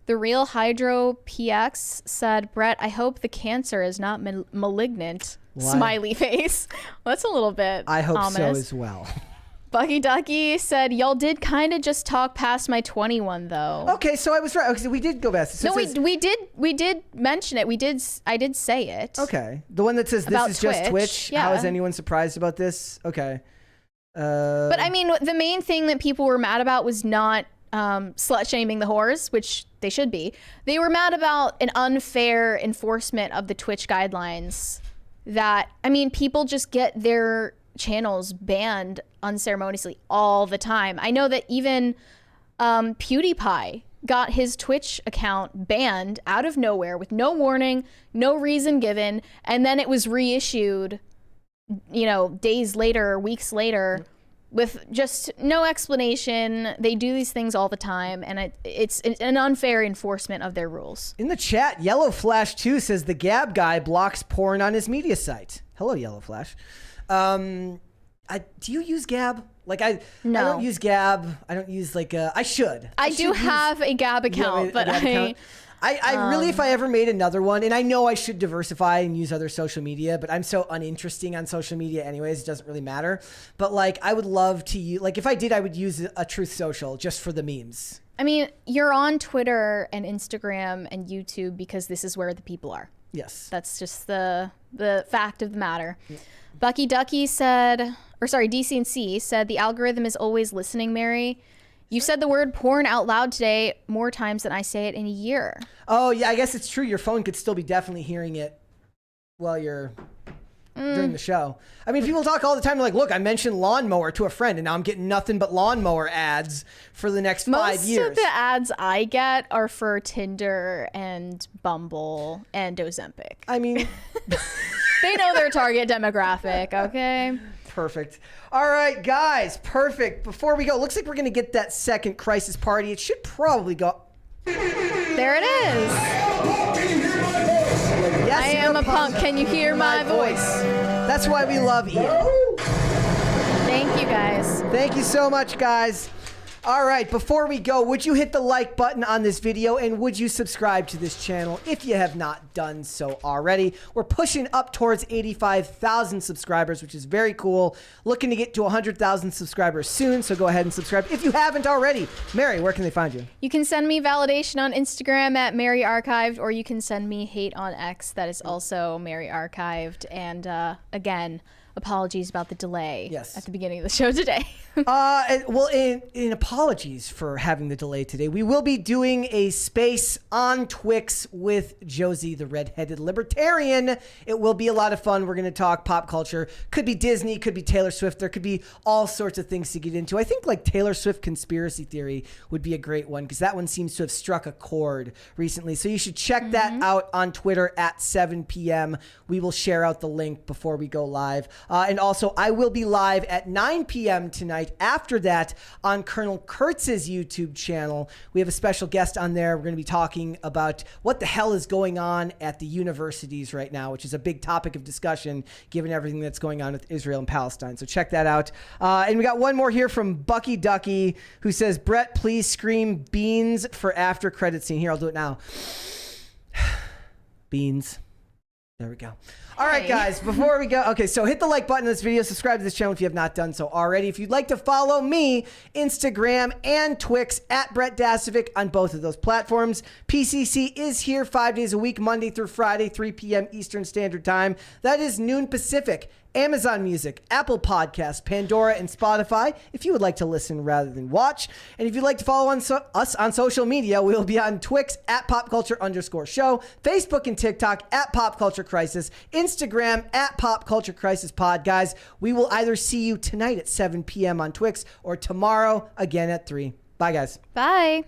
The Real Hydro PX said, Brett, I hope the cancer is not malignant. Smiley face. Well, that's a little bit I hope ominous. So as well. Bucky Ducky said, y'all did kind of just talk past my 21 though. Okay, so I was right. Okay, so we did go past. So we did mention it. I did say it. Okay. The one that says this is just Twitch. Yeah. How is anyone surprised about this? Okay. But I mean, the main thing that people were mad about was not slut shaming the whores, which they should be. They were mad about an unfair enforcement of the Twitch guidelines. That, I mean, people just get their channels banned unceremoniously all the time. I know that even PewDiePie got his Twitch account banned out of nowhere with no warning, no reason given, and then it was reissued, you know, days later, weeks later, with just no explanation. They do these things all the time, and it's an unfair enforcement of their rules. In the chat, Yellow Flash 2 says the Gab guy blocks porn on his media site. Hello, Yellow Flash. Do you use Gab? Like I don't use Gab. I don't use I should. I do have a Gab account, but I really, if I ever made another one, and I know I should diversify and use other social media, but I'm so uninteresting on social media anyways, it doesn't really matter. But I would love to use, if I did, I would use a Truth Social just for the memes. I mean, you're on Twitter and Instagram and YouTube because this is where the people are. Yes. That's just the fact of the matter. Yeah. Bucky Ducky said, DCNC said, the algorithm is always listening, Mary. You said the word porn out loud today more times than I say it in a year. Oh, yeah, I guess it's true. Your phone could still be definitely hearing it while you're during the show. I mean, people talk all the time. Like, look, I mentioned lawnmower to a friend, and now I'm getting nothing but lawnmower ads for the next 5 years. Most of the ads I get are for Tinder and Bumble and Ozempic. I mean... They know their target demographic, okay? Perfect. All right, guys, perfect. Before we go, looks like we're going to get that second crisis party. It should probably go... There it is. Yes, I am a punk. Can you hear my voice? That's why we love Ian. Thank you, guys. Thank you so much, guys. All right, before we go, would you hit the like button on this video, and would you subscribe to this channel if you have not done so already? We're pushing up towards 85,000 subscribers, which is very cool. Looking to get to 100,000 subscribers soon, so go ahead and subscribe if you haven't already. Mary, where can they find you? You can send me validation on Instagram at Mary Archived, or you can send me hate on X. That is also Mary Archived. And again, apologies about the delay Yes. at the beginning of the show today. In apologies for having the delay today, we will be doing a space on Twix with Josie, the redheaded libertarian. It will be a lot of fun. We're going to talk pop culture. Could be Disney, could be Taylor Swift. There could be all sorts of things to get into. I think like Taylor Swift conspiracy theory would be a great one because that one seems to have struck a chord recently. So you should check that out on Twitter at 7 p.m. We will share out the link before we go live. And also, I will be live at 9 p.m. tonight after that on Colonel Kurtz's YouTube channel. We have a special guest on there. We're going to be talking about what the hell is going on at the universities right now, which is a big topic of discussion given everything that's going on with Israel and Palestine. So check that out. And we got one more here from Bucky Ducky who says, Brett, please scream beans for after credit scene. Here, I'll do it now. Beans. There we go. All right, guys, before we go, okay, so hit the like button on this video, subscribe to this channel if you have not done so already. If you'd like to follow me, Instagram and Twix at Brett Dasovic on both of those platforms. PCC is here 5 days a week, Monday through Friday, 3 p.m. Eastern Standard Time. That is noon Pacific. Amazon Music, Apple Podcasts, Pandora, and Spotify if you would like to listen rather than watch. And if you'd like to follow us on social media, we'll be on Twix at popculture_show, Facebook and TikTok at Pop Culture Crisis, Instagram at Pop Culture Crisis Pod. Guys, we will either see you tonight at 7 p.m. on Twix or tomorrow again at 3. Bye, guys. Bye.